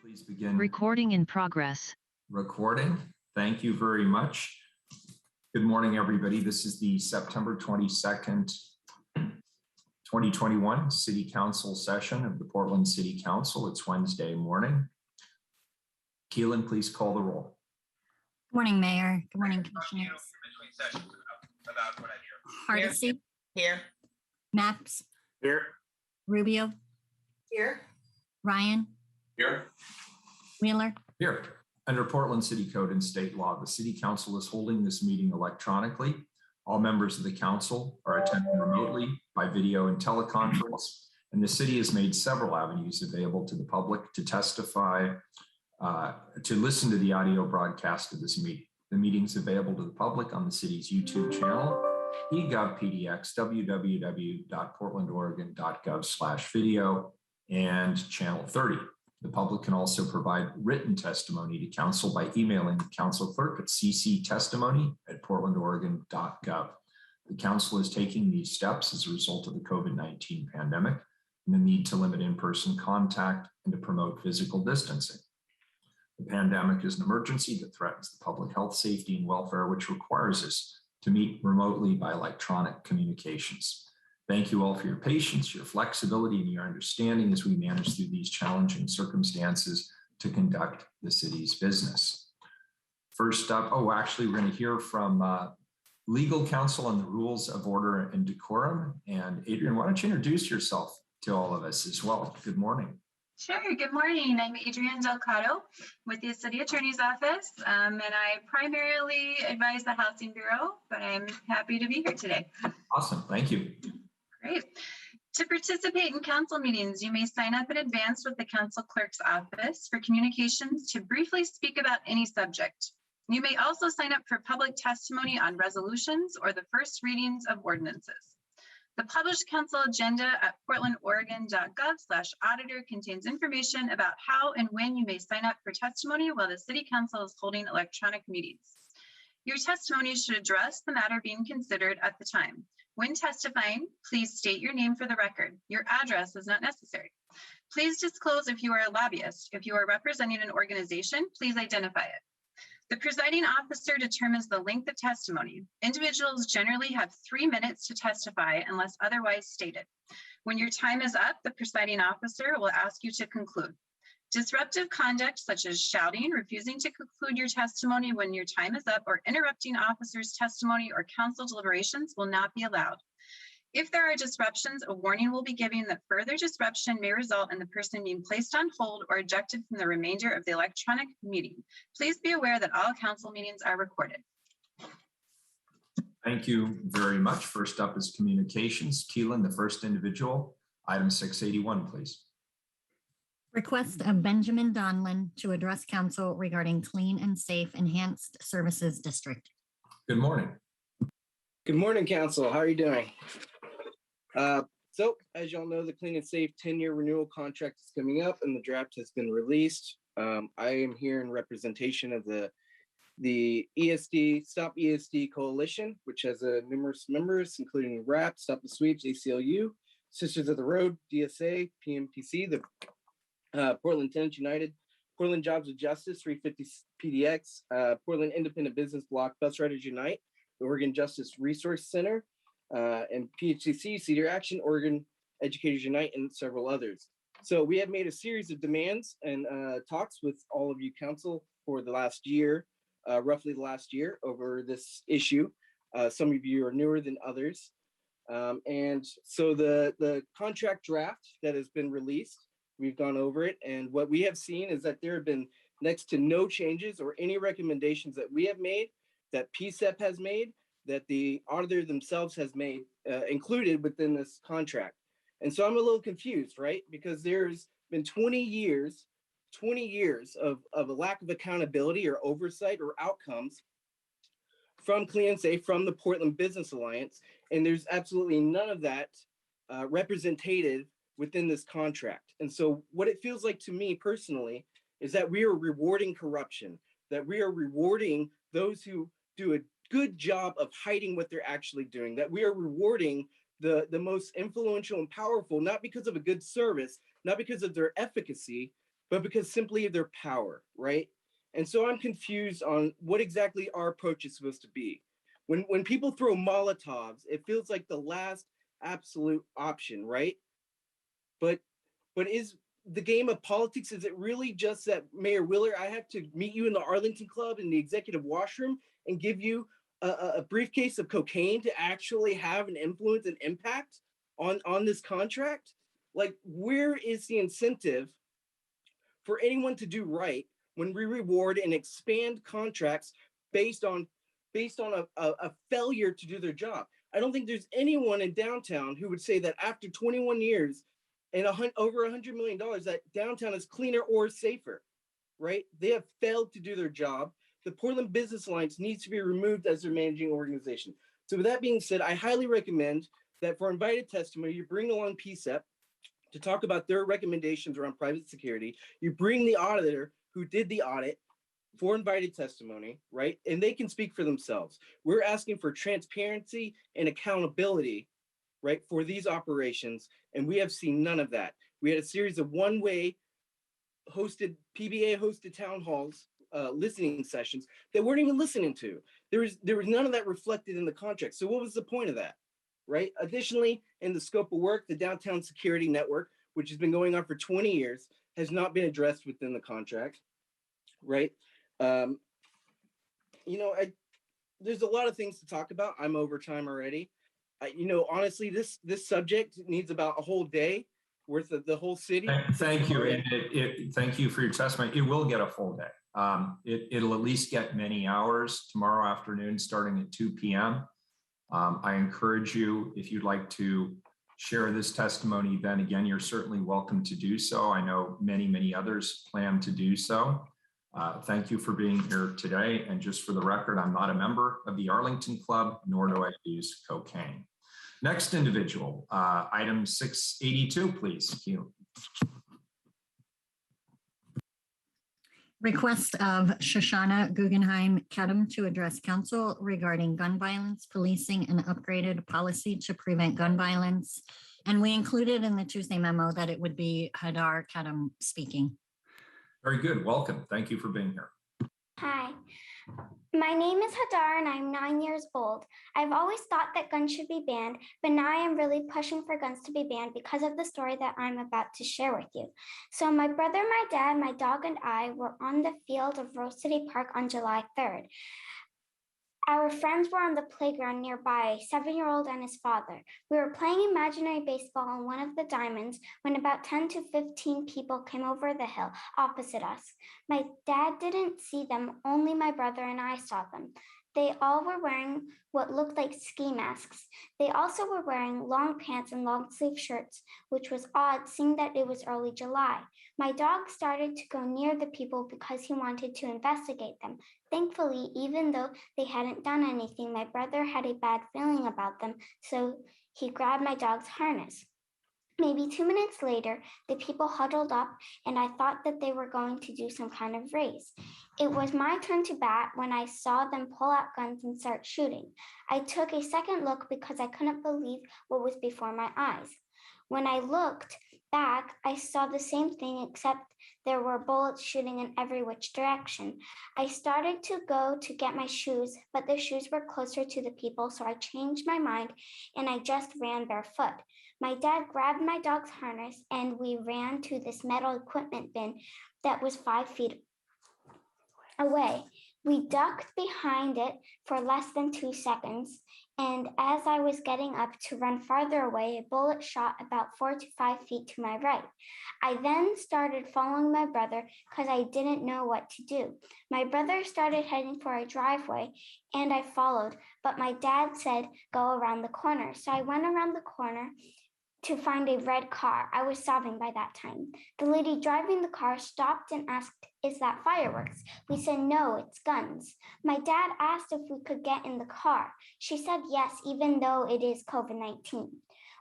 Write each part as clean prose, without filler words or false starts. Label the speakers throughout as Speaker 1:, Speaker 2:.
Speaker 1: Please begin.
Speaker 2: Recording in progress.
Speaker 1: Recording. Thank you very much. Good morning, everybody. This is the September 22nd, 2021 City Council session of the Portland City Council. It's Wednesday morning. Keelan, please call the roll.
Speaker 3: Good morning, Mayor. Good morning, Commissioners. Hardesty.
Speaker 4: Here.
Speaker 3: Maps.
Speaker 5: Here.
Speaker 3: Rubio.
Speaker 4: Here.
Speaker 3: Ryan.
Speaker 5: Here.
Speaker 3: Wheeler.
Speaker 1: Here. Under Portland City Code and state law, the City Council is holding this meeting electronically. All members of the council are attending remotely by video and teleconference, and the city has made several avenues available to the public to testify, to listen to the audio broadcast of this meeting. The meeting is available to the public on the city's YouTube channel, eGovPDX, www.portlandoregon.gov/video, and channel 30. The public can also provide written testimony to council by emailing the council clerk at cctestimony@portlandoregon.gov. The council is taking these steps as a result of the COVID-19 pandemic and the need to limit in-person contact and to promote physical distancing. The pandemic is an emergency that threatens the public health, safety, and welfare, which requires us to meet remotely by electronic communications. Thank you all for your patience, your flexibility, and your understanding as we manage through these challenging circumstances to conduct the city's business. First up, actually, we're going to hear from legal counsel on the rules of order and decorum. And Adrian, why don't you introduce yourself to all of us as well? Good morning.
Speaker 6: Sure. Good morning. I'm Adrienne Delcato with the City Attorney's Office, and I primarily advise the Housing Bureau, but I'm happy to be here today.
Speaker 1: Awesome. Thank you.
Speaker 6: Great. To participate in council meetings, you may sign up in advance with the council clerk's office for communications to briefly speak about any subject. You may also sign up for public testimony on resolutions or the first readings of ordinances. The published council agenda at portlandoregon.gov/auditor contains information about how and when you may sign up for testimony while the City Council is holding electronic meetings. Your testimony should address the matter being considered at the time. When testifying, please state your name for the record. Your address is not necessary. Please disclose if you are a lobbyist. If you are representing an organization, please identify it. The presiding officer determines the length of testimony. Individuals generally have 3 minutes to testify unless otherwise stated. When your time is up, the presiding officer will ask you to conclude. Disruptive conduct such as shouting, refusing to conclude your testimony when your time is up, or interrupting officers' testimony or council deliberations will not be allowed. If there are disruptions, a warning will be given that further disruption may result in the person being placed on hold or ejected from the remainder of the electronic meeting. Please be aware that all council meetings are recorded.
Speaker 1: Thank you very much. First up is communications. Keelan, the first individual, item 681, please.
Speaker 3: Request of Benjamin Donlin to address council regarding Clean and Safe Enhanced Services District.
Speaker 1: Good morning.
Speaker 5: Good morning, council. How are you doing? So, as y'all know, the Clean and Safe 10-year renewal contract is coming up and the draft has been released. I am here in representation of the ESD, Stop ESD Coalition, which has numerous members, including RAP, Stop the Sweeps, ACLU, Sisters of the Road, DSA, PMPC, the Portland Tenants United, Portland Jobs with Justice, 350 PDX, Portland Independent Business Bloc, Bus Riders Unite, the Oregon Justice Resource Center, and PHCC, Cedar Action, Oregon Educators Unite, and several others. So we have made a series of demands and talks with all of you council for the last year, roughly the last year, over this issue. Some of you are newer than others. And so the contract draft that has been released, we've gone over it, and what we have seen is that there have been next to no changes or any recommendations that we have made, that PSEP has made, that the auditor themselves has made, included within this contract. And so I'm a little confused, right? Because there's been 20 years of a lack of accountability or oversight or outcomes from Clean and Safe, from the Portland Business Alliance, and there's absolutely none of that represented within this contract. And so what it feels like to me personally is that we are rewarding corruption, that we are rewarding those who do a good job of hiding what they're actually doing, that we are rewarding the most influential and powerful, not because of a good service, not because of their efficacy, but because simply of their power, right? And so I'm confused on what exactly our approach is supposed to be. When people throw Molotovs, it feels like the last absolute option, right? But is the game of politics, is it really just that, Mayor Wheeler, I have to meet you in the Arlington Club in the executive washroom and give you a briefcase of cocaine to actually have an influence and impact on this contract? Like, where is the incentive for anyone to do right when we reward and expand contracts based on a failure to do their job? I don't think there's anyone in downtown who would say that after 21 years and over $100 million, that downtown is cleaner or safer, right? They have failed to do their job. The Portland Business Alliance needs to be removed as their managing organization. So with that being said, I highly recommend that for invited testimony, you bring along PSEP to talk about their recommendations around private security. You bring the auditor who did the audit for invited testimony, right? And they can speak for themselves. We're asking for transparency and accountability, right, for these operations, and we have seen none of that. We had a series of one-way hosted, PBA hosted town halls, listening sessions that weren't even listening to. There was none of that reflected in the contract. So what was the point of that, right? Additionally, in the scope of work, the Downtown Security Network, which has been going on for 20 years, has not been addressed within the contract, right? There's a lot of things to talk about. I'm over time already. Honestly, this subject needs about a whole day worth of the whole city.
Speaker 1: Thank you. Thank you for your testimony. It will get a full day. It'll at least get many hours tomorrow afternoon, starting at 2 p.m. I encourage you, if you'd like to share this testimony, then again, you're certainly welcome to do so. I know many others plan to do so. Thank you for being here today. And just for the record, I'm not a member of the Arlington Club, nor do I use cocaine. Next individual, item 682, please. Q.
Speaker 3: Request of Shoshana Guggenheim Kedem to address council regarding gun violence, policing, and upgraded policy to prevent gun violence. And we included in the Tuesday memo that it would be Hadar Kedem speaking.
Speaker 1: Very good. Welcome. Thank you for being here.
Speaker 2: Hi, my name is Hadar and I'm 9 years old. I've always thought that guns should be banned, but now I am really pushing for guns to be banned because of the story that I'm about to share with you. So my brother, my dad, my dog, and I were on the field of Rose City Park on July 3rd. Our friends were on the playground nearby, a 7-year-old and his father. We were playing imaginary baseball on one of the diamonds when about 10 to 15 people came over the hill opposite us. My dad didn't see them, only my brother and I saw them. They all were wearing what looked like ski masks. They also were wearing long pants and long sleeve shirts, which was odd seeing that it was early July. My dog started to go near the people because he wanted to investigate them. Thankfully, even though they hadn't done anything, my brother had a bad feeling about them, so he grabbed my dog's harness. Maybe 2 minutes later, the people huddled up and I thought that they were going to do some kind of race. It was my turn to bat when I saw them pull out guns and start shooting. I took a second look because I couldn't believe what was before my eyes. When I looked back, I saw the same thing except there were bullets shooting in every which direction. I started to go to get my shoes, but the shoes were closer to the people, so I changed my mind and I just ran barefoot. My dad grabbed my dog's harness and we ran to this metal equipment bin that was 5 feet away. We ducked behind it for less than 2 seconds, and as I was getting up to run farther away, a bullet shot about 4 to 5 feet to my right. I then started following my brother because I didn't know what to do. My brother started heading for a driveway, and I followed, but my dad said, go around the corner. So I went around the corner to find a red car. I was sobbing by that time. The lady driving the car stopped and asked, is that fireworks? We said, no, it's guns. My dad asked if we could get in the car. She said yes, even though it is COVID-19.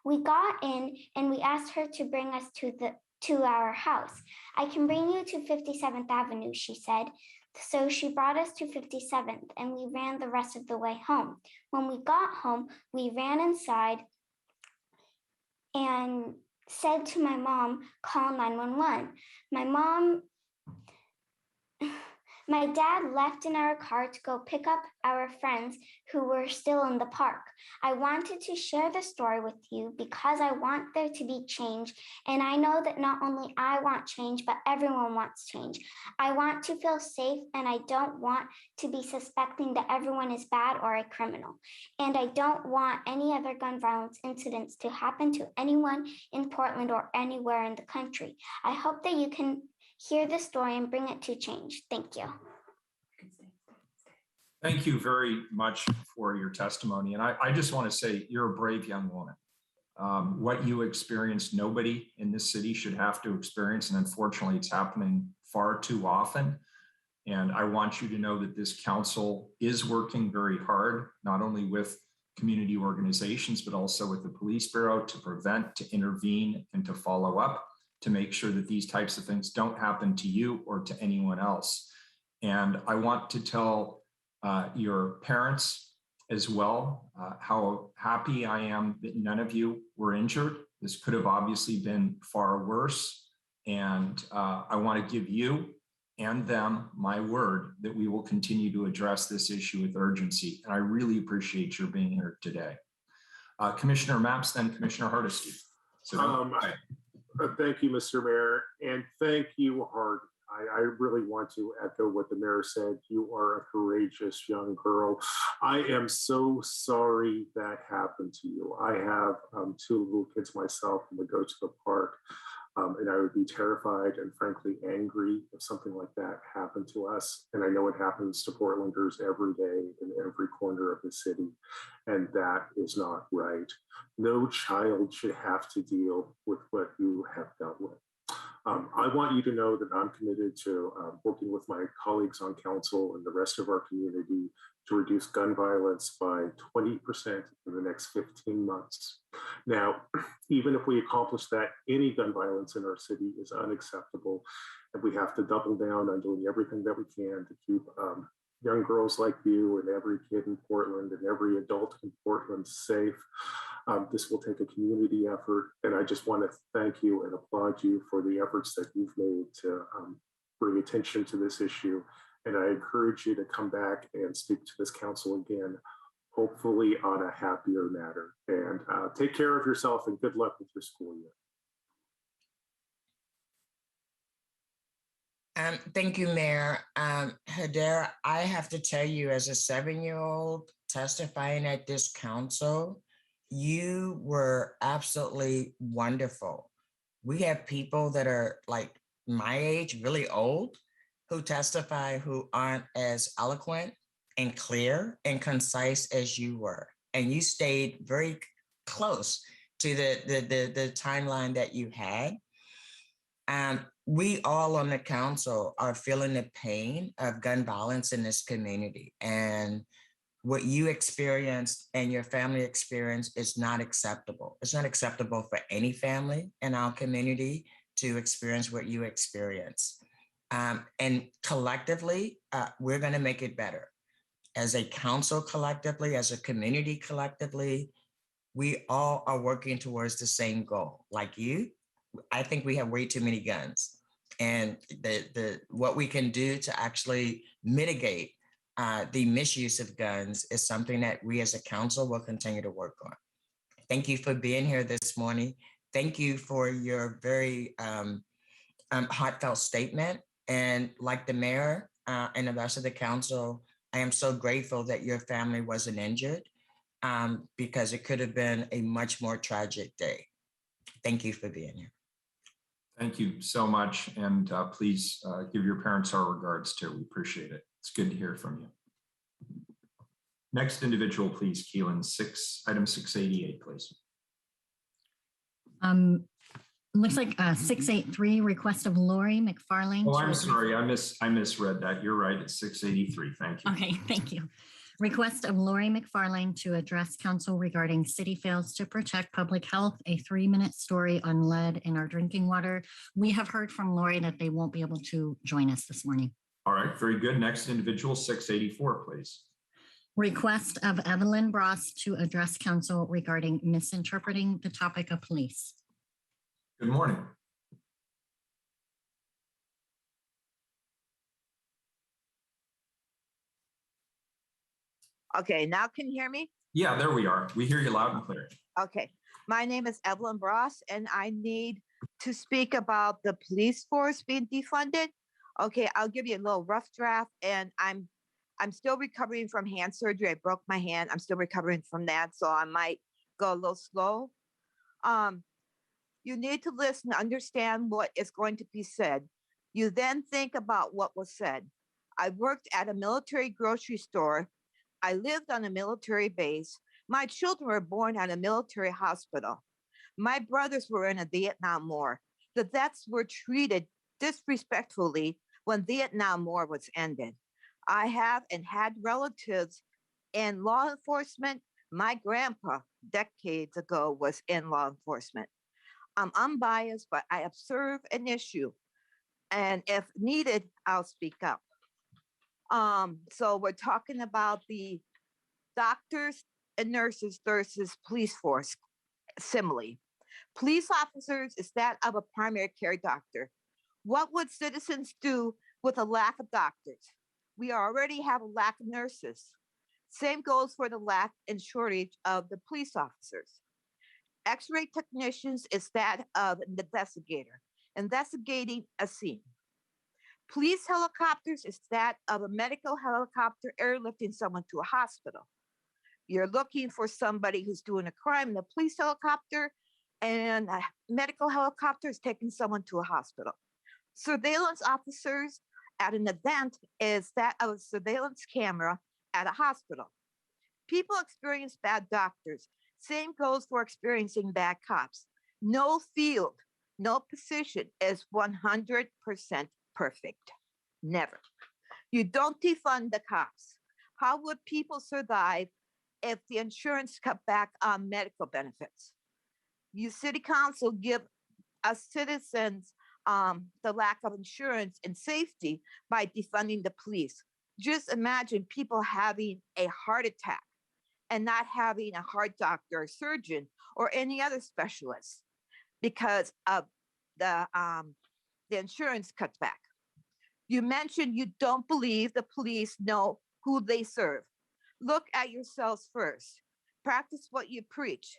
Speaker 2: We got in and we asked her to bring us to our house. I can bring you to 57th Avenue, she said. So she brought us to 57th and we ran the rest of the way home. When we got home, we ran inside and said to my mom, call 911. My dad left in our car to go pick up our friends who were still in the park. I wanted to share the story with you because I want there to be change. And I know that not only I want change, but everyone wants change. I want to feel safe, and I don't want to be suspecting that everyone is bad or a criminal. And I don't want any other gun violence incidents to happen to anyone in Portland or anywhere in the country. I hope that you can hear the story and bring it to change. Thank you.
Speaker 1: Thank you very much for your testimony. And I just want to say you're a brave young woman. What you experienced, nobody in this city should have to experience. And unfortunately, it's happening far too often. And I want you to know that this council is working very hard, not only with community organizations, but also with the police bureau to prevent, to intervene, and to follow up, to make sure that these types of things don't happen to you or to anyone else. And I want to tell your parents as well how happy I am that none of you were injured. This could have obviously been far worse. And I want to give you and them my word that we will continue to address this issue with urgency. And I really appreciate your being here today. Commissioner Mapps, then Commissioner Hardesty. So
Speaker 4: thank you, Mr. Mayor, and thank you, Hard. I really want to echo what the mayor said. You are a courageous young girl. I am so sorry that happened to you. I have 2 little kids myself, and we go to the park, and I would be terrified and frankly angry if something like that happened to us. And I know it happens to Portlanders every day in every corner of the city, and that is not right. No child should have to deal with what you have dealt with. I want you to know that I'm committed to working with my colleagues on council and the rest of our community to reduce gun violence by 20% in the next 15 months. Now, even if we accomplish that, any gun violence in our city is unacceptable, and we have to double down on doing everything that we can to keep young girls like you and every kid in Portland and every adult in Portland safe. This will take a community effort, and I just want to thank you and applaud you for the efforts that you've made to bring attention to this issue. And I encourage you to come back and speak to this council again, hopefully on a happier matter. And take care of yourself, and good luck with your school year.
Speaker 7: Thank you, Mayor. Hader, I have to tell you, as a 7-year-old testifying at this council, you were absolutely wonderful. We have people that are like my age, really old, who testify who aren't as eloquent and clear and concise as you were. And you stayed very close to the timeline that you had. We all on the council are feeling the pain of gun violence in this community. And what you experienced and your family experienced is not acceptable. It's not acceptable for any family in our community to experience what you experienced. And collectively, we're going to make it better. As a council collectively, as a community collectively, we all are working towards the same goal. Like you, I think we have way too many guns. And what we can do to actually mitigate the misuse of guns is something that we as a council will continue to work on. Thank you for being here this morning. Thank you for your very heartfelt statement. And like the mayor and the rest of the council, I am so grateful that your family wasn't injured because it could have been a much more tragic day. Thank you for being here.
Speaker 1: Thank you so much. And please give your parents our regards too. We appreciate it. It's good to hear from you. Next individual, please, Keelan, item 688, please.
Speaker 3: Looks like 683, request of Lori McFarlane.
Speaker 1: Oh, I'm sorry, I misread that. You're right, it's 683, thank you.
Speaker 3: Okay, thank you. Request of Lori McFarlane to address council regarding city fails to protect public health, a 3-minute story on lead in our drinking water. We have heard from Lori that they won't be able to join us this morning.
Speaker 1: All right, very good. Next individual, 684, please.
Speaker 3: Request of Evelyn Bross to address council regarding misinterpreting the topic of police.
Speaker 1: Good morning.
Speaker 8: Okay, now can you hear me?
Speaker 1: Yeah, there we are. We hear you loud and clear.
Speaker 8: Okay, my name is Evelyn Bross, and I need to speak about the police force being defunded. Okay, I'll give you a little rough draft, and I'm still recovering from hand surgery. I broke my hand. I'm still recovering from that, so I might go a little slow. Um, you need to listen, understand what is going to be said. You then think about what was said. I worked at a military grocery store. I lived on a military base. My children were born at a military hospital. My brothers were in a Vietnam War. The vets were treated disrespectfully when Vietnam War was ended. I have and had relatives in law enforcement. My grandpa, decades ago, was in law enforcement. I'm unbiased, but I observe an issue. And if needed, I'll speak up. So we're talking about the doctors and nurses versus police force simile. Police officers is that of a primary care doctor. What would citizens do with a lack of doctors? We already have a lack of nurses. Same goes for the lack and shortage of the police officers. X-ray technicians is that of an investigator, investigating a scene. Police helicopters is that of a medical helicopter airlifting someone to a hospital. You're looking for somebody who's doing a crime in a police helicopter, and a medical helicopter is taking someone to a hospital. Surveillance officers at an event is that of a surveillance camera at a hospital. People experience bad doctors. Same goes for experiencing bad cops. No field, no position is 100% perfect. Never. You don't defund the cops. How would people survive if the insurance cut back on medical benefits? You city council give us citizens the lack of insurance and safety by defunding the police. Just imagine people having a heart attack and not having a heart doctor or surgeon or any other specialist because of the insurance cuts back. You mentioned you don't believe the police know who they serve. Look at yourselves first. Practice what you preach.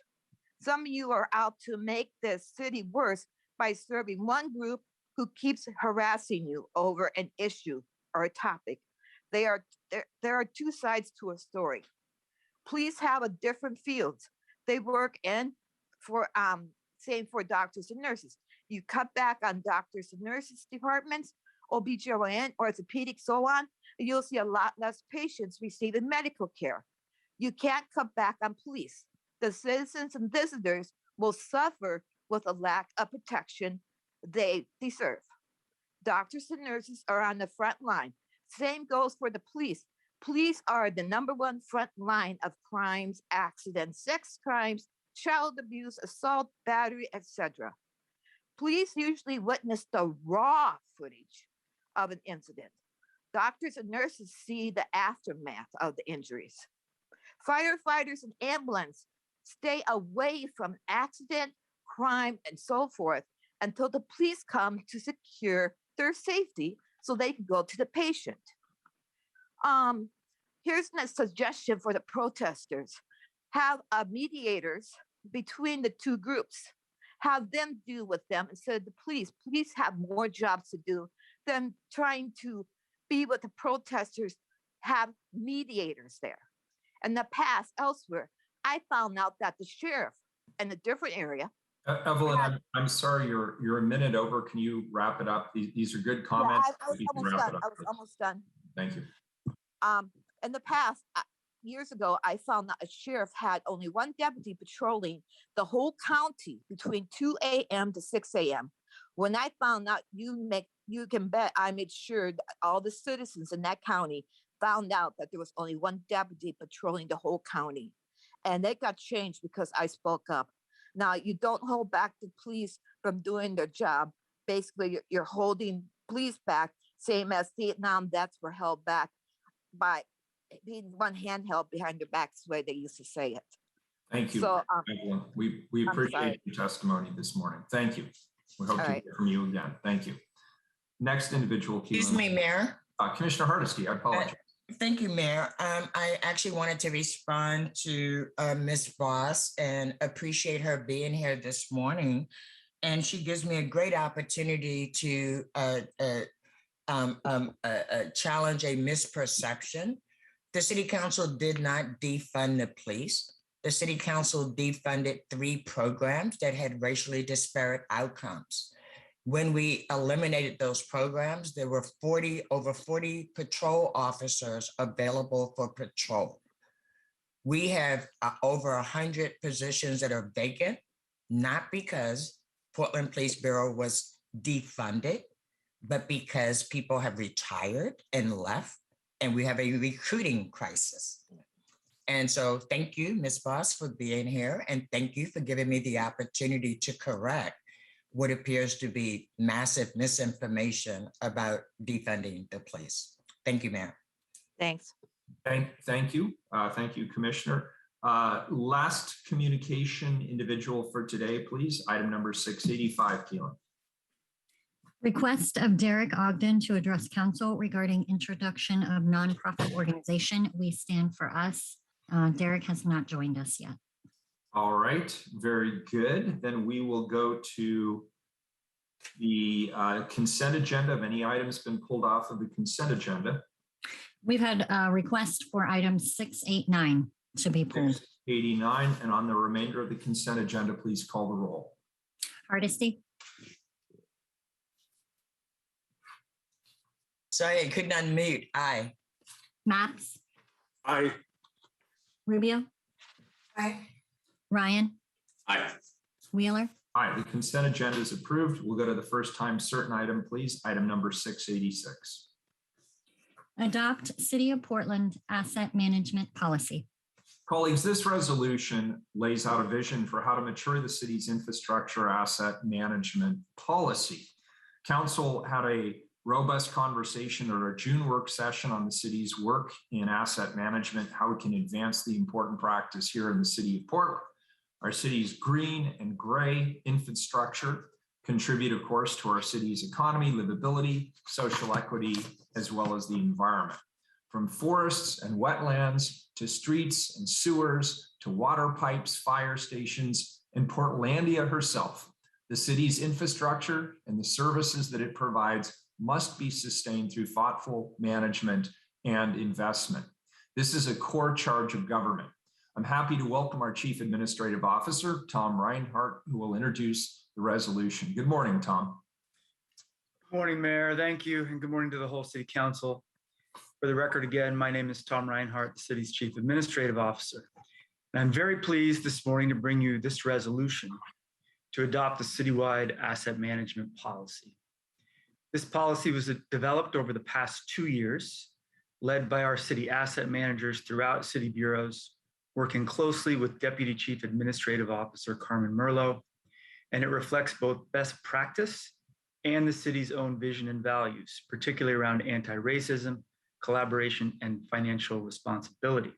Speaker 8: Some of you are out to make this city worse by serving one group who keeps harassing you over an issue or a topic. There are two sides to a story. Police have a different fields. They work in for same for doctors and nurses. You cut back on doctors and nurses departments, OBGYN, orthopedic, so on, you'll see a lot less patients receiving medical care. You can't cut back on police. The citizens and visitors will suffer with a lack of protection they deserve. Doctors and nurses are on the front line. Same goes for the police. Police are the number one front line of crimes, accidents, sex crimes, child abuse, assault, battery, etc. Police usually witness the raw footage of an incident. Doctors and nurses see the aftermath of the injuries. Firefighters and ambulance stay away from accident, crime, and so forth until the police come to secure their safety so they can go to the patient. Here's a suggestion for the protesters. Have mediators between the two groups. Have them deal with them instead of the police. Police have more jobs to do than trying to be with the protesters. Have mediators there. In the past, elsewhere, I found out that the sheriff in a different area.
Speaker 1: Evelyn, I'm sorry, you're a minute over. Can you wrap it up? These are good comments.
Speaker 8: Yeah, I was almost done.
Speaker 1: Thank you.
Speaker 8: In the past, years ago, I found that a sheriff had only one deputy patrolling the whole county between 2 a.m. to 6 a.m. When I found out, you can bet I made sure that all the citizens in that county found out that there was only one deputy patrolling the whole county. And they got changed because I spoke up. Now, you don't hold back the police from doing their job. Basically, you're holding police back, same as Vietnam vets were held back by being one hand held behind their backs, the way they used to say it.
Speaker 1: Thank you,
Speaker 8: So,
Speaker 1: Evelyn. We
Speaker 8: sorry.
Speaker 1: appreciate your testimony this morning. Thank you. We hope
Speaker 8: All
Speaker 1: to
Speaker 8: right.
Speaker 1: hear from you again. Thank you. Next individual.
Speaker 7: Excuse me, Mayor.
Speaker 1: Commissioner Hardesty, I apologize.
Speaker 7: Thank you, Mayor. I actually wanted to respond to Ms. Voss and appreciate her being here this morning. And she gives me a great opportunity to challenge a misperception. The City Council did not defund the police. The City Council defunded 3 programs that had racially disparate outcomes. When we eliminated those programs, there were over 40 patrol officers available for patrol. We have over 100 positions that are vacant, not because Portland Police Bureau was defunded, but because people have retired and left, and we have a recruiting crisis. And so thank you, Ms. Voss, for being here, and thank you for giving me the opportunity to correct what appears to be massive misinformation about defunding the police. Thank you, Mayor.
Speaker 8: Thanks.
Speaker 1: Thank you. Thank you, Commissioner. Last communication individual for today, please. Item number 685, Keelan.
Speaker 3: Request of Derek Ogden to address council regarding introduction of nonprofit organization We Stand for Us. Derek has not joined us yet.
Speaker 1: All right, very good. Then we will go to the consent agenda. Of any items been pulled off of the consent agenda?
Speaker 3: We've had a request for item 689 to be pulled.
Speaker 1: 689, and on the remainder of the consent agenda, please call the roll.
Speaker 3: Hardesty,
Speaker 7: Sorry, I couldn't unmute. Aye.
Speaker 3: Maps,
Speaker 4: Aye.
Speaker 3: Rubio,
Speaker 7: Aye.
Speaker 3: Ryan,
Speaker 4: Aye.
Speaker 3: Wheeler.
Speaker 1: All right, the consent agenda is approved. We'll go to the first time certain item, please. Item number 686.
Speaker 3: Adopt City of Portland Asset Management Policy.
Speaker 1: Colleagues, this resolution lays out a vision for how to mature the city's infrastructure asset management policy. Council had a robust conversation at our June work session on the city's work in asset management, how we can advance the important practice here in the city of Portland. Our city's green and gray infrastructure contribute, of course, to our city's economy, livability, social equity, as well as the environment. From forests and wetlands to streets and sewers to water pipes, fire stations, and Portlandia herself, the city's infrastructure and the services that it provides must be sustained through thoughtful management and investment. This is a core charge of government. I'm happy to welcome our Chief Administrative Officer, Tom Reinhardt, who will introduce the resolution. Good morning, Tom.
Speaker 9: Good morning, Mayor. Thank you. And good morning to the whole City Council. For the record, again, my name is Tom Reinhardt, the city's Chief Administrative Officer. And I'm very pleased this morning to bring you this resolution to adopt the citywide asset management policy. This policy was developed over the past 2 years, led by our city asset managers throughout city bureaus, working closely with Deputy Chief Administrative Officer Carmen Merlo, and it reflects both best practice and the city's own vision and values, particularly around anti-racism, collaboration, and financial responsibility.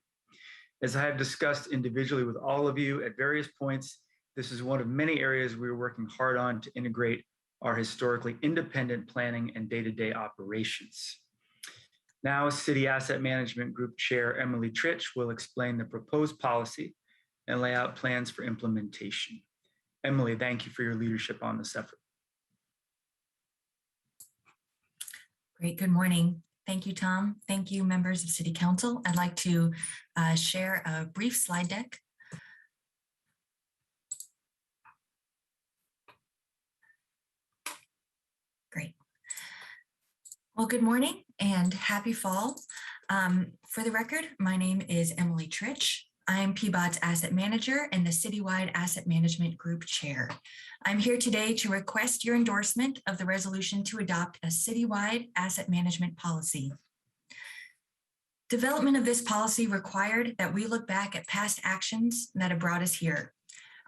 Speaker 9: As I have discussed individually with all of you at various points, this is one of many areas we're working hard on to integrate our historically independent planning and day-to-day operations. Now, City Asset Management Group Chair Emily Tritch will explain the proposed policy and lay out plans for implementation. Emily, thank you for your leadership on this effort.
Speaker 10: Great, good morning. Thank you, Tom. Thank you, members of City Council. I'd like to share a brief slide deck. Great. Well, good morning and happy fall. For the record, my name is Emily Tritch. I am PBOT's asset manager and the Citywide Asset Management Group Chair. I'm here today to request your endorsement of the resolution to adopt a citywide asset management policy. Development of this policy required that we look back at past actions that have brought us here.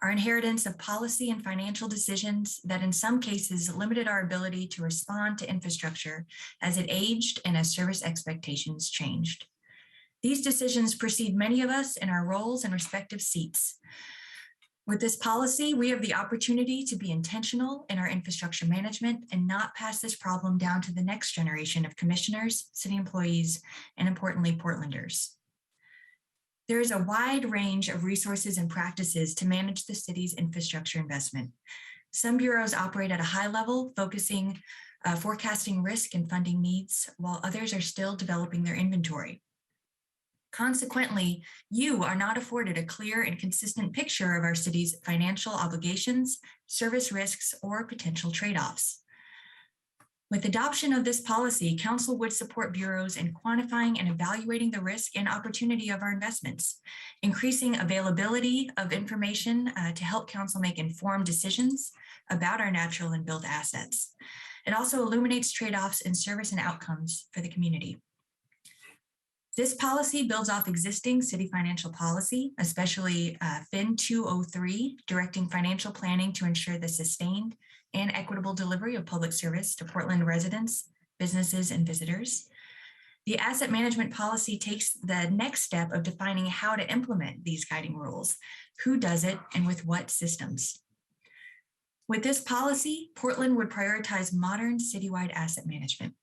Speaker 10: Our inheritance of policy and financial decisions that in some cases limited our ability to respond to infrastructure as it aged and as service expectations changed. These decisions precede many of us in our roles and respective seats. With this policy, we have the opportunity to be intentional in our infrastructure management and not pass this problem down to the next generation of commissioners, city employees, and importantly, Portlanders. There is a wide range of resources and practices to manage the city's infrastructure investment. Some bureaus operate at a high level, forecasting risk and funding needs, while others are still developing their inventory. Consequently, you are not afforded a clear and consistent picture of our city's financial obligations, service risks, or potential trade-offs. With adoption of this policy, Council would support bureaus in quantifying and evaluating the risk and opportunity of our investments, increasing availability of information to help Council make informed decisions about our natural and built assets. It also illuminates trade-offs in service and outcomes for the community. This policy builds off existing city financial policy, especially FIN 203, directing financial planning to ensure the sustained and equitable delivery of public service to Portland residents, businesses, and visitors. The asset management policy takes the next step of defining how to implement these guiding rules, who does it, and with what systems. With this policy, Portland would prioritize modern citywide asset management.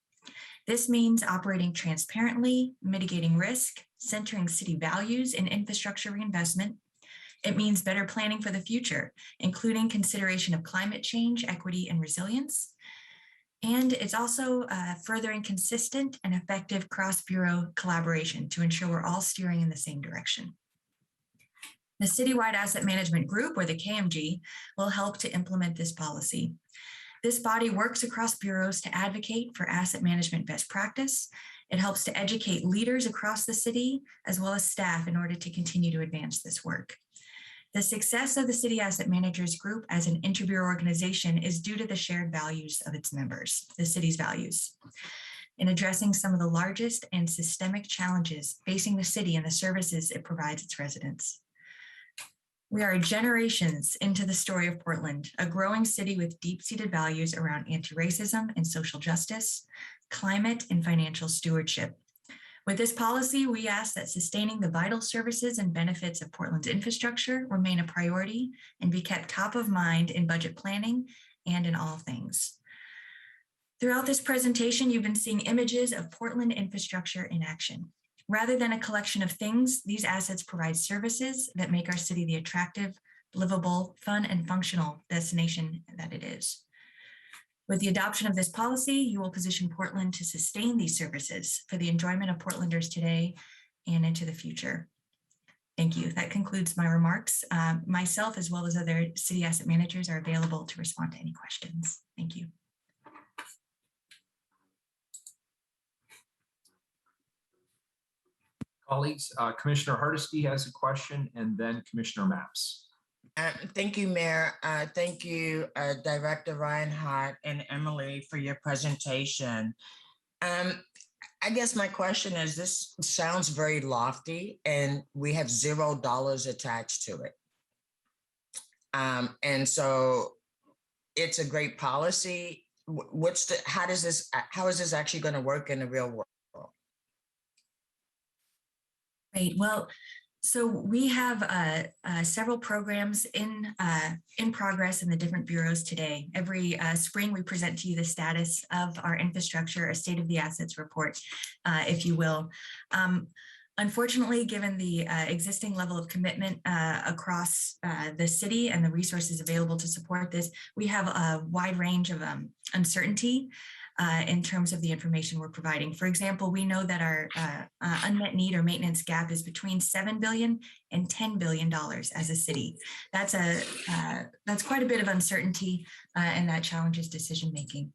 Speaker 10: This means operating transparently, mitigating risk, centering city values in infrastructure reinvestment. It means better planning for the future, including consideration of climate change, equity, and resilience. And it's also furthering consistent and effective cross-bureau collaboration to ensure we're all steering in the same direction. The Citywide Asset Management Group, or the KMG, will help to implement this policy. This body works across bureaus to advocate for asset management best practice. It helps to educate leaders across the city, as well as staff, in order to continue to advance this work. The success of the City Asset Managers Group as an inter-bureau organization is due to the shared values of its members, the city's values, in addressing some of the largest and systemic challenges facing the city and the services it provides its residents. We are generations into the story of Portland, a growing city with deep-seated values around anti-racism and social justice, climate, and financial stewardship. With this policy, we ask that sustaining the vital services and benefits of Portland's infrastructure remain a priority and be kept top of mind in budget planning and in all things. Throughout this presentation, you've been seeing images of Portland infrastructure in action. Rather than a collection of things, these assets provide services that make our city the attractive, livable, fun, and functional destination that it is. With the adoption of this policy, you will position Portland to sustain these services for the enjoyment of Portlanders today and into the future. Thank you. That concludes my remarks. Myself, as well as other city asset managers, are available to respond to any questions. Thank you.
Speaker 1: Colleagues, Commissioner Hardesty has a question, and then Commissioner Maps.
Speaker 7: Thank you, Mayor. Thank you, Director Reinhardt and Emily, for your presentation. I guess my question is, this sounds very lofty, and we have $0 attached to it. And so it's a great policy. How is this actually going to work in the real world?
Speaker 10: Right. Well, so we have several programs in progress in the different bureaus today. Every spring, we present to you the status of our infrastructure, a state of the assets report, if you will. Unfortunately, given the existing level of commitment across the city and the resources available to support this, we have a wide range of uncertainty in terms of the information we're providing. For example, we know that our unmet need or maintenance gap is between $7 billion and $10 billion as a city. That's quite a bit of uncertainty, and that challenges decision making.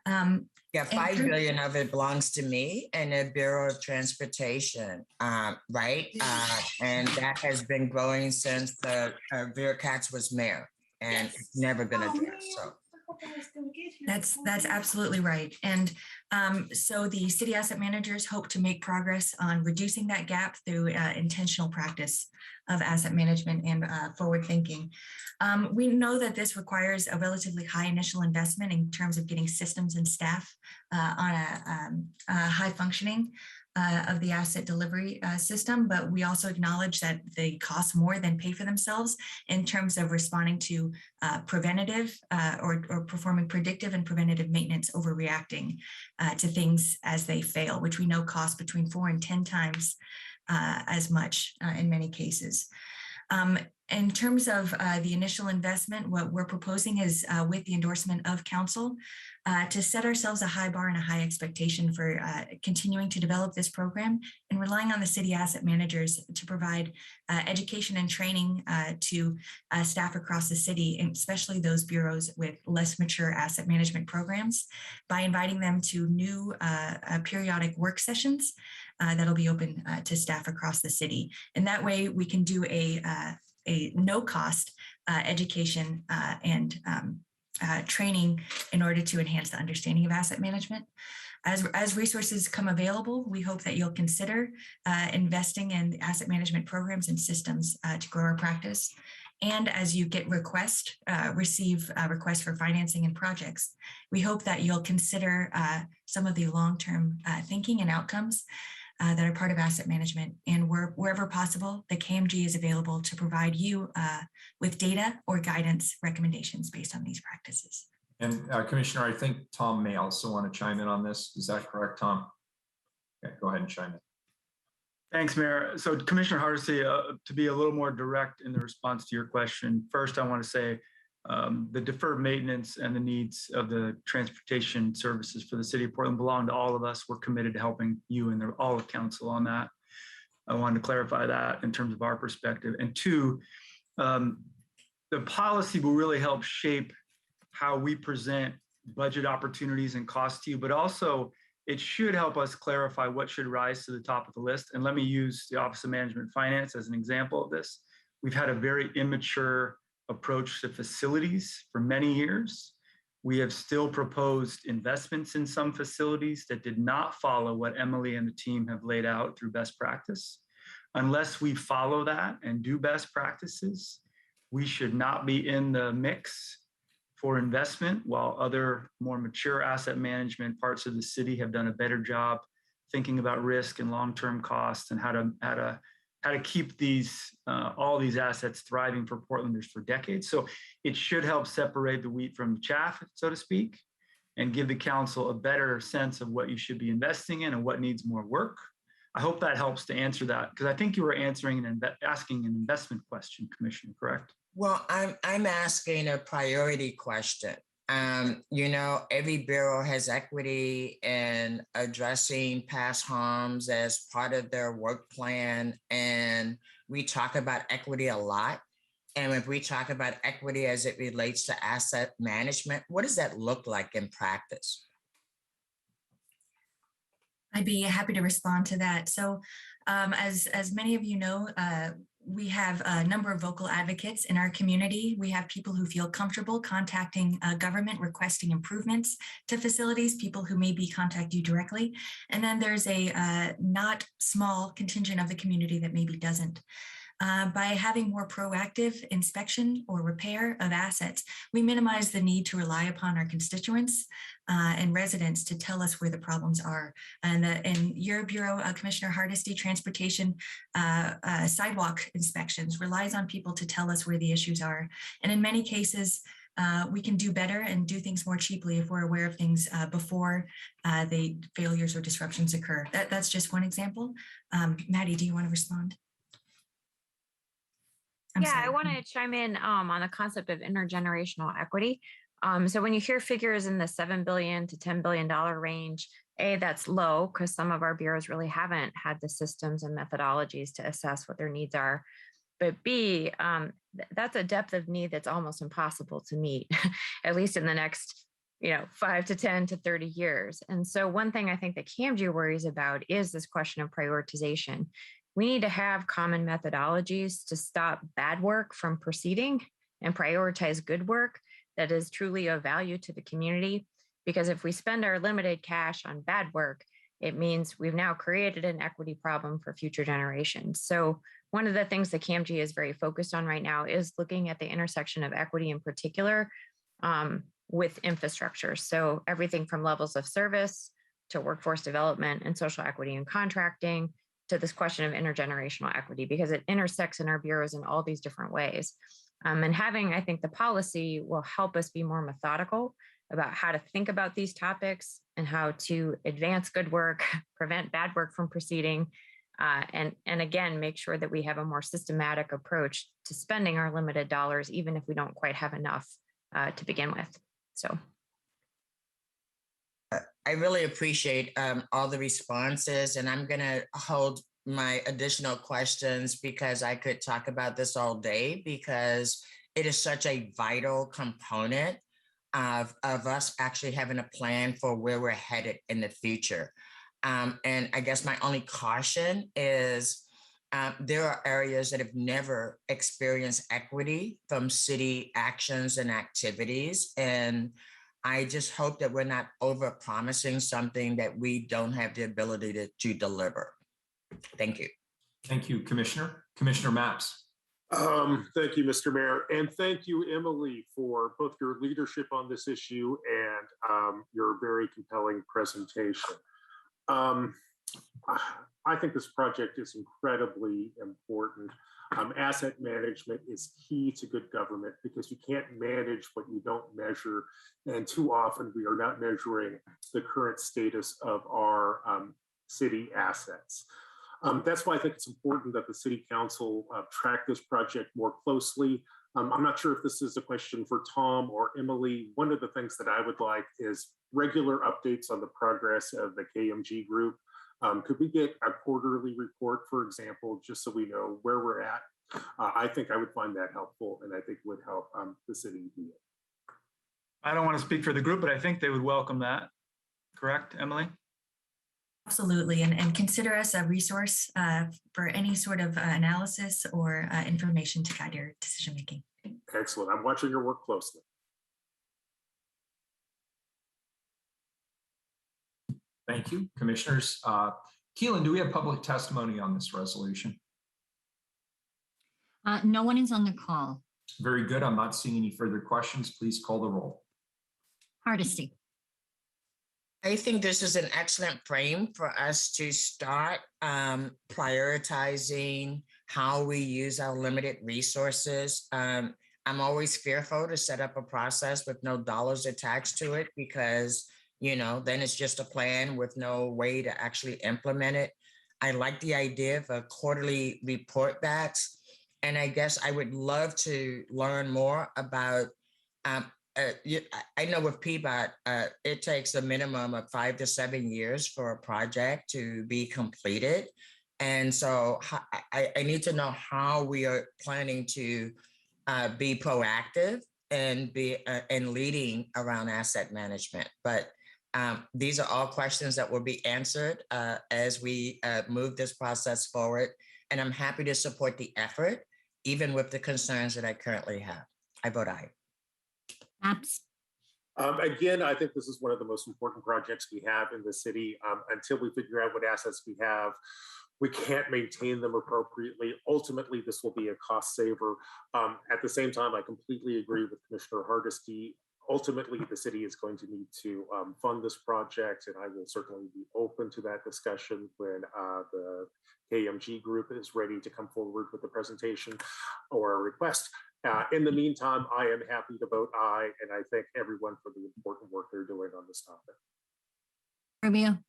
Speaker 7: Yeah, $5 billion of it belongs to me and the Bureau of Transportation, right? And that has been growing since the Vera Katz was mayor, and it's never been addressed. So.
Speaker 10: That's absolutely right. And so the city asset managers hope to make progress on reducing that gap through intentional practice of asset management and forward thinking. We know that this requires a relatively high initial investment in terms of getting systems and staff on a high functioning. of the asset delivery system, but we also acknowledge that they cost more than pay for themselves in terms of responding to preventative or performing predictive and preventative maintenance over reacting to things as they fail, which we know cost between 4 and 10 times as much in many cases. In terms of the initial investment, what we're proposing is with the endorsement of council to set ourselves a high bar and a high expectation for continuing to develop this program and relying on the city asset managers to provide education and training to staff across the city, and especially those bureaus with less mature asset management programs, by inviting them to new periodic work sessions that'll be open to staff across the city. And that way we can do a no-cost education and training in order to enhance the understanding of asset management. As resources come available, we hope that you'll consider investing in asset management programs and systems to grow our practice. And as you get receive requests for financing and projects, we hope that you'll consider some of the long-term thinking and outcomes that are part of asset management. And wherever possible, the KMG is available to provide you with data or guidance recommendations based on these practices.
Speaker 1: And Commissioner, I think Tom may also want to chime in on this. Is that correct, Tom? Okay, go ahead and chime in.
Speaker 9: Thanks, Mayor. So Commissioner Hardesty, to be a little more direct in the response to your question, first I want to say the deferred maintenance and the needs of the transportation services for the city of Portland belong to all of us. We're committed to helping you and all of council on that. I wanted to clarify that in terms of our perspective. And two, the policy will really help shape how we present budget opportunities and costs to you, but also it should help us clarify what should rise to the top of the list. And let me use the Office of Management and Finance as an example of this. We've had a very immature approach to facilities for many years. We have still proposed investments in some facilities that did not follow what Emily and the team have laid out through best practice. Unless we follow that and do best practices, we should not be in the mix for investment, while other more mature asset management parts of the city have done a better job thinking about risk and long-term costs and how to keep all these assets thriving for Portlanders for decades. So it should help separate the wheat from the chaff, so to speak, and give the council a better sense of what you should be investing in and what needs more work. I hope that helps to answer that, because I think you were asking an investment question, Commissioner, correct?
Speaker 7: Well, I'm asking a priority question. Every bureau has equity in addressing past harms as part of their work plan. And we talk about equity a lot. And if we talk about equity as it relates to asset management, what does that look like in practice?
Speaker 10: I'd be happy to respond to that. So as many of you know, we have a number of vocal advocates in our community. We have people who feel comfortable contacting government requesting improvements to facilities, people who maybe contact you directly. And then there's a not small contingent of the community that maybe doesn't. By having more proactive inspection or repair of assets, we minimize the need to rely upon our constituents and residents to tell us where the problems are. And in your bureau, Commissioner Hardesty, transportation sidewalk inspections relies on people to tell us where the issues are. And in many cases, we can do better and do things more cheaply if we're aware of things before the failures or disruptions occur. That's just one example. Maddie, do you want to respond?
Speaker 11: I want to chime in on the concept of intergenerational equity. So when you hear figures in the $7 billion to $10 billion range, A, that's low because some of our bureaus really haven't had the systems and methodologies to assess what their needs are. But B, that's a depth of need that's almost impossible to meet, at least in the next 5 to 10 to 30 years. And so one thing I think that KMG worries about is this question of prioritization. We need to have common methodologies to stop bad work from proceeding and prioritize good work that is truly of value to the community. Because if we spend our limited cash on bad work, it means we've now created an equity problem for future generations. So one of the things that KMG is very focused on right now is looking at the intersection of equity in particular with infrastructure. So everything from levels of service to workforce development and social equity and contracting, to this question of intergenerational equity, because it intersects in our bureaus in all these different ways. And having, I think, the policy will help us be more methodical about how to think about these topics and how to advance good work, prevent bad work from proceeding, and again, make sure that we have a more systematic approach to spending our limited dollars, even if we don't quite have enough to begin with. So.
Speaker 7: I really appreciate all the responses, and I'm going to hold my additional questions because I could talk about this all day, because it is such a vital component of us actually having a plan for where we're headed in the future. And I guess my only caution is there are areas that have never experienced equity from city actions and activities. And I just hope that we're not over-promising something that we don't have the ability to deliver. Thank you.
Speaker 1: Thank you, Commissioner. Commissioner Mapps.
Speaker 4: Thank you, Mr. Mayor. And thank you, Emily, for both your leadership on this issue and your very compelling presentation. I think this project is incredibly important. Asset management is key to good government because you can't manage what you don't measure. And too often we are not measuring the current status of our city assets. That's why I think it's important that the City Council track this project more closely. I'm not sure if this is a question for Tom or Emily. One of the things that I would like is regular updates on the progress of the KMG group. Could we get a quarterly report, for example, just so we know where we're at? I think I would find that helpful, and I think would help the city do it.
Speaker 9: I don't want to speak for the group, but I think they would welcome that. Correct, Emily?
Speaker 10: Absolutely, and consider us a resource for any sort of analysis or information to guide your decision making.
Speaker 4: Excellent. I'm watching your work closely.
Speaker 1: Thank you, Commissioners. Keelan, do we have public testimony on this resolution?
Speaker 3: No one is on the call.
Speaker 1: Very good. I'm not seeing any further questions. Please call the roll.
Speaker 3: Hardesty.
Speaker 7: I think this is an excellent frame for us to start prioritizing how we use our limited resources. I'm always fearful to set up a process with no dollars attached to it because, you know, then it's just a plan with no way to actually implement it. I like the idea of a quarterly report backs. And I guess I would love to learn more about I know with PBOT, it takes a minimum of 5 to 7 years for a project to be completed. And so I need to know how we are planning to be proactive and be leading around asset management. But these are all questions that will be answered as we move this process forward. And I'm happy to support the effort, even with the concerns that I currently have. I vote aye.
Speaker 4: Again, I think this is one of the most important projects we have in the city. Until we figure out what assets we have, we can't maintain them appropriately. Ultimately, this will be a cost saver. At the same time, I completely agree with Commissioner Hardesty. Ultimately, the city is going to need to fund this project, and I will certainly be open to that discussion when the KMG group is ready to come forward with a presentation or a request. In the meantime, I am happy to vote aye, and I thank everyone for the important work they're doing on this topic.
Speaker 3: Rubio.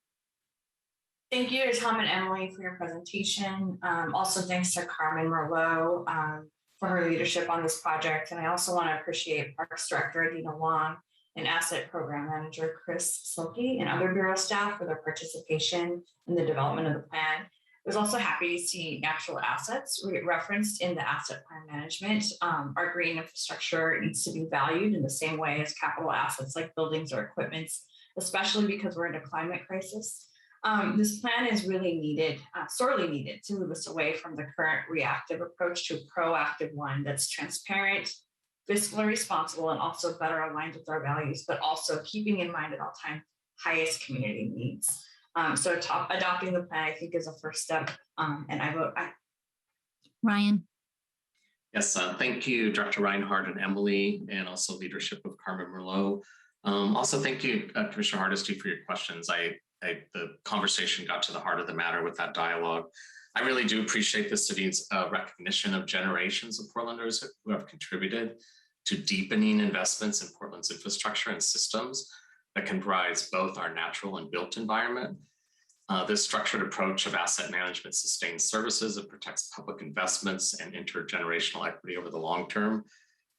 Speaker 12: Thank you to Tom and Emily for your presentation. Also, thanks to Carmen Merlot for her leadership on this project. And I also want to appreciate Parks Director Adina Wong and Asset Program Manager Chris Silke and other Bureau staff for their participation in the development of the plan. I was also happy to see natural assets referenced in the asset plan management. Our green infrastructure needs to be valued in the same way as capital assets like buildings or equipments, especially because we're in a climate crisis. This plan is really needed, sorely needed, to move us away from the current reactive approach to a proactive one that's transparent, fiscally responsible, and also better aligned with our values, but also keeping in mind at all times highest community needs. So adopting the plan, I think, is a first step, and I vote aye.
Speaker 3: Ryan.
Speaker 13: Yes, thank you, Director Reinhardt and Emily, and also leadership of Carmen Merlot. Also, thank you, Commissioner Hardesty, for your questions. I the conversation got to the heart of the matter with that dialogue. I really do appreciate the city's recognition of generations of Portlanders who have contributed to deepening investments in Portland's infrastructure and systems that comprise both our natural and built environment. This structured approach of asset management sustains services. It protects public investments and intergenerational equity over the long term.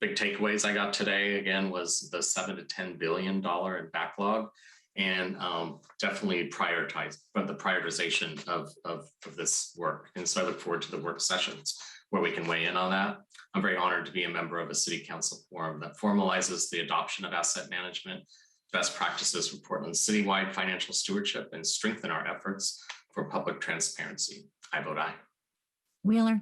Speaker 13: Big takeaways I got today, again, was the $7 to $10 billion in backlog, and definitely the prioritization of this work. And so I look forward to the work sessions where we can weigh in on that. I'm very honored to be a member of a city council forum that formalizes the adoption of asset management best practices for Portland's citywide financial stewardship and strengthen our efforts for public transparency. I vote aye.
Speaker 3: Wheeler.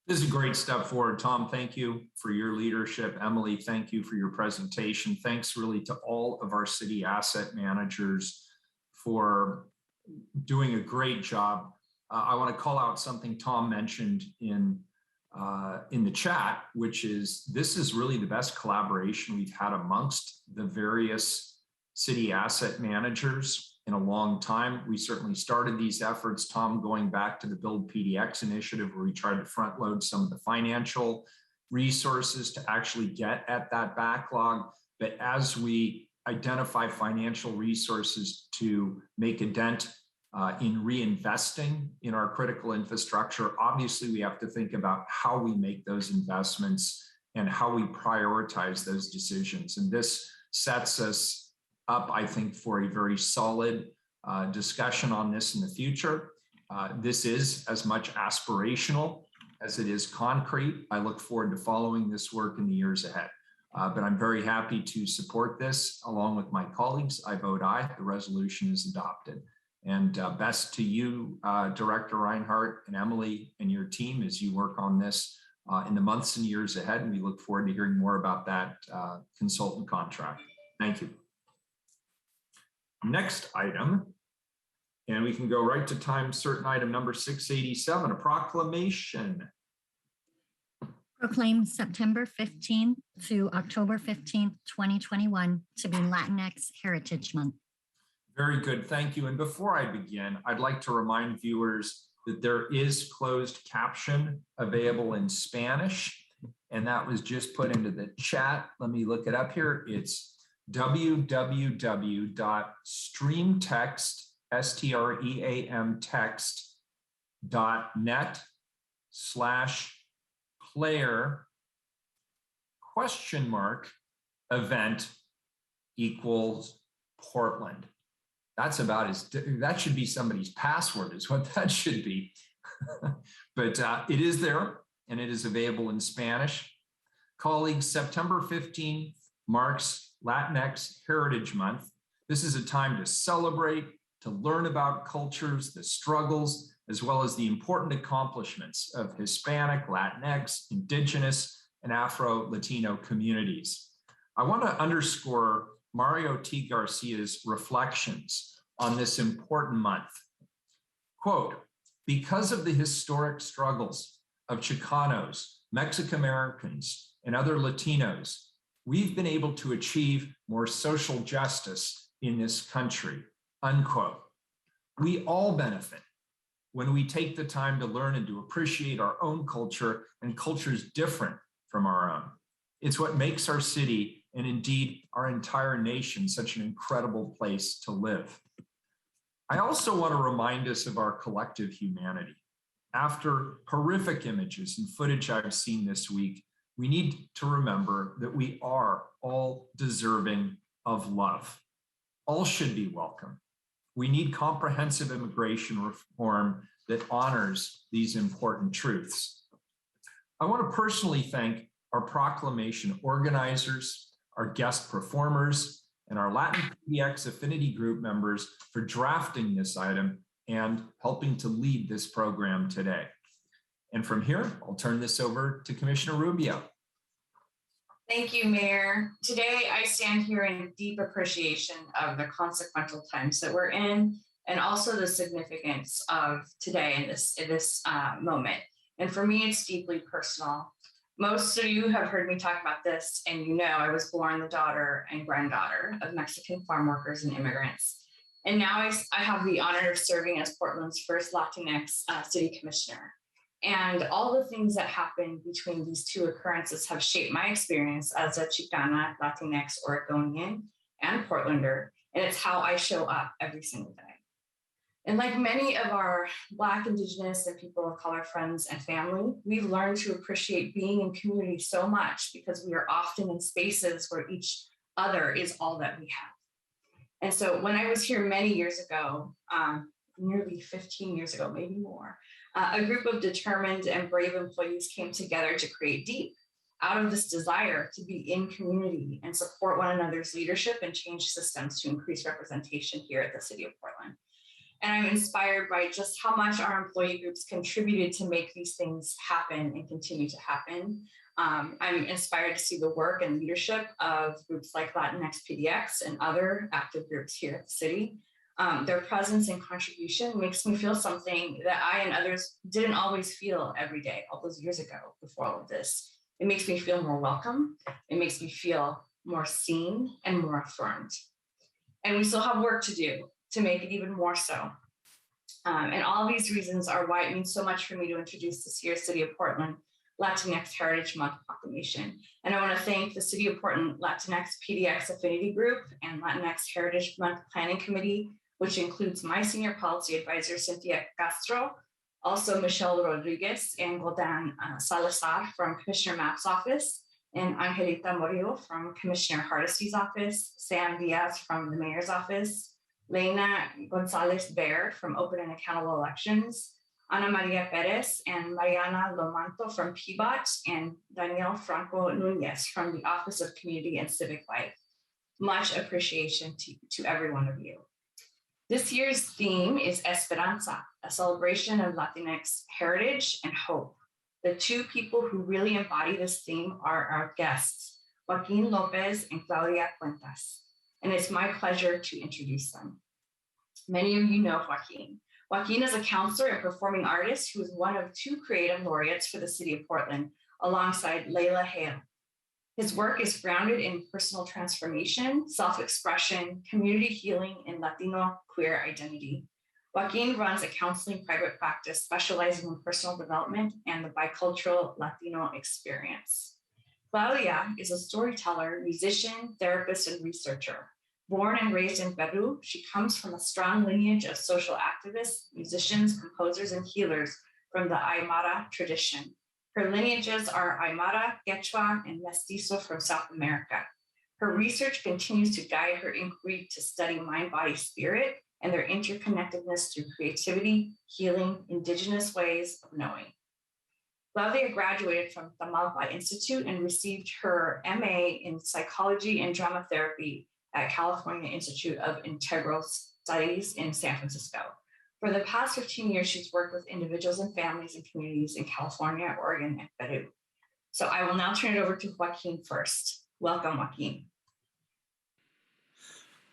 Speaker 1: This is a great step forward. Tom, thank you for your leadership. Emily, thank you for your presentation. Thanks really to all of our city asset managers for doing a great job. I want to call out something Tom mentioned in the chat, which is this is really the best collaboration we've had amongst the various city asset managers in a long time. We certainly started these efforts, Tom, going back to the Build PDX initiative, where we tried to front load some of the financial resources to actually get at that backlog. But as we identify financial resources to make a dent in reinvesting in our critical infrastructure, obviously we have to think about how we make those investments and how we prioritize those decisions. And this sets us up, I think, for a very solid discussion on this in the future. This is as much aspirational as it is concrete. I look forward to following this work in the years ahead. But I'm very happy to support this along with my colleagues. I vote aye. The resolution is adopted. And best to you, Director Reinhardt and Emily and your team as you work on this in the months and years ahead. And we look forward to hearing more about that consultant contract. Thank you. Next item, and we can go right to time certain item number 687, a proclamation.
Speaker 3: Proclaim September 15th to October 15th, 2021 to be Latinx Heritage Month.
Speaker 1: Very good, thank you. And before I begin, I'd like to remind viewers that there is closed caption available in Spanish, and that was just put into the chat. Let me look it up here. It's www.streamtext.net/player?event equals Portland. That's about that should be somebody's password is what that should be. But it is there and it is available in Spanish. Colleagues, September 15th marks Latinx Heritage Month. This is a time to celebrate, to learn about cultures, the struggles, as well as the important accomplishments of Hispanic, Latinx, Indigenous, and Afro-Latino communities. I want to underscore Mario T. Garcia's reflections on this important month. Quote, because of the historic struggles of Chicanos, Mexican Americans, and other Latinos, we've been able to achieve more social justice in this country, unquote. We all benefit when we take the time to learn and to appreciate our own culture and cultures different from our own. It's what makes our city and indeed our entire nation such an incredible place to live. I also want to remind us of our collective humanity. After horrific images and footage I've seen this week, we need to remember that we are all deserving of love. All should be welcome. We need comprehensive immigration reform that honors these important truths. I want to personally thank our proclamation organizers, our guest performers, and our Latin PDX affinity group members for drafting this item and helping to lead this program today. And from here, I'll turn this over to Commissioner Rubio.
Speaker 12: Thank you, Mayor. Today, I stand here in deep appreciation of the consequential times that we're in, and also the significance of today in this moment. And for me, it's deeply personal. Most of you have heard me talk about this, and you know I was born the daughter and granddaughter of Mexican farm workers and immigrants. And now I have the honor of serving as Portland's first Latinx city commissioner. And all the things that happened between these two occurrences have shaped my experience as a Chicana, Latinx, Oregonian, and Portlander. And it's how I show up every single day. And like many of our Black, Indigenous, and people of color friends and family, we've learned to appreciate being in community so much because we are often in spaces where each other is all that we have. And so when I was here many years ago, nearly 15 years ago, maybe more, a group of determined and brave employees came together to create DEEP out of this desire to be in community and support one another's leadership and change systems to increase representation here at the City of Portland. And I'm inspired by just how much our employee groups contributed to make these things happen and continue to happen. I'm inspired to see the work and leadership of groups like Latinx PDX and other active groups here at the city. Their presence and contribution makes me feel something that I and others didn't always feel every day, all those years ago before all of this. It makes me feel more welcome. It makes me feel more seen and more affirmed. And we still have work to do to make it even more so. And all these reasons are why it means so much for me to introduce this year's City of Portland Latinx Heritage Month proclamation. And I want to thank the City of Portland Latinx PDX Affinity Group and Latinx Heritage Month Planning Committee, which includes my senior policy advisor, Cynthia Castro, also Michelle Rodriguez and Goldan Salazar from Commissioner Mapp's office, and Angelita Morillo from Commissioner Hardesty's office, Sam Diaz from the Mayor's office, Lena Gonzalez-Baird from Open and Accountable Elections, Ana Maria Perez and Mariana Lomanto from PBOT, and Daniel Franco Nunez from the Office of Community and Civic Life. Much appreciation to every one of you. This year's theme is Esperanza, a celebration of Latinx heritage and hope. The two people who really embody this theme are our guests, Joaquin Lopez and Claudia Cuentas, and it's my pleasure to introduce them. Many of you know Joaquin. Joaquin is a counselor and performing artist who is one of two creative laureates for the City of Portland, alongside Layla Hale. His work is grounded in personal transformation, self-expression, community healing, and Latino queer identity. Joaquin runs a counseling private practice specializing in personal development and the bicultural Latino experience. Claudia is a storyteller, musician, therapist, and researcher. Born and raised in Peru, she comes from a strong lineage of social activists, musicians, composers, and healers from the Aymara tradition. Her lineages are Aymara, Quechua, and Mestizo from South America. Her research continues to guide her inquiry to study mind, body, spirit, and their interconnectedness through creativity, healing, indigenous ways of knowing. Claudia graduated from Tamalpa Institute and received her MA in psychology and drama therapy at California Institute of Integral Studies in San Francisco. For the past 15 years, she's worked with individuals and families and communities in California, Oregon, and Peru. So I will now turn it over to Joaquin first. Welcome, Joaquin.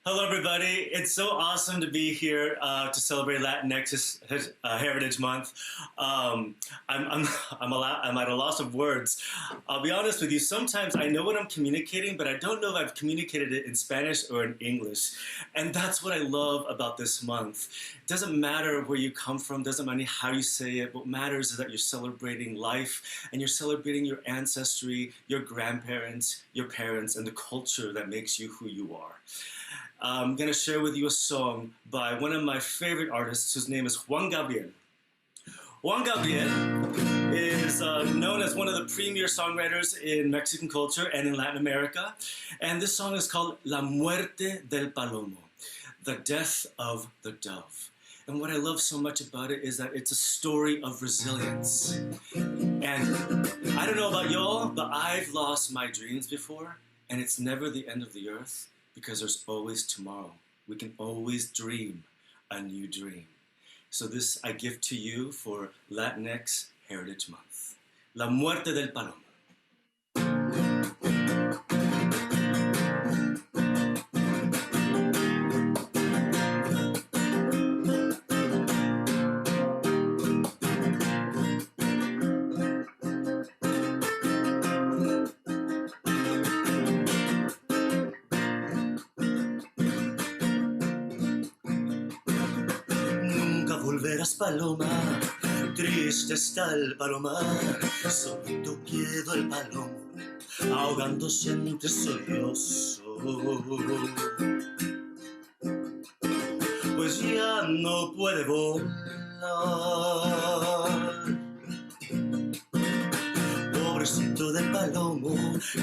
Speaker 14: Hello, everybody. It's so awesome to be here to celebrate Latinx Heritage Month. I'm at a loss of words. I'll be honest with you. Sometimes I know what I'm communicating, but I don't know if I've communicated it in Spanish or in English. And that's what I love about this month. It doesn't matter where you come from, doesn't matter how you say it. What matters is that you're celebrating life and you're celebrating your ancestry, your grandparents, your parents, and the culture that makes you who you are. I'm going to share with you a song by one of my favorite artists whose name is Juan Gabriel. Juan Gabriel is known as one of the premier songwriters in Mexican culture and in Latin America. And this song is called La Muerte del Palomo, the death of the dove. And what I love so much about it is that it's a story of resilience. And I don't know about y'all, but I've lost my dreams before, and it's never the end of the earth. Because there's always tomorrow. We can always dream a new dream. So this I give to you for Latinx Heritage Month. La Muerte del Palomo. volverás paloma, triste está el palomar, solito quedó el palomo, ahogándose entre sollozos. Pues ya no puede volar. Pobrecito del palomo,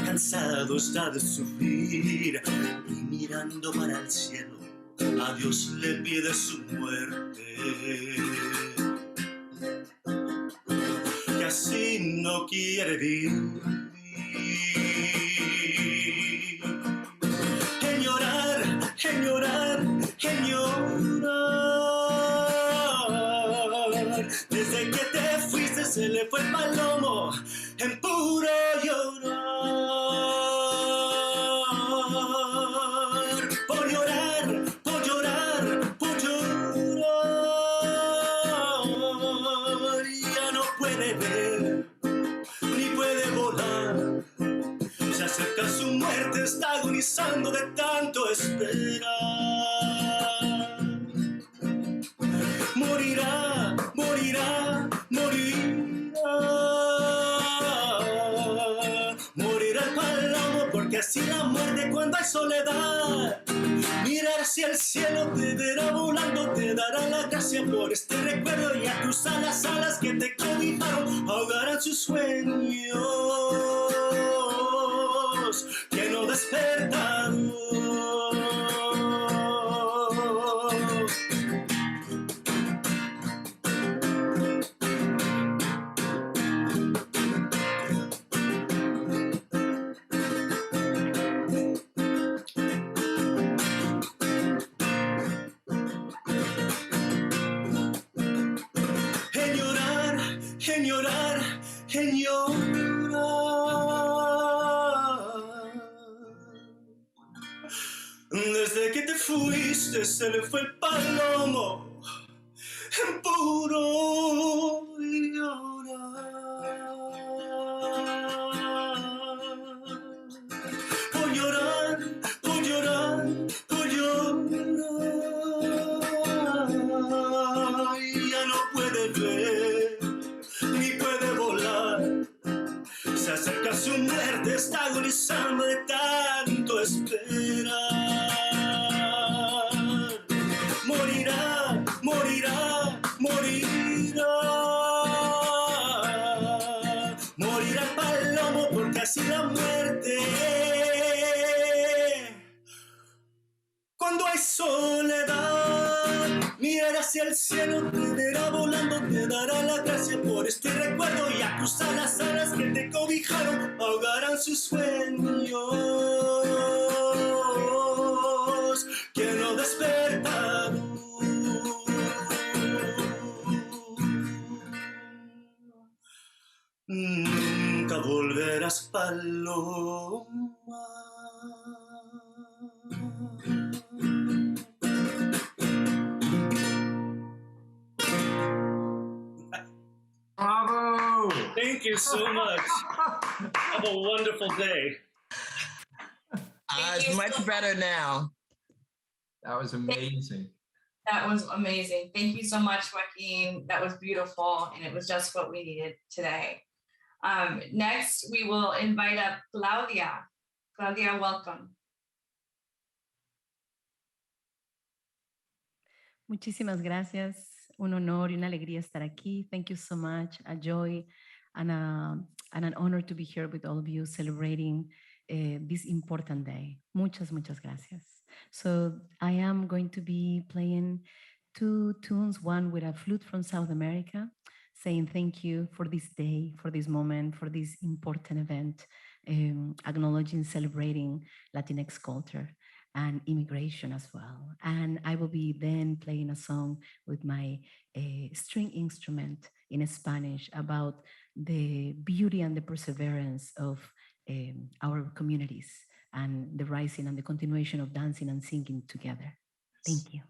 Speaker 14: cansado está de sufrir y mirando para el cielo, a Dios le pide su muerte. Que así no quiere vivir. Que llorar, que llorar, que llorar. Desde que te fuiste se le fue el palomo en puro llorar. Por llorar, por llorar, por llorar. Ya no puede ver, ni puede volar. Se acerca su muerte, está agonizando de tanto esperar. Morirá, morirá, morirá. Morirá el palomo porque así la muerte cuando hay soledad. Mirar hacia el cielo, te verá volando, te dará la gracia por este recuerdo y a cruzar las alas que te cobijaron, ahogarán sus sueños que no despertaron. Llorar, en llorar. Desde que te fuiste se le fue el palomo en puro llorar. Por llorar, por llorar, por llorar. Ya no puede ver, ni puede volar. Se acerca su muerte, está agonizando de tanto esperar. Morirá, morirá, morirá. Morirá el palomo porque así la muerte. Cuando hay soledad, mirar hacia el cielo, te verá volando, te dará la gracia por este recuerdo y a cruzar las alas que te cobijaron, ahogarán sus sueños que no despertaron. Nunca volverás paloma.
Speaker 1: Bravo!
Speaker 14: Thank you so much. Have a wonderful day.
Speaker 7: It's much better now.
Speaker 1: That was amazing.
Speaker 12: That was amazing. Thank you so much, Joaquin. That was beautiful, and it was just what we needed today. Next, we will invite up Claudia. Claudia, welcome.
Speaker 15: Muchísimas gracias. Un honor y una alegría estar aquí. Thank you so much. A joy and an honor to be here with all of you celebrating this important day. Muchas, muchas gracias. So I am going to be playing two tunes, one with a flute from South America, saying thank you for this day, for this moment, for this important event, acknowledging, celebrating Latinx culture and immigration as well. And I will be then playing a song with my string instrument in Spanish about the beauty and the perseverance of our communities and the rising and the continuation of dancing and singing together. Thank you.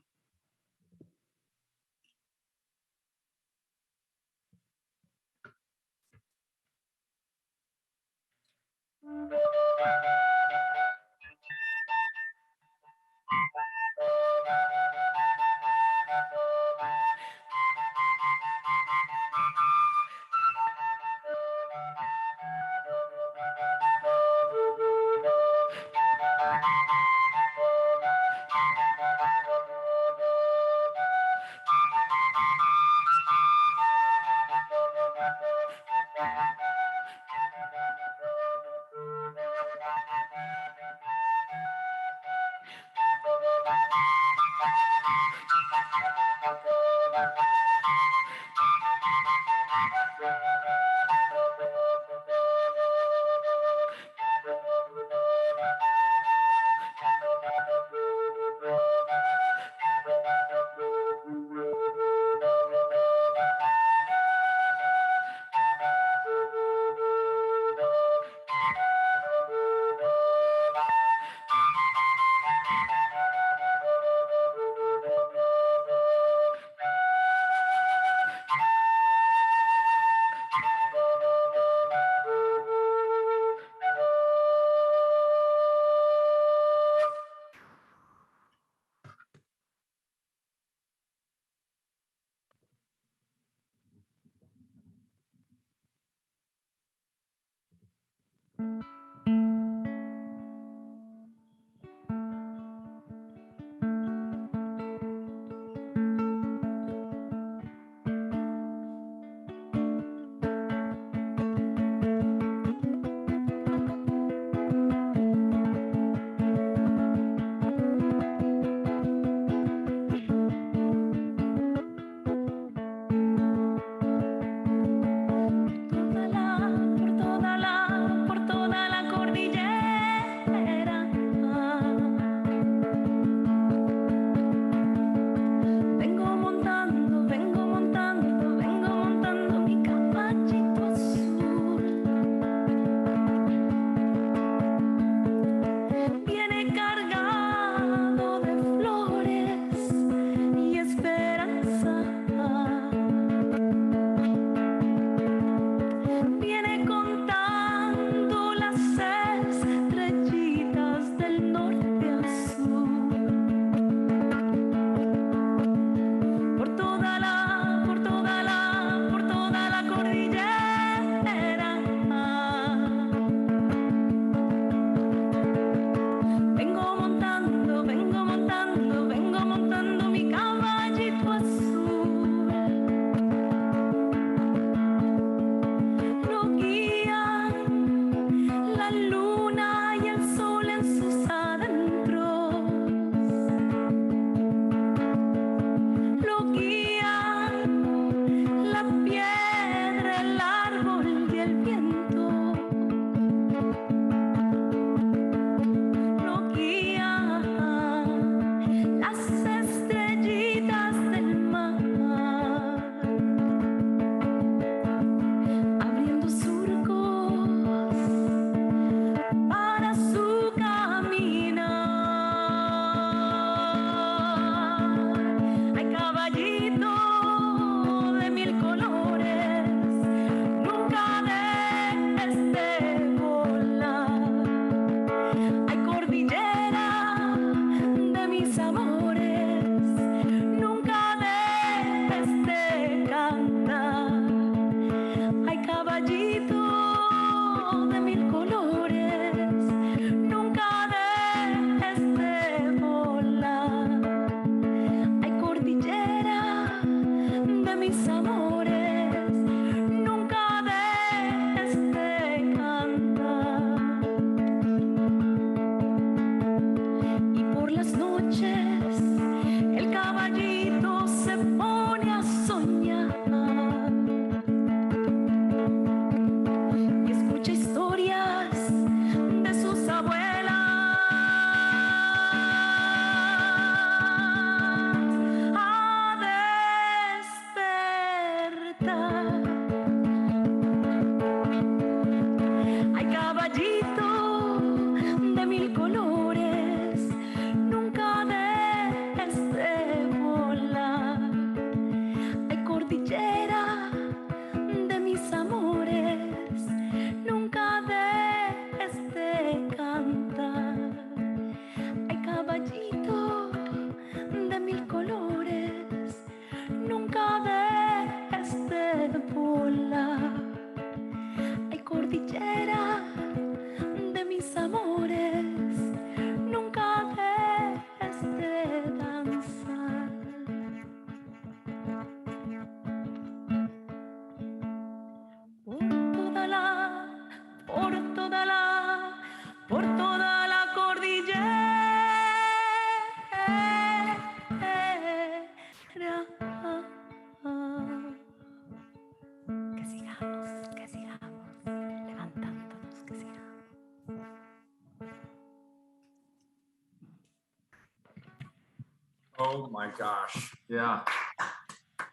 Speaker 1: Oh my gosh. Yeah.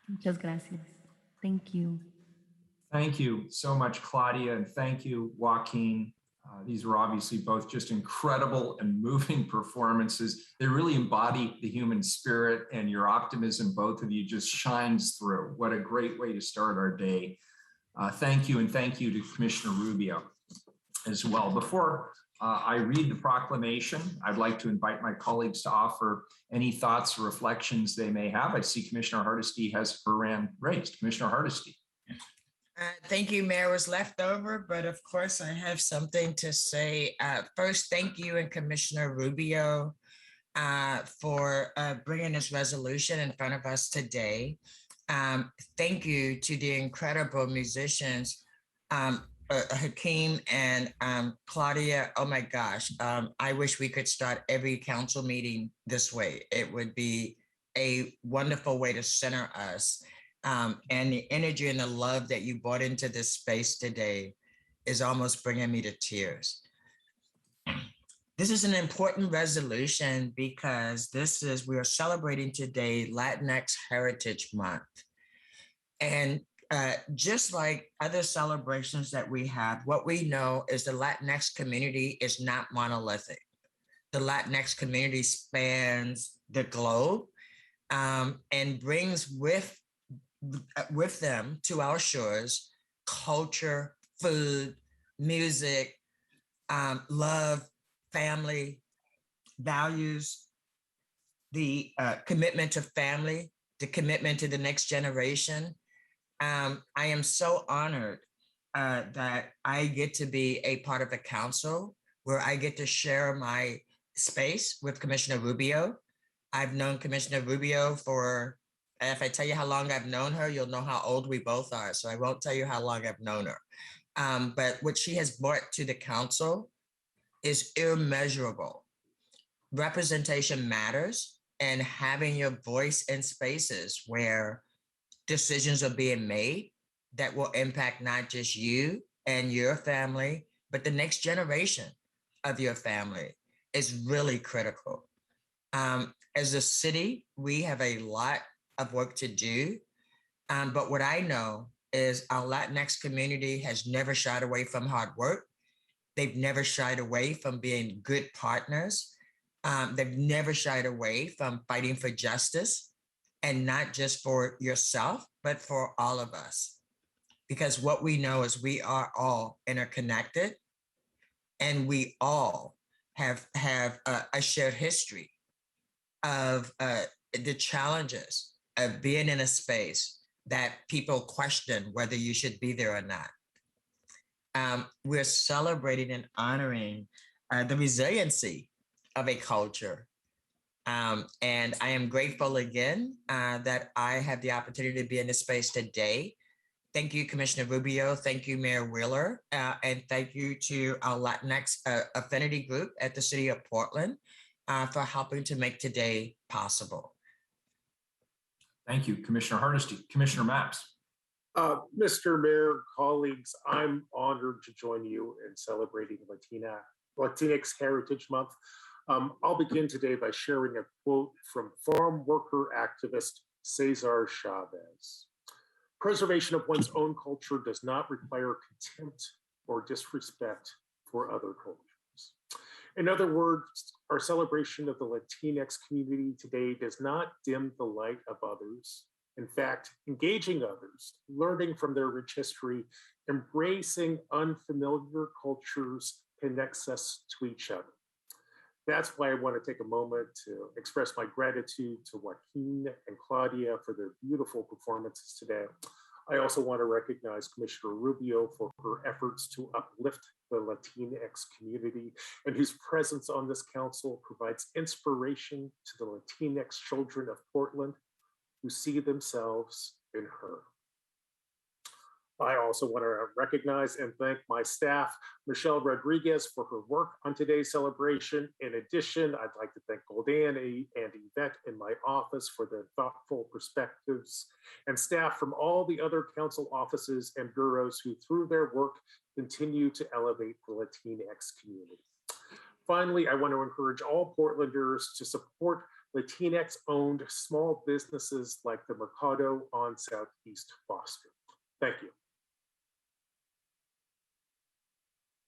Speaker 15: Muchas gracias. Thank you.
Speaker 1: Thank you so much, Claudia, and thank you, Joaquin. These were obviously both just incredible and moving performances. They really embody the human spirit, and your optimism, both of you, just shines through. What a great way to start our day. Thank you, and thank you to Commissioner Rubio as well. Before I read the proclamation, I'd like to invite my colleagues to offer any thoughts or reflections they may have. I see Commissioner Hardesty has her hand raised. Commissioner Hardesty.
Speaker 7: Thank you, Mayor. Was left over, but of course I have something to say. First, thank you and Commissioner Rubio for bringing this resolution in front of us today. Thank you to the incredible musicians, Hakeem and Claudia. Oh my gosh, I wish we could start every council meeting this way. It would be a wonderful way to center us. And the energy and the love that you brought into this space today is almost bringing me to tears. This is an important resolution because we are celebrating today Latinx Heritage Month. And just like other celebrations that we have, what we know is the Latinx community is not monolithic. The Latinx community spans the globe and brings with them to our shores culture, food, music, love, family, values, the commitment to family, the commitment to the next generation. I am so honored that I get to be a part of the council where I get to share my space with Commissioner Rubio. I've known Commissioner Rubio for, if I tell you how long I've known her, you'll know how old we both are. So I won't tell you how long I've known her. But what she has brought to the council is immeasurable. Representation matters, and having your voice in spaces where decisions are being made that will impact not just you, and your family, but the next generation of your family is really critical. As a city, we have a lot of work to do. But what I know is our Latinx community has never shied away from hard work. They've never shied away from being good partners. They've never shied away from fighting for justice, and not just for yourself, but for all of us. Because what we know is we are all interconnected, and we all have a shared history of the challenges of being in a space that people question whether you should be there or not. We're celebrating and honoring the resiliency of a culture. And I am grateful again that I have the opportunity to be in this space today. Thank you, Commissioner Rubio. Thank you, Mayor Wheeler. And thank you to our Latinx affinity group at the City of Portland for helping to make today possible.
Speaker 1: Thank you, Commissioner Hardesty. Commissioner Mapps.
Speaker 4: Mr. Mayor, colleagues, I'm honored to join you in celebrating Latinx Heritage Month. I'll begin today by sharing a quote from farm worker activist Cesar Chavez. Preservation of one's own culture does not require contempt or disrespect for other cultures. In other words, our celebration of the Latinx community today does not dim the light of others. In fact, engaging others, learning from their rich history, embracing unfamiliar cultures connects us to each other. That's why I want to take a moment to express my gratitude to Joaquin and Claudia for their beautiful performances today. I also want to recognize Commissioner Rubio for her efforts to uplift the Latinx community, and whose presence on this council provides inspiration to the Latinx children of Portland who see themselves in her. I also want to recognize and thank my staff, Michelle Rodriguez, for her work on today's celebration. In addition, I'd like to thank Goldan and Yvette in my office for their thoughtful perspectives, and staff from all the other council offices and bureaus who, through their work, continue to elevate the Latinx community. Finally, I want to encourage all Portlanders to support Latinx-owned small businesses like the Mercado on Southeast Foster. Thank you.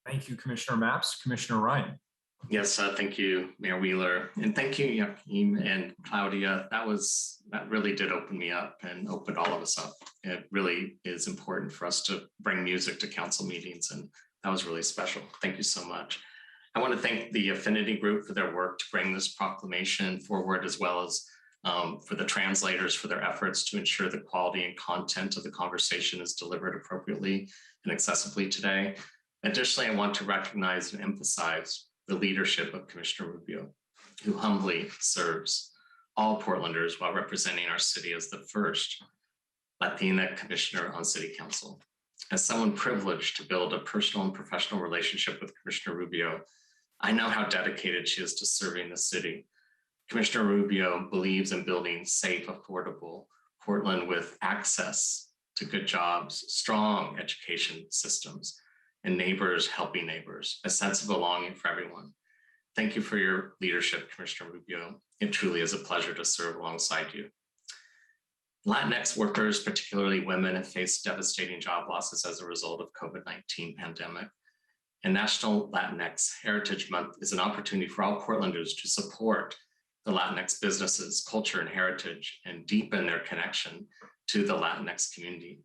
Speaker 1: Thank you, Commissioner Mapps. Commissioner Ryan.
Speaker 13: Yes, thank you, Mayor Wheeler. And thank you, Joaquin and Claudia. That really did open me up and opened all of us up. It really is important for us to bring music to council meetings, and that was really special. Thank you so much. I want to thank the Affinity Group for their work to bring this proclamation forward, as well as for the translators for their efforts to ensure the quality and content of the conversation is delivered appropriately and accessibly today. Additionally, I want to recognize and emphasize the leadership of Commissioner Rubio, who humbly serves all Portlanders while representing our city as the first Latina commissioner on City Council. As someone privileged to build a personal and professional relationship with Commissioner Rubio, I know how dedicated she is to serving the city. Commissioner Rubio believes in building safe, affordable Portland with access to good jobs, strong education systems, and neighbors helping neighbors, a sense of belonging for everyone. Thank you for your leadership, Commissioner Rubio. It truly is a pleasure to serve alongside you. Latinx workers, particularly women, have faced devastating job losses as a result of COVID-19 pandemic. And National Latinx Heritage Month is an opportunity for all Portlanders to support the Latinx businesses, culture, and heritage, and deepen their connection to the Latinx community.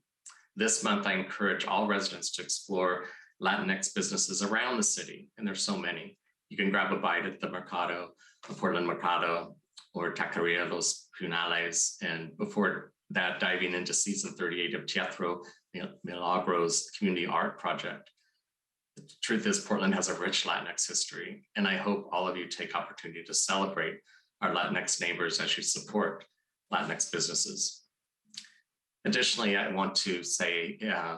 Speaker 13: This month, I encourage all residents to explore Latinx businesses around the city, and there's so many. You can grab a bite at the Mercado, the Portland Mercado, or Taqueria Los Punales, and before that, diving into season 38 of Teatro Milagros Community Art Project. The truth is, Portland has a rich Latinx history, and I hope all of you take opportunity to celebrate our Latinx neighbors as you support Latinx businesses. Additionally, I want to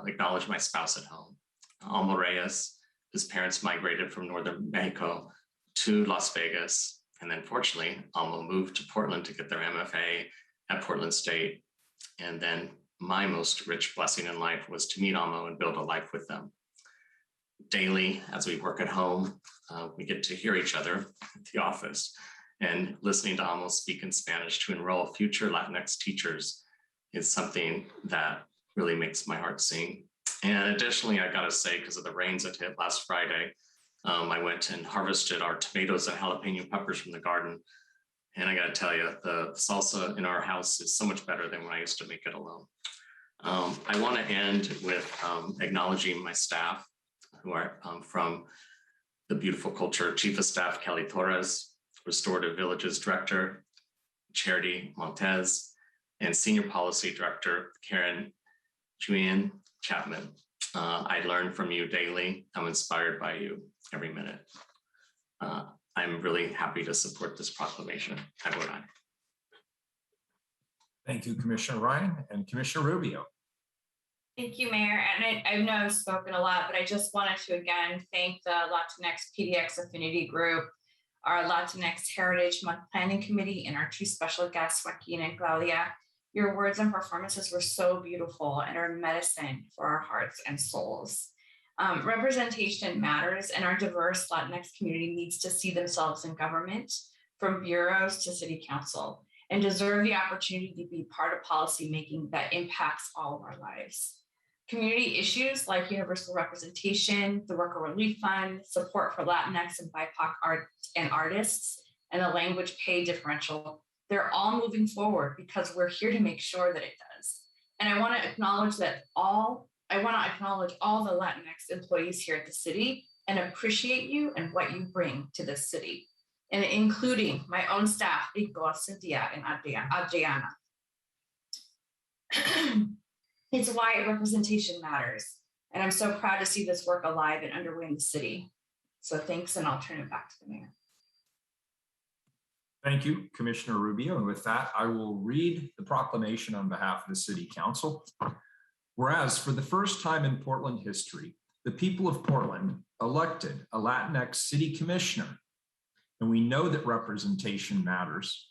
Speaker 13: acknowledge my spouse at home, Alma Reyes, whose parents migrated from Northern Mexico to Las Vegas. And then fortunately, Alma moved to Portland to get their MFA at Portland State. And then my most rich blessing in life was to meet Alma and build a life with them. daily as we work at home. We get to hear each other at the office, and listening to Amos speak in Spanish to enroll future Latinx teachers is something that really makes my heart sing. And additionally, I gotta say, because of the rains that hit last Friday, I went and harvested our tomatoes and jalapeno peppers from the garden. And I gotta tell you, the salsa in our house is so much better than when I used to make it alone. I wanna end with acknowledging my staff who are from the Beautiful Culture Chief of Staff, Kelly Torres, Restorative Villages Director, Charity Montez, and Senior Policy Director, Karen Julian Chapman. I learn from you daily. I'm inspired by you every minute. I'm really happy to support this proclamation. I vote aye.
Speaker 1: Thank you, Commissioner Ryan. And Commissioner Rubio.
Speaker 12: Thank you, Mayor. And I know I've spoken a lot, but I just wanted to again thank the Latinx PDX Affinity Group, our Latinx Heritage Month Planning Committee, and our two special guests, Joaquin and Claudia. Your words and performances were so beautiful and are medicine for our hearts and souls. Representation matters, and our diverse Latinx community needs to see themselves in government, from bureaus to city council, and deserve the opportunity to be part of policymaking that impacts all of our lives. Community issues like universal representation, the Worker Relief Fund, support for Latinx and BIPOC art and artists, and the language pay differential, they're all moving forward because we're here to make sure that it does. And I want to acknowledge all the Latinx employees here at the city and appreciate you and what you bring to this city, and including my own staff, Rico, Cynthia, and Adriana. It's why representation matters. And I'm so proud to see this work alive and underway in the city. So thanks, and I'll turn it back to the mayor.
Speaker 1: Thank you, Commissioner Rubio. And with that, I will read the proclamation on behalf of the City Council. Whereas for the first time in Portland history, the people of Portland elected a Latinx City Commissioner, and we know that representation matters.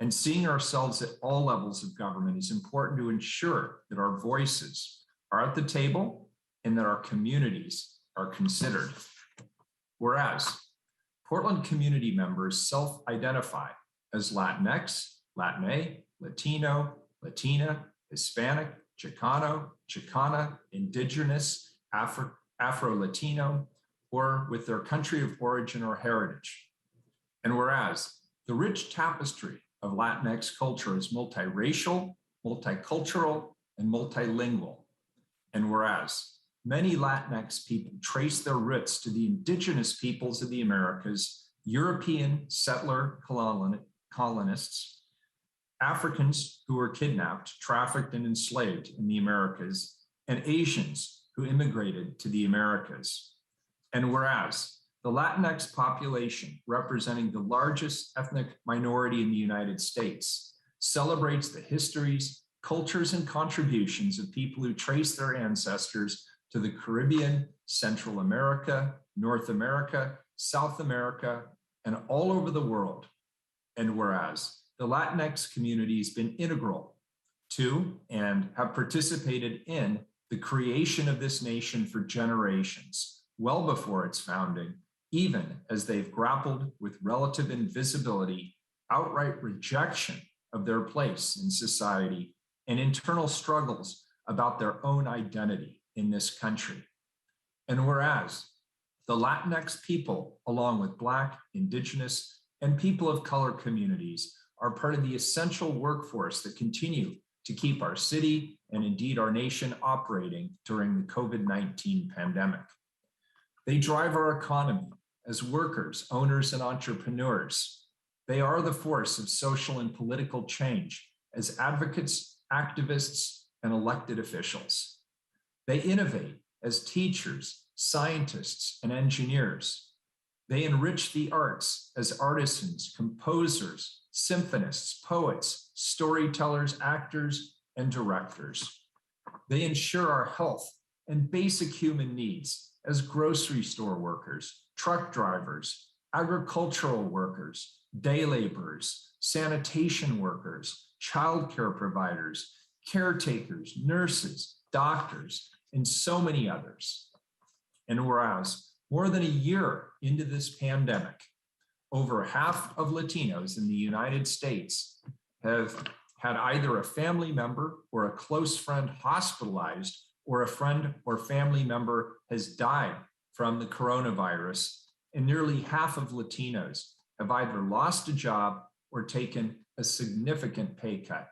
Speaker 1: And seeing ourselves at all levels of government is important to ensure that our voices are at the table and that our communities are considered. Whereas Portland community members self-identify as Latinx, Latine, Latino, Latina, Hispanic, Chicano, Chicana, Indigenous, Afro-Latino, or with their country of origin or heritage. And whereas the rich tapestry of Latinx culture is multiracial, multicultural, and multilingual. And whereas many Latinx people trace their roots to the indigenous peoples of the Americas, European settler colonists, Africans who were kidnapped, trafficked, and enslaved in the Americas, and Asians who immigrated to the Americas. And whereas the Latinx population, representing the largest ethnic minority in the United States, celebrates the histories, cultures, and contributions of people who trace their ancestors to the Caribbean, Central America, North America, South America, and all over the world. And whereas the Latinx community has been integral to and have participated in the creation of this nation for generations, well before its founding, even as they've grappled with relative invisibility, outright rejection of their place in society, and internal struggles about their own identity in this country. And whereas the Latinx people, along with Black, Indigenous, and people of color communities, are part of the essential workforce that continue to keep our city and indeed our nation operating during the COVID-19 pandemic. They drive our economy as workers, owners, and entrepreneurs. They are the force of social and political change as advocates, activists, and elected officials. They innovate as teachers, scientists, and engineers. They enrich the arts as artisans, composers, symphonists, poets, storytellers, actors, and directors. They ensure our health and basic human needs as grocery store workers, truck drivers, agricultural workers, day laborers, sanitation workers, childcare providers, caretakers, nurses, doctors, and so many others. And whereas more than a year into this pandemic, over half of Latinos in the United States have had either a family member or a close friend hospitalized, or a friend or family member has died from the coronavirus. And nearly half of Latinos have either lost a job or taken a significant pay cut.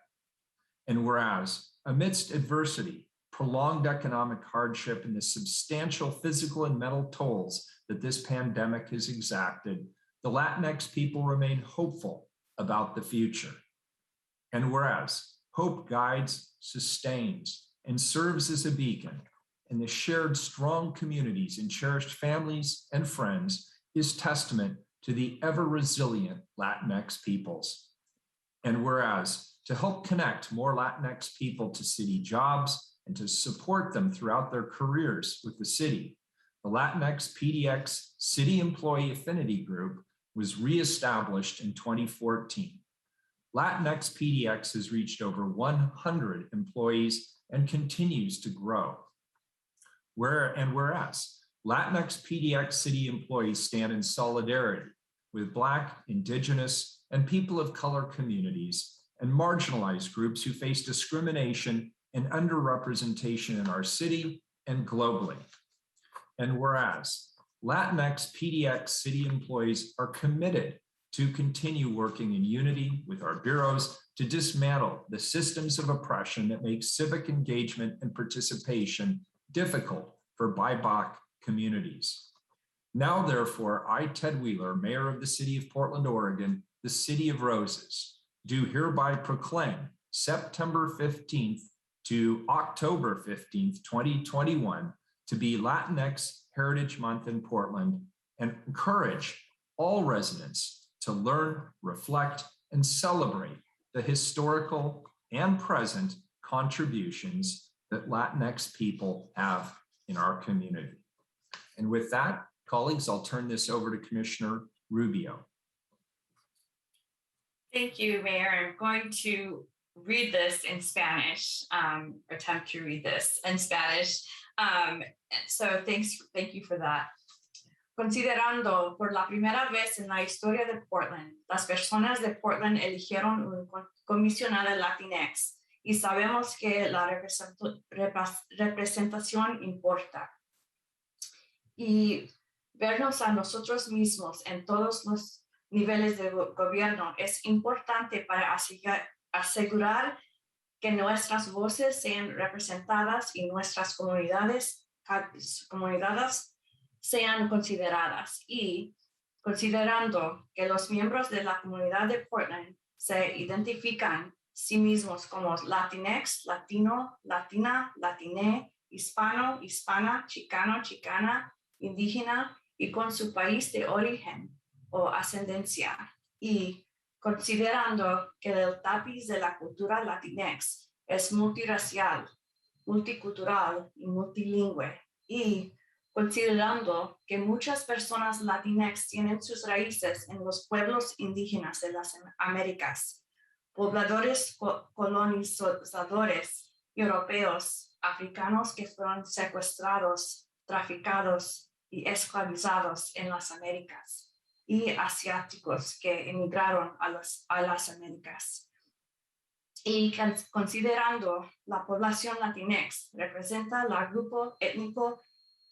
Speaker 1: And whereas amidst adversity, prolonged economic hardship, and the substantial physical and mental tolls that this pandemic has exacted, the Latinx people remain hopeful about the future. And whereas hope guides, sustains, and serves as a beacon, and the shared strong communities and cherished families and friends is testament to the ever resilient Latinx peoples. And whereas to help connect more Latinx people to city jobs and to support them throughout their careers with the city, the Latinx PDX City Employee Affinity Group was reestablished in 2014. Latinx PDX has reached over 100 employees and continues to grow. Whereas Latinx PDX city employees stand in solidarity with Black, Indigenous, and people of color communities and marginalized groups who face discrimination and underrepresentation in our city and globally. And whereas Latinx PDX city employees are committed to continue working in unity with our bureaus to dismantle the systems of oppression that make civic engagement and participation difficult for BIPOC communities. Now, therefore, I, Ted Wheeler, Mayor of the City of Portland, Oregon, the City of Roses, do hereby proclaim September 15th to October 15th, 2021 to be Latinx Heritage Month in Portland, and encourage all residents to learn, reflect, and celebrate the historical and present contributions that Latinx people have in our community. And with that, colleagues, I'll turn this over to Commissioner Rubio.
Speaker 12: Thank you, Mayor. I'm going to read this in Spanish, attempt to read this in Spanish. So thank you for that. Considerando por la primera vez en la historia de Portland, las personas de Portland eligieron un comisionado Latinx y sabemos que la representación importa. Y vernos a nosotros mismos en todos los niveles de gobierno es importante para asegurar que nuestras voces sean representadas y nuestras comunidades sean consideradas, y considerando que los miembros de la comunidad de Portland se identifican sí mismos como Latinx, Latino, Latina, Latiné, Hispano, Hispana, Chicano, Chicana, Indígena y con su país de origen o ascendencia, y considerando que el tapiz de la cultura Latinx es multirracial, multicultural y multilingüe, y considerando que muchas personas Latinx tienen sus raíces en los pueblos indígenas de las Américas, pobladores colonizadores europeos, africanos que fueron secuestrados, traficados y esclavizados en las Américas, y asiáticos que emigraron a las Américas. Y considerando la población Latinx representa el grupo étnico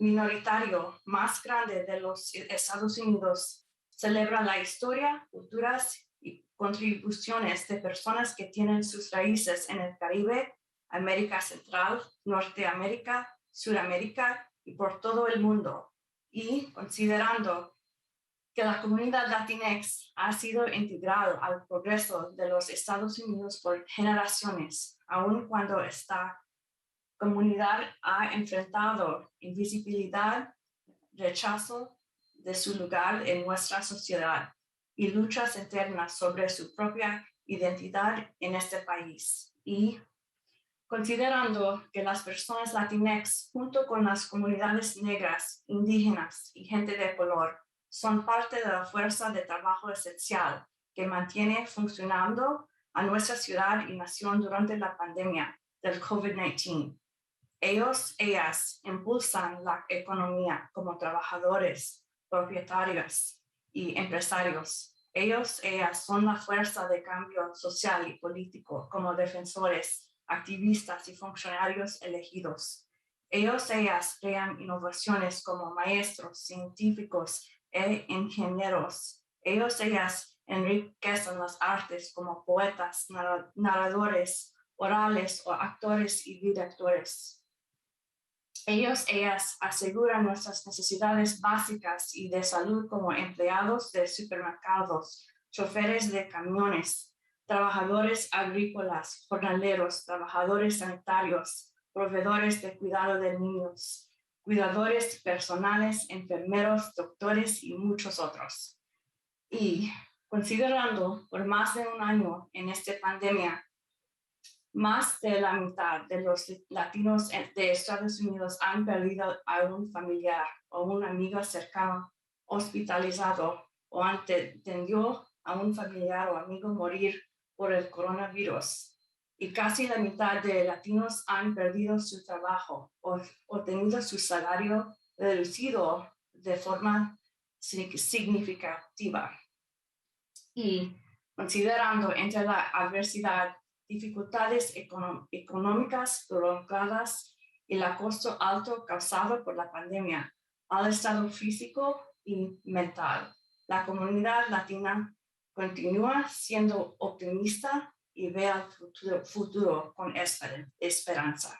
Speaker 12: minoritario más grande de los Estados Unidos, celebra la historia, culturas y contribuciones de personas que tienen sus raíces en el Caribe, América Central, Norteamérica, Suramérica y por todo el mundo. Y considerando que la comunidad Latinx ha sido integral al progreso de los Estados Unidos por generaciones, aun cuando esta comunidad ha enfrentado invisibilidad, rechazo de su lugar en nuestra sociedad y luchas internas sobre su propia identidad en este país. Y considerando que las personas Latinx, junto con las comunidades negras, indígenas y gente de color, son parte de la fuerza de trabajo esencial que mantiene funcionando a nuestra ciudad y nación durante la pandemia del COVID-19. Ellas impulsan la economía como trabajadores, propietarios y empresarios. Ellas son la fuerza de cambio social y político como defensores, activistas y funcionarios elegidos. Ellas crean innovaciones como maestros, científicos e ingenieros. Ellas enriquecen las artes como poetas, narradores orales o actores y directores. Ellas aseguran nuestras necesidades básicas y de salud como empleados de supermercados, choferes de camiones, trabajadores agrícolas, jornaleros, trabajadores sanitarios, proveedores de cuidado de niños, cuidadores personales, enfermeros, doctores y muchos otros. Y considerando por más de un año en esta pandemia, más de la mitad de los latinos de Estados Unidos han perdido a un familiar o un amigo cercano hospitalizado o atendió a un familiar o amigo morir por el coronavirus. Y casi la mitad de latinos han perdido su trabajo o tenido su salario reducido de forma significativa. Y considerando entre la adversidad, dificultades económicas prolongadas y el costo alto causado por la pandemia al estado físico y mental, la comunidad latina continúa siendo optimista y ve al futuro con esperanza.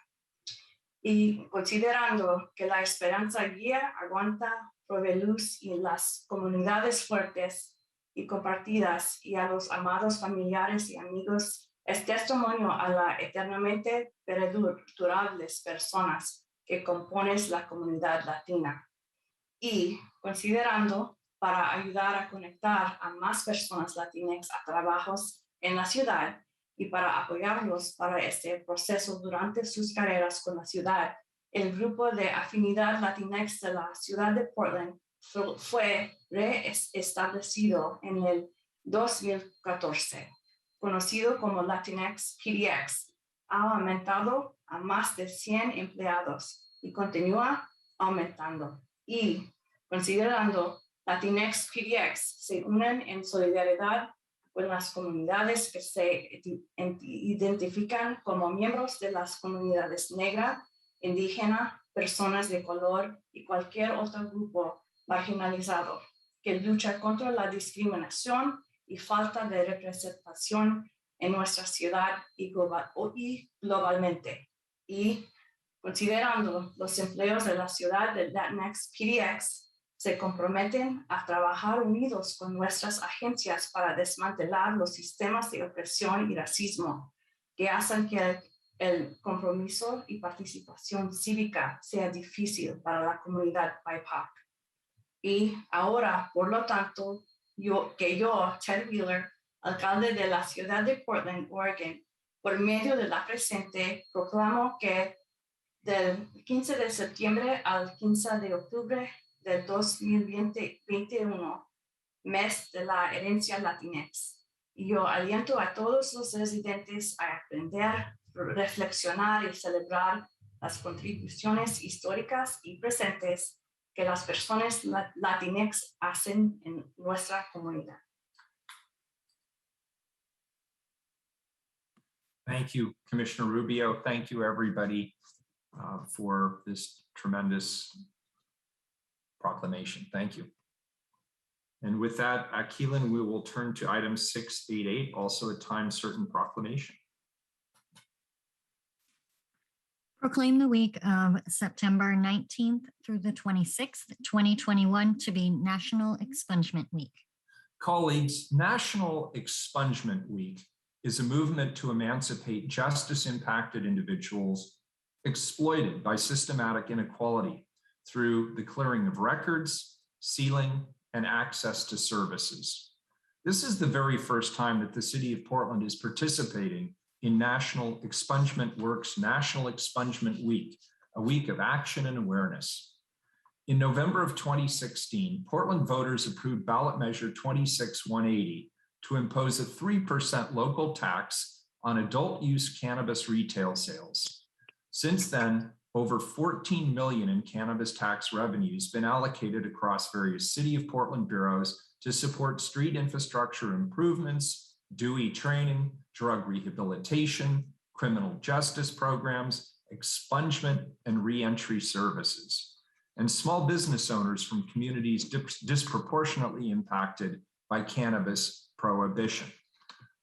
Speaker 12: Y considerando que la esperanza guía, aguanta, provee luz y las comunidades fuertes y compartidas y a los amados familiares y amigos es testimonio a las eternamente perdurables personas que componen la comunidad latina. Y considerando para ayudar a conectar a más personas latinx a trabajos en la ciudad y para apoyarlos para este proceso durante sus carreras con la ciudad, el grupo de afinidad latinx de la ciudad de Portland fue reestablecido en el 2014. Conocido como Latinx PDX, ha aumentado a más de 100 empleados y continúa aumentando. Y considerando Latinx PDX se unen en solidaridad con las comunidades que se identifican como miembros de las comunidades negra, indígena, personas de color y cualquier otro grupo marginalizado que lucha contra la discriminación y falta de representación en nuestra ciudad y globalmente. Y considerando los empleos de la ciudad de Latinx PDX, se comprometen a trabajar unidos con nuestras agencias para desmantelar los sistemas de opresión y racismo que hacen que el compromiso y participación cívica sea difícil para la comunidad BIPOC. Y ahora, por lo tanto, yo, Ted Wheeler, alcalde de la ciudad de Portland, Oregon, por medio de la presente, proclamo que del 15 de septiembre al 15 de octubre del 2021, mes de la herencia Latinx. Y yo aliento a todos los residentes a aprender, reflexionar y celebrar las contribuciones históricas y presentes que las personas Latinx hacen en nuestra comunidad.
Speaker 1: Thank you, Commissioner Rubio. Thank you, everybody, for this tremendous proclamation. Thank you. And with that, Keelan, we will turn to item 688, also a time certain proclamation.
Speaker 3: Proclaim the week of September 19th through the 26th, 2021 to be National Expungement Week.
Speaker 1: Colleagues, National Expungement Week is a movement to emancipate justice-impacted individuals exploited by systematic inequality through the clearing of records, sealing, and access to services. This is the very first time that the City of Portland is participating in National Expungement Works National Expungement Week, a week of action and awareness. In November of 2016, Portland voters approved ballot measure 26180 to impose a 3% local tax on adult use cannabis retail sales. Since then, Over 14 million in cannabis tax revenue has been allocated across various City of Portland bureaus to support street infrastructure improvements, DUI training, drug rehabilitation, criminal justice programs, expungement, and reentry services. And small business owners from communities disproportionately impacted by cannabis prohibition.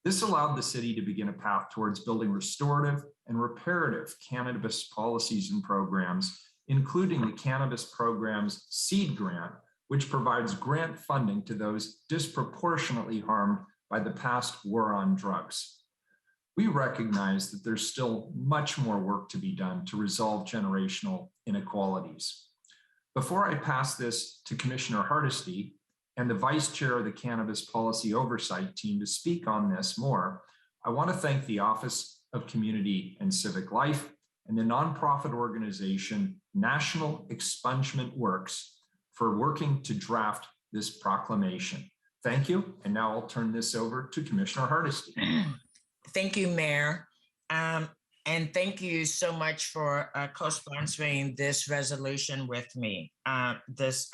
Speaker 1: This allowed the city to begin a path towards building restorative and reparative cannabis policies and programs, including the Cannabis Program's Seed Grant, which provides grant funding to those disproportionately harmed by the past war on drugs. We recognize that there's still much more work to be done to resolve generational inequalities. Before I pass this to Commissioner Hardesty and the Vice Chair of the Cannabis Policy Oversight Team to speak on this more, I want to thank the Office of Community and Civic Life and the nonprofit organization National Expungement Works for working to draft this proclamation. Thank you. And now I'll turn this over to Commissioner Hardesty.
Speaker 7: Thank you, Mayor. And thank you so much for co-sponsoring this resolution with me, this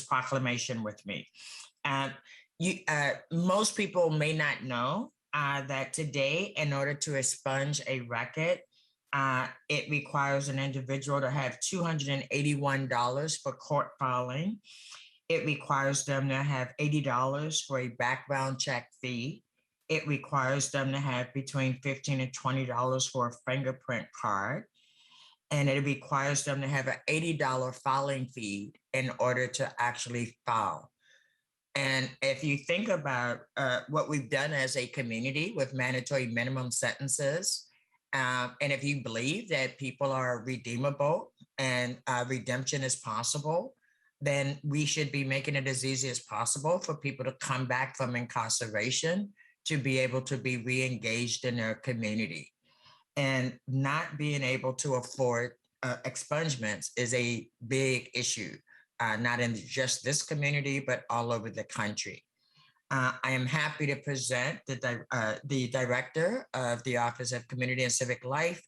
Speaker 7: proclamation with me. Most people may not know that today, in order to expunge a record, it requires an individual to have $281 for court filing. It requires them to have $80 for a background check fee. It requires them to have between $15 and $20 for a fingerprint card. And it requires them to have an $80 filing fee in order to actually file. And if you think about what we've done as a community with mandatory minimum sentences, and if you believe that people are redeemable and redemption is possible, then we should be making it as easy as possible for people to come back from incarceration to be able to be re-engaged in their community. And not being able to afford expungements is a big issue, not in just this community, but all over the country. I am happy to present the Director of the Office of Community and Civic Life,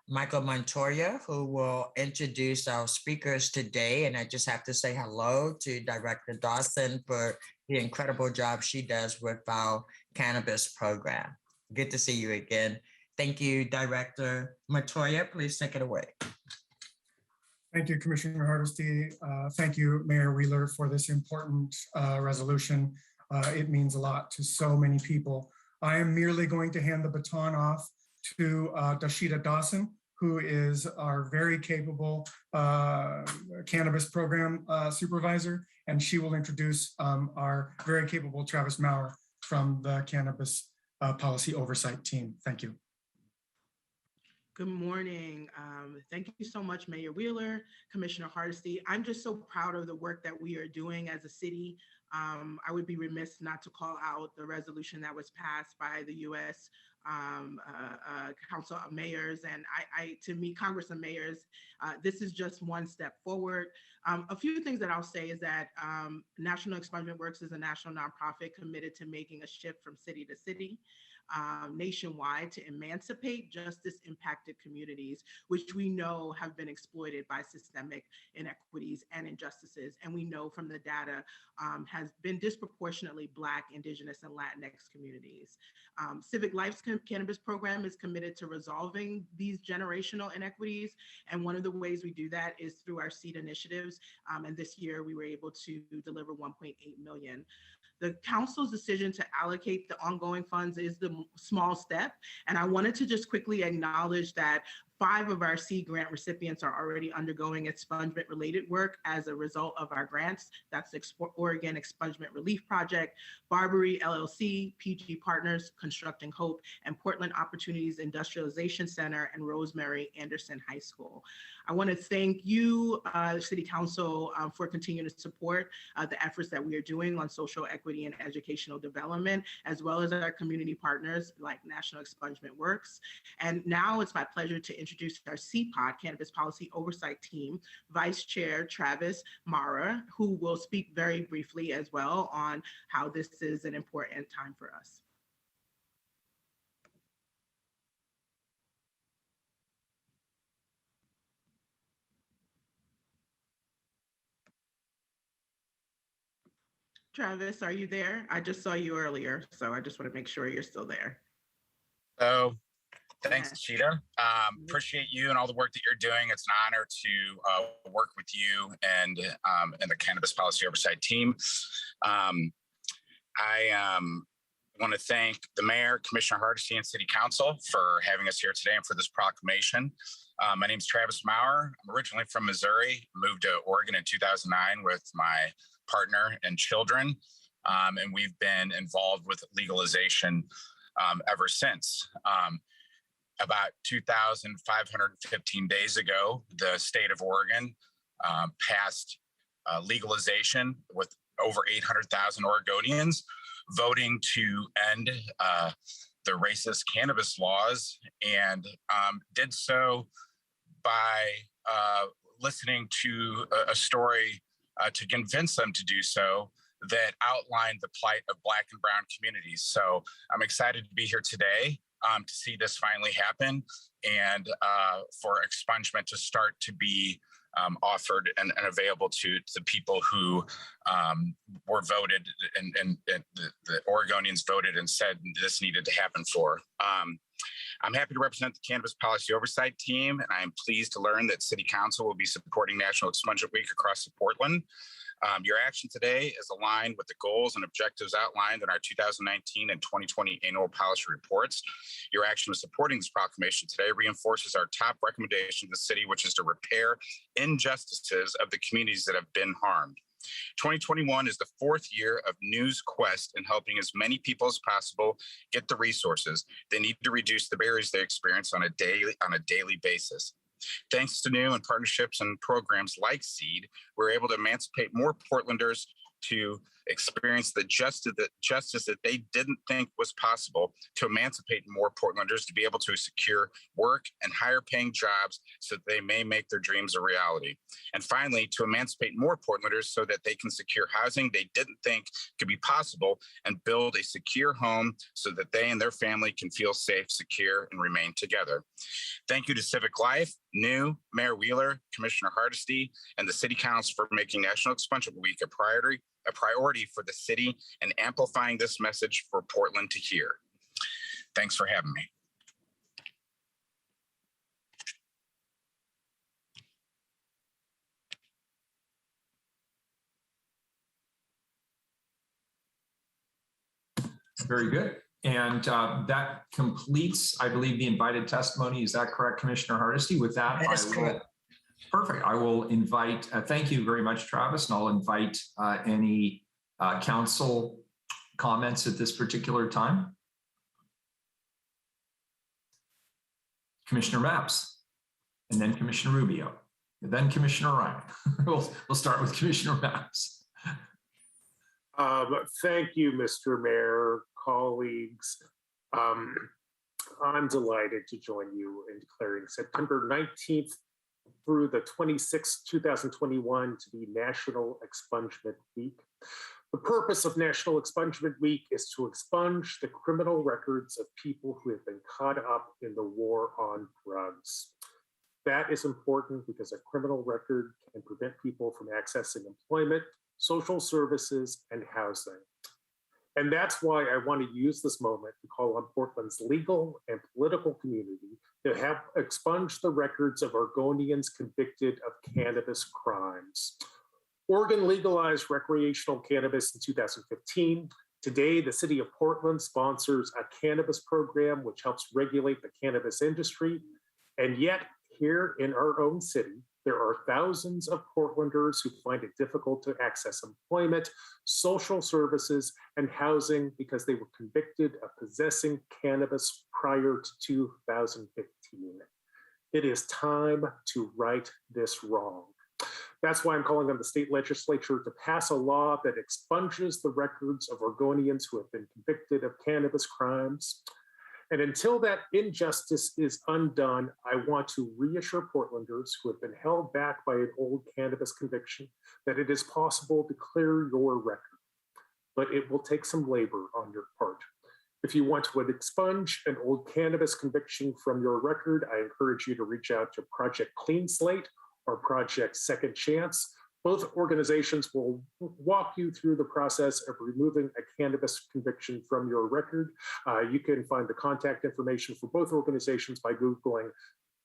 Speaker 7: Michael Montoya, who will introduce our speakers today. And I just have to say hello to Director Dawson for the incredible job she does with our cannabis program. Good to see you again. Thank you, Director Montoya. Please take it away.
Speaker 16: Thank you, Commissioner Hardesty. Thank you, Mayor Wheeler, for this important resolution. It means a lot to so many people. I am merely going to hand the baton off to Dashida Dawson, who is our very capable cannabis program supervisor, and she will introduce our very capable Travis Maurer from the Cannabis Policy Oversight Team. Thank you.
Speaker 17: Good morning. Thank you so much, Mayor Wheeler, Commissioner Hardesty. I'm just so proud of the work that we are doing as a city. I would be remiss not to call out the resolution that was passed by the U.S. Council of Mayors, and to me, Congress of Mayors, this is just one step forward. A few things that I'll say is that National Expungement Works is a national nonprofit committed to making a shift from city to city, nationwide, to emancipate justice-impacted communities, which we know have been exploited by systemic inequities and injustices. And we know from the data has been disproportionately Black, Indigenous, and Latinx communities. Civic Life's cannabis program is committed to resolving these generational inequities. And one of the ways we do that is through our seed initiatives. And this year we were able to deliver 1.8 million. The council's decision to allocate the ongoing funds is the small step. And I wanted to just quickly acknowledge that 5 of our seed grant recipients are already undergoing expungement related work as a result of our grants. That's the Oregon Expungement Relief Project, Barbary LLC, PG Partners, Constructing Hope, and Portland Opportunities Industrialization Center and Rosemary Anderson High School. I want to thank you, City Council, for continuing to support the efforts that we are doing on social equity and educational development, as well as our community partners like National Expungement Works. And now it's my pleasure to introduce our CPOT, Cannabis Policy Oversight Team, Vice Chair Travis Maurer, who will speak very briefly as well on how this is an important time for us. Travis, are you there? I just saw you earlier, so I just want to make sure you're still there.
Speaker 18: So thanks, Cheetah. Appreciate you and all the work that you're doing. It's an honor to work with you and the Cannabis Policy Oversight team. I want to thank the Mayor, Commissioner Hardesty, and City Council for having us here today and for this proclamation. My name is Travis Maurer. I'm originally from Missouri, moved to Oregon in 2009 with my partner and children, and we've been involved with legalization ever since. About 2,515 days ago, the state of Oregon passed legalization with over 800,000 Oregonians voting to end the racist cannabis laws, and did so by listening to a story to convince them to do so that outlined the plight of Black and Brown communities. So I'm excited to be here today to see this finally happen, and for expungement to start to be offered and available to the people who were voted and the Oregonians voted and said this needed to happen for. I'm happy to represent the Cannabis Policy Oversight team, and I am pleased to learn that City Council will be supporting National Expungement Week across Portland. Your action today is aligned with the goals and objectives outlined in our 2019 and 2020 annual policy reports. Your action of supporting this proclamation today reinforces our top recommendation to the city, which is to repair injustices of the communities that have been harmed. 2021 is the fourth year of News Quest in helping as many people as possible get the resources they need to reduce the barriers they experience on a daily basis. Thanks to new and partnerships and programs like SEED, we're able to emancipate more Portlanders to experience the justice that they didn't think was possible, to emancipate more Portlanders to be able to secure work and higher paying jobs so that they may make their dreams a reality. And finally, to emancipate more Portlanders so that they can secure housing they didn't think could be possible and build a secure home so that they and their family can feel safe, secure, and remain together. Thank you to Civic Life, New, Mayor Wheeler, Commissioner Hardesty, and the City Council for making National Expungement Week a priority for the city and amplifying this message for Portland to hear. Thanks for having me.
Speaker 1: Very good. And that completes, I believe, the invited testimony. Is that correct, Commissioner Hardesty? With that, perfect. I will invite, thank you very much, Travis, and I'll invite any council comments at this particular time. Commissioner Mapps, and then Commissioner Rubio, and then Commissioner Ryan. We'll start with Commissioner Mapps.
Speaker 4: Thank you, Mr. Mayor, colleagues. I'm delighted to join you in declaring September 19th through the 26th, 2021 to be National Expungement Week. The purpose of National Expungement Week is to expunge the criminal records of people who have been caught up in the war on drugs. That is important because a criminal record can prevent people from accessing employment, social services, and housing. And that's why I want to use this moment to call on Portland's legal and political community to have expunged the records of Oregonians convicted of cannabis crimes. Oregon legalized recreational cannabis in 2015. Today, the city of Portland sponsors a cannabis program which helps regulate the cannabis industry. And yet, here in our own city, there are thousands of Portlanders who find it difficult to access employment, social services, and housing because they were convicted of possessing cannabis prior to 2015. It is time to right this wrong. That's why I'm calling on the state legislature to pass a law that expunges the records of Oregonians who have been convicted of cannabis crimes. And until that injustice is undone, I want to reassure Portlanders who have been held back by an old cannabis conviction that it is possible to clear your record, but it will take some labor on your part. If you want to expunge an old cannabis conviction from your record, I encourage you to reach out to Project Clean Slate or Project Second Chance. Both organizations will walk you through the process of removing a cannabis conviction from your record. You can find the contact information for both organizations by Googling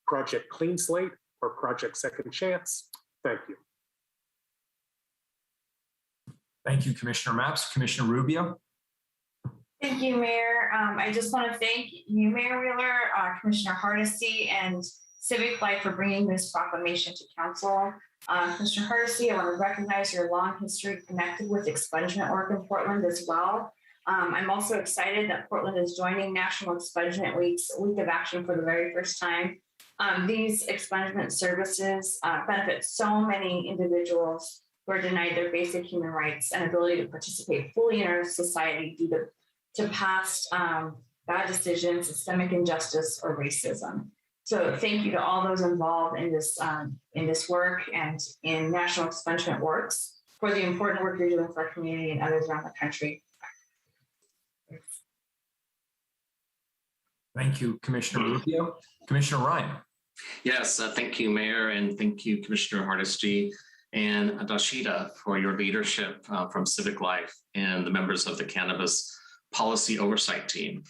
Speaker 4: Project Clean Slate or Project Second Chance. Thank you.
Speaker 1: Thank you, Commissioner Mapps. Commissioner Rubio.
Speaker 12: Thank you, Mayor. I just want to thank you, Mayor Wheeler, Commissioner Hardesty, and Civic Life for bringing this proclamation to council. Commissioner Hardesty, I want to recognize your long history connected with expungement work in Portland as well. I'm also excited that Portland is joining National Expungement Week's Week of Action for the very first time. These expungement services benefit so many individuals who are denied their basic human rights and ability to participate fully in our society due to past bad decisions, systemic injustice, or racism. So thank you to all those involved in this work and in National Expungement Works for the important work you're doing for our community and others around the country.
Speaker 1: Thank you, Commissioner Rubio. Commissioner Ryan.
Speaker 13: Yes, thank you, Mayor, and thank you, Commissioner Hardesty and Dashida for your leadership from Civic Life and the members of the Cannabis Policy Oversight Team.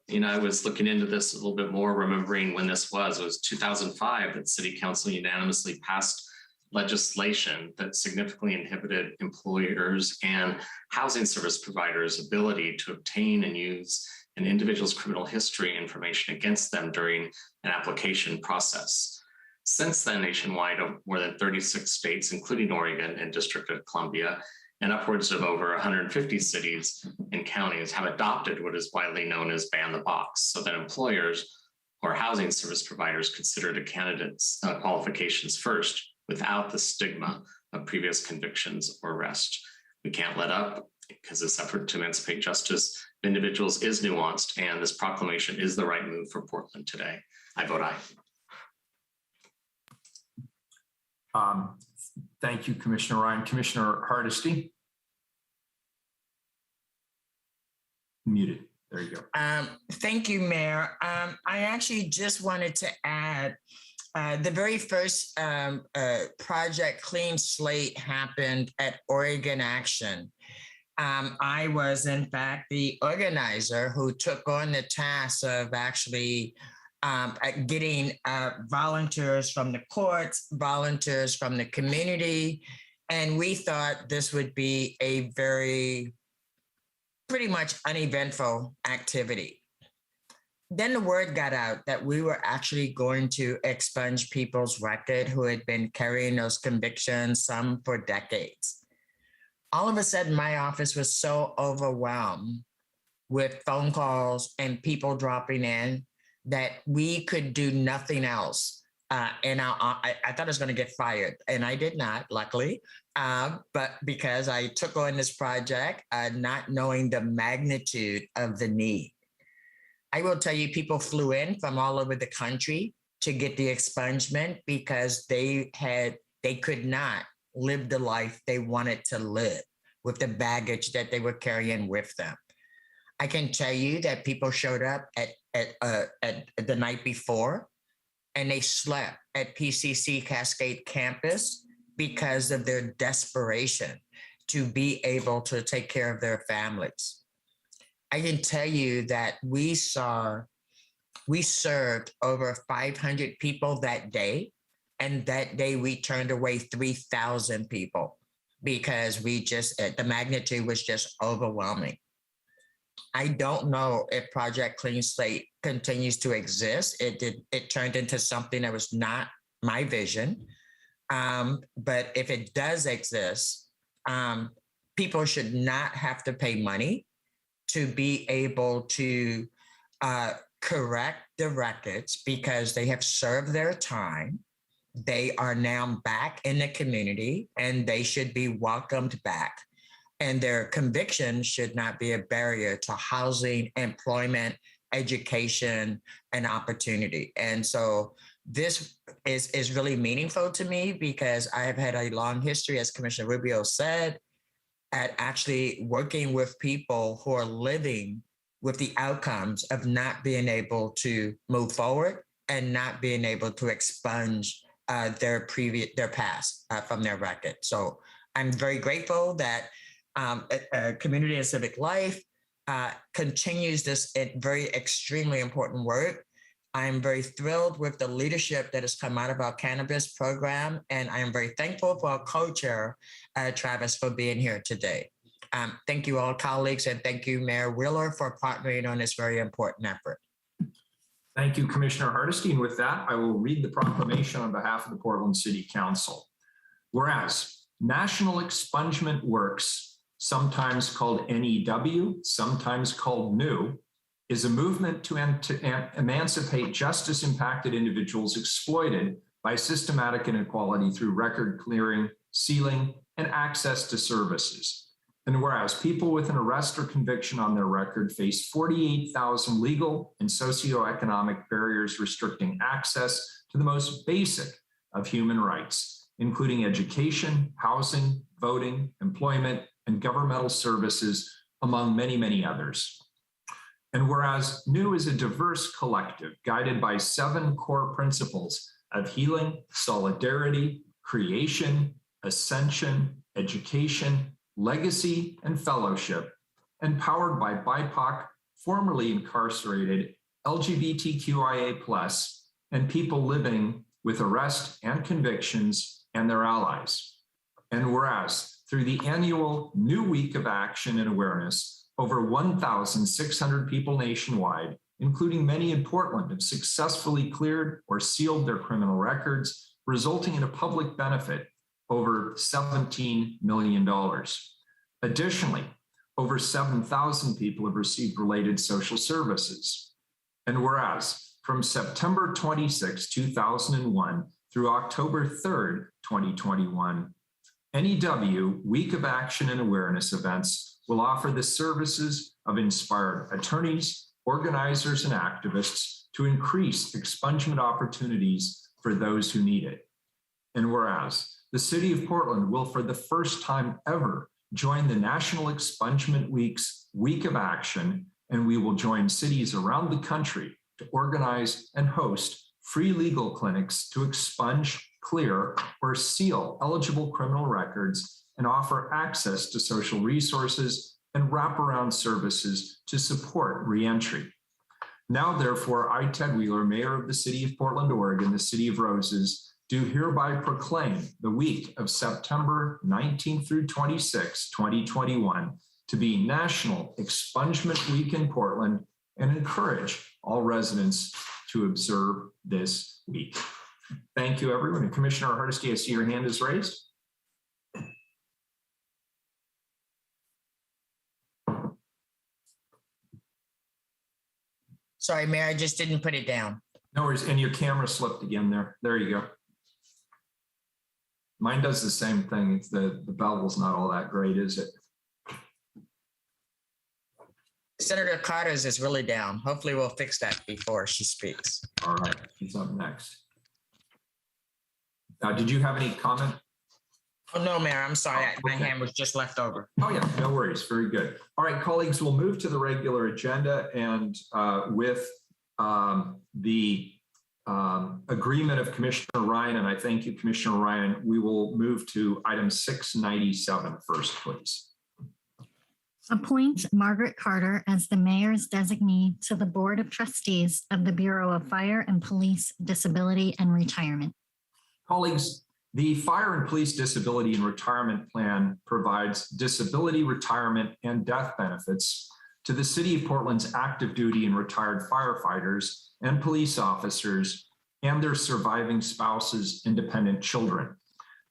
Speaker 13: You know, I was looking into this a little bit more, remembering when this was. It was 2005 that City Council unanimously passed legislation that significantly inhibited employers and housing service providers' ability to obtain and use an individual's criminal history information against them during an application process. Since then, nationwide, more than 36 states, including Oregon and District of Columbia, and upwards of over 150 cities and counties have adopted what is widely known as ban the box, so that employers or housing service providers consider the candidates' qualifications first without the stigma of previous convictions or arrest. We can't let up because this effort to emancipate justice of individuals is nuanced, and this proclamation is the right move for Portland today. I vote aye.
Speaker 1: Thank you, Commissioner Ryan. Commissioner Hardesty? Muted. There you go.
Speaker 7: Thank you, Mayor. I actually just wanted to add the very first Project Clean Slate happened at Oregon Action. I was, in fact, the organizer who took on the task of actually getting volunteers from the courts, volunteers from the community, and we thought this would be a very pretty much uneventful activity. Then the word got out that we were actually going to expunge people's record who had been carrying those convictions, some for decades. All of a sudden, my office was so overwhelmed with phone calls and people dropping in that we could do nothing else. And I thought I was going to get fired, and I did not, luckily. But because I took on this project, not knowing the magnitude of the need. I will tell you, people flew in from all over the country to get the expungement because they could not live the life they wanted to live with the baggage that they were carrying with them. I can tell you that people showed up at the night before, and they slept at PCC Cascade campus because of their desperation to be able to take care of their families. I can tell you that we served over 500 people that day, and that day we turned away 3,000 people because the magnitude was just overwhelming. I don't know if Project Clean Slate continues to exist. It turned into something that was not my vision. But if it does exist, people should not have to pay money to be able to correct the records because they have served their time. They are now back in the community and they should be welcomed back. And their conviction should not be a barrier to housing, employment, education, and opportunity. And so this is really meaningful to me because I have had a long history, as Commissioner Rubio said, at actually working with people who are living with the outcomes of not being able to move forward and not being able to expunge their past from their record. So I'm very grateful that Community and Civic Life continues this very extremely important work. I'm very thrilled with the leadership that has come out of our cannabis program, and I am very thankful for our co-chair, Travis, for being here today. Thank you all, colleagues, and thank you, Mayor Wheeler, for partnering on this very important effort.
Speaker 1: Thank you, Commissioner Hardesty. And with that, I will read the proclamation on behalf of the Portland City Council. Whereas National Expungement Works, sometimes called NEW, sometimes called NEW, is a movement to emancipate justice-impacted individuals exploited by systematic inequality through record clearing, sealing, and access to services. And whereas people with an arrest or conviction on their record face 48,000 legal and socioeconomic barriers restricting access to the most basic of human rights, including education, housing, voting, employment, and governmental services, among many, many others. And whereas NEW is a diverse collective guided by 7 core principles of healing, solidarity, creation, ascension, education, legacy, and fellowship, empowered by BIPOC, formerly incarcerated LGBTQIA+, and people living with arrest and convictions and their allies. And whereas through the annual New Week of Action and Awareness, over 1,600 people nationwide, including many in Portland, have successfully cleared or sealed their criminal records, resulting in a public benefit over $17 million. Additionally, over 7,000 people have received related social services. And whereas from September 26, 2001 through October 3rd, 2021, NEW Week of Action and Awareness events will offer the services of inspired attorneys, organizers, and activists to increase expungement opportunities for those who need it. And whereas the City of Portland will, for the first time ever, join the National Expungement Week's Week of Action, and we will join cities around the country to organize and host free legal clinics to expunge, clear, or seal eligible criminal records and offer access to social resources and wraparound services to support reentry. Now, therefore, I, Ted Wheeler, Mayor of the City of Portland, Oregon, the City of Roses, do hereby proclaim the week of September 19th through 26, 2021, to be National Expungement Week in Portland, and encourage all residents to observe this week. Thank you, everyone. And Commissioner Hardesty, I see your hand is raised.
Speaker 7: Sorry, Mayor, I just didn't put it down.
Speaker 1: No worries, and your camera slipped again there. There you go. Mine does the same thing. It's the bevel's not all that great, is it?
Speaker 7: Senator Carter's is really down. Hopefully we'll fix that before she speaks.
Speaker 1: All right, she's up next. Did you have any comment?
Speaker 7: Oh, no, Mayor, I'm sorry. My hand was just left over.
Speaker 1: Oh, yeah, no worries. Very good. All right, colleagues, we'll move to the regular agenda, and with the agreement of Commissioner Ryan, and I thank you, Commissioner Ryan, we will move to item 697 first, please.
Speaker 3: Appoint Margaret Carter as the mayor's designee to the Board of Trustees of the Bureau of Fire and Police Disability and Retirement.
Speaker 1: Colleagues, the Fire and Police Disability and Retirement Plan provides disability, retirement, and death benefits to the City of Portland's active duty and retired firefighters and police officers and their surviving spouses and dependent children.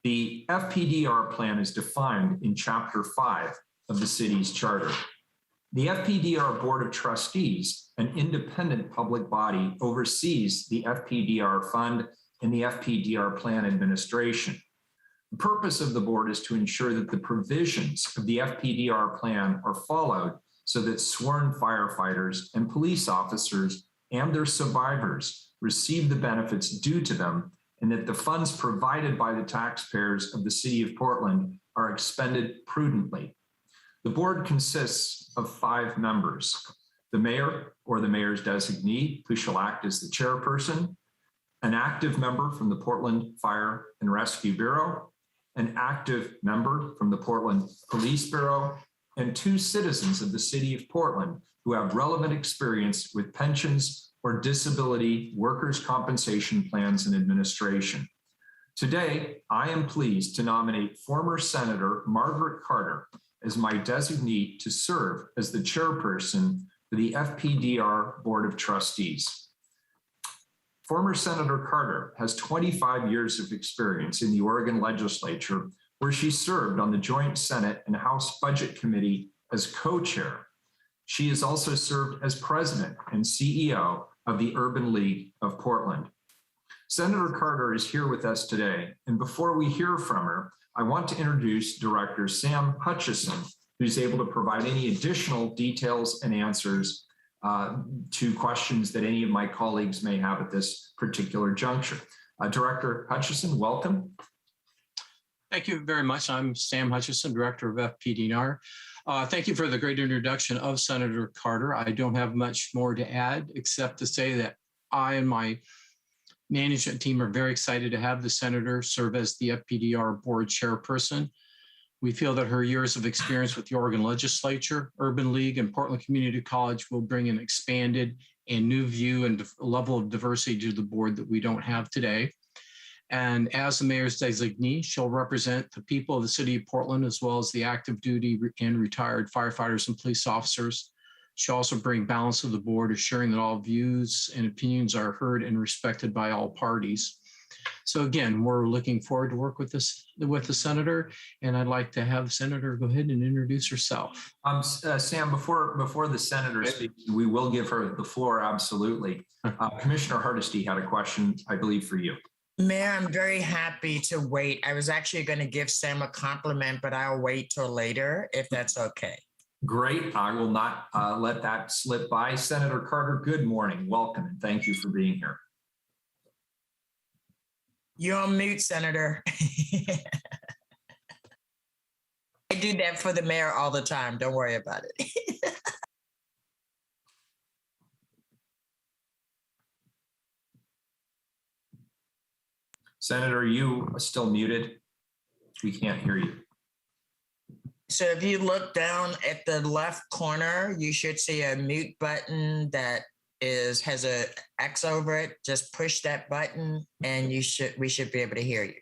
Speaker 1: The FPDR plan is defined in Chapter 5 of the city's charter. The FPDR Board of Trustees, an independent public body, oversees the FPDR fund and the FPDR plan administration. The purpose of the board is to ensure that the provisions of the FPDR plan are followed so that sworn firefighters and police officers and their survivors receive the benefits due to them, and that the funds provided by the taxpayers of the City of Portland are expended prudently. The board consists of 5 members: the mayor or the mayor's designee, who shall act as the chairperson, an active member from the Portland Fire and Rescue Bureau, an active member from the Portland Police Bureau, and 2 citizens of the city of Portland who have relevant experience with pensions or disability workers' compensation plans and administration. Today, I am pleased to nominate former Senator Margaret Carter as my designee to serve as the chairperson for the FPDR Board of Trustees. Former Senator Carter has 25 years of experience in the Oregon legislature, where she served on the Joint Senate and House Budget Committee as co-chair. She has also served as president and CEO of the Urban League of Portland. Senator Carter is here with us today, and before we hear from her, I want to introduce Director Sam Hutchison, who's able to provide any additional details and answers to questions that any of my colleagues may have at this particular juncture. Director Hutchison, welcome.
Speaker 19: Thank you very much. I'm Sam Hutchison, Director of FPDR. Thank you for the great introduction of Senator Carter. I don't have much more to add except to say that I and my management team are very excited to have the Senator serve as the FPDR Board Chairperson. We feel that her years of experience with the Oregon Legislature, Urban League, and Portland Community College will bring an expanded and new view and level of diversity to the board that we don't have today. And as the mayor's designee, she'll represent the people of the city of Portland, as well as the active duty and retired firefighters and police officers. She'll also bring balance to the board, assuring that all views and opinions are heard and respected by all parties. So again, we're looking forward to work with the senator, and I'd like to have the senator go ahead and introduce herself.
Speaker 1: Sam, before the senator speaks, we will give her the floor, absolutely. Commissioner Hardesty had a question, I believe, for you.
Speaker 7: Mayor, I'm very happy to wait. I was actually going to give Sam a compliment, but I'll wait till later if that's okay.
Speaker 1: Great. I will not let that slip by. Senator Carter, good morning. Welcome, and thank you for being here.
Speaker 7: You're on mute, Senator. I do that for the mayor all the time. Don't worry about it.
Speaker 1: Senator, you are still muted. We can't hear you.
Speaker 7: So if you look down at the left corner, you should see a mute button that has a X over it. Just push that button and we should be able to hear you.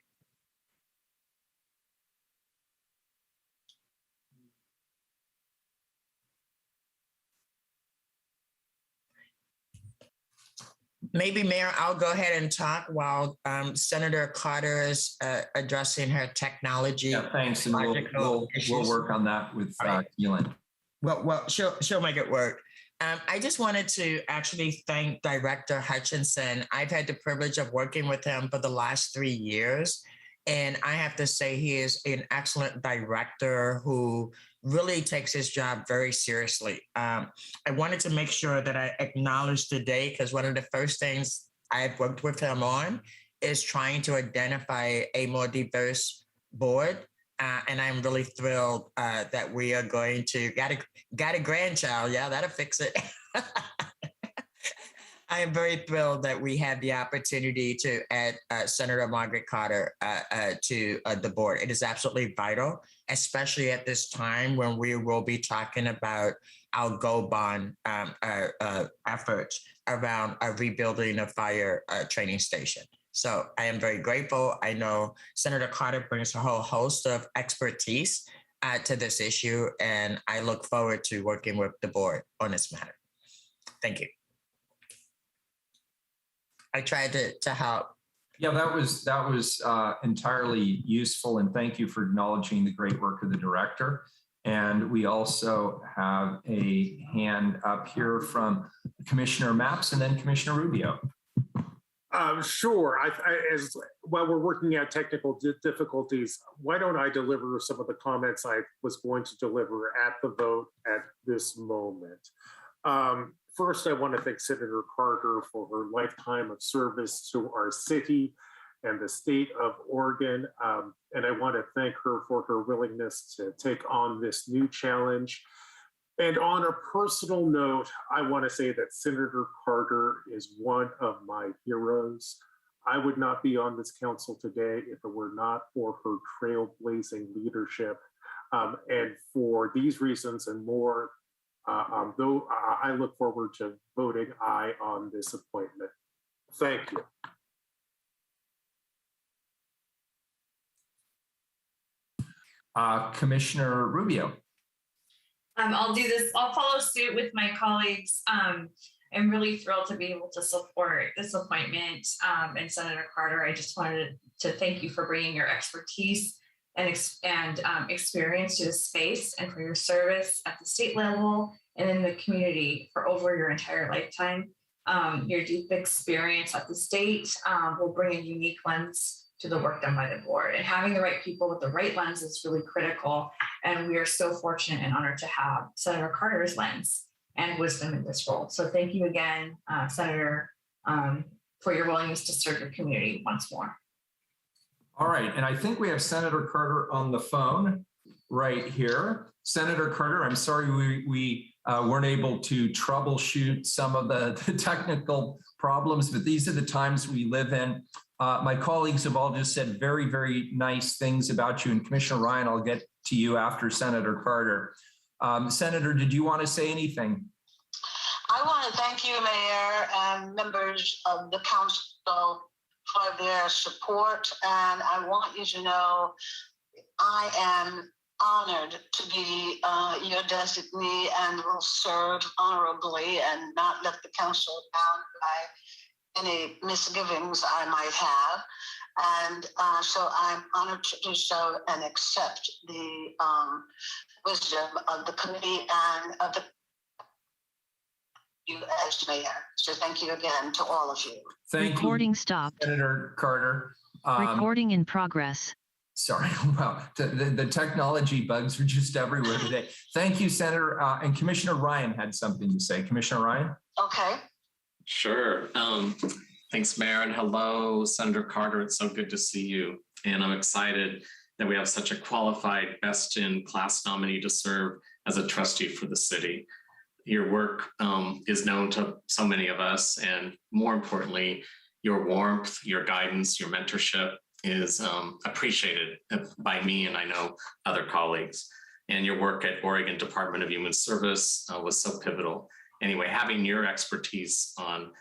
Speaker 7: Maybe, Mayor, I'll go ahead and talk while Senator Carter is addressing her technology.
Speaker 1: Yeah, thanks, and we'll work on that with Keelan.
Speaker 7: Well, she'll make it work. I just wanted to actually thank Director Hutchinson. I've had the privilege of working with him for the last 3 years, and I have to say he is an excellent director who really takes his job very seriously. I wanted to make sure that I acknowledge today, because one of the first things I've worked with him on is trying to identify a more diverse board. And I'm really thrilled that we are going to got a grandchild. Yeah, that'll fix it. I am very thrilled that we had the opportunity to add Senator Margaret Carter to the board. It is absolutely vital, especially at this time when we will be talking about our Go Bond efforts around rebuilding a fire training station. So I am very grateful. I know Senator Carter brings a whole host of expertise to this issue, and I look forward to working with the board on this matter. Thank you. I tried to help.
Speaker 1: Yeah, that was entirely useful, and thank you for acknowledging the great work of the director. And we also have a hand up here from Commissioner Mapps and then Commissioner Rubio.
Speaker 4: Sure. While we're working out technical difficulties, why don't I deliver some of the comments I was going to deliver at the vote at this moment? First, I want to thank Senator Carter for her lifetime of service to our city and the state of Oregon. And I want to thank her for her willingness to take on this new challenge. And on a personal note, I want to say that Senator Carter is one of my heroes. I would not be on this council today if it were not for her trailblazing leadership. And for these reasons and more, though I look forward to voting aye on this appointment. Thank you.
Speaker 1: Commissioner Rubio.
Speaker 12: I'll do this. I'll follow suit with my colleagues. I'm really thrilled to be able to support this appointment. And Senator Carter, I just wanted to thank you for bringing your expertise and experience to the space and for your service at the state level and in the community for over your entire lifetime. Your deep experience at the state will bring a unique lens to the work done by the board, and having the right people with the right lens is really critical. And we are so fortunate and honored to have Senator Carter's lens and wisdom in this role. So thank you again, Senator, for your willingness to serve your community once more.
Speaker 1: All right, and I think we have Senator Carter on the phone right here. Senator Carter, I'm sorry we weren't able to troubleshoot some of the technical problems, but these are the times we live in. My colleagues have all just said very, very nice things about you. And Commissioner Ryan, I'll get to you after Senator Carter. Senator, did you want to say anything?
Speaker 20: I want to thank you, Mayor, and members of the council for their support. And I want you to know I am honored to be your designee and will serve honorably and not let the council down by any misgivings I might have. And so I'm honored to do so and accept the wisdom of the committee and of you as mayor. So thank you again to all of you.
Speaker 1: Thank
Speaker 21: Recording
Speaker 1: you,
Speaker 21: stopped.
Speaker 1: Senator Carter.
Speaker 21: Recording in progress.
Speaker 1: Sorry, well, the technology bugs are just everywhere today. Thank you, Senator. And Commissioner Ryan had something to say. Commissioner Ryan?
Speaker 20: Okay.
Speaker 13: Sure. Thanks, Mayor, and hello, Senator Carter. It's so good to see you. And I'm excited that we have such a qualified best-in-class nominee to serve as a trustee for the city. Your work is known to so many of us, and more importantly, your warmth, your guidance, your mentorship is appreciated by me and I know other colleagues. And your work at Oregon Department of Human Service was so pivotal. Anyway, having your expertise on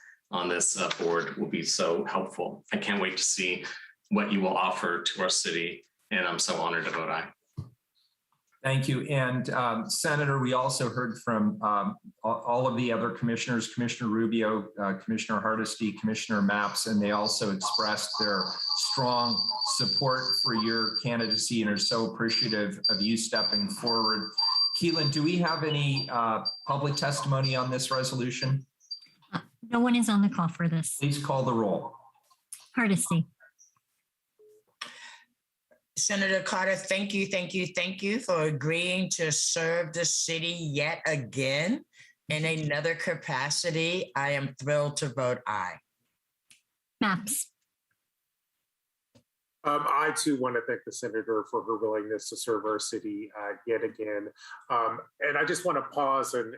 Speaker 13: this board will be so helpful. I can't wait to see what you will offer to our city, and I'm so honored to vote aye.
Speaker 1: Thank you. And Senator, we also heard from all of the other commissioners, Commissioner Rubio, Commissioner Hardesty, Commissioner Mapps, and they also expressed their strong support for your candidacy and are so appreciative of you stepping forward. Keelan, do we have any public testimony on this resolution?
Speaker 3: No one is on the call for this.
Speaker 1: Please call the roll.
Speaker 3: Hardesty.
Speaker 7: Senator Carter, thank you for agreeing to serve the city yet again in another capacity. I am thrilled to vote aye.
Speaker 3: Mapps.
Speaker 4: I too want to thank the senator for her willingness to serve our city yet again. And I just want to pause and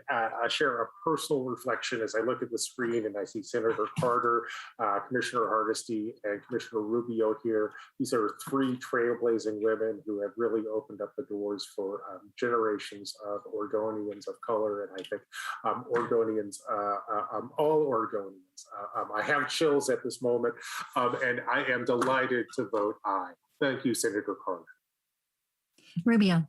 Speaker 4: share a personal reflection as I look at the screen and I see Senator Carter, Commissioner Hardesty, and Commissioner Rubio here. These are three trailblazing women who have really opened up the doors for generations of Oregonians of color. And I think Oregonians, all Oregonians. I have chills at this moment, and I am delighted to vote aye. Thank you, Senator Carter.
Speaker 3: Rubio.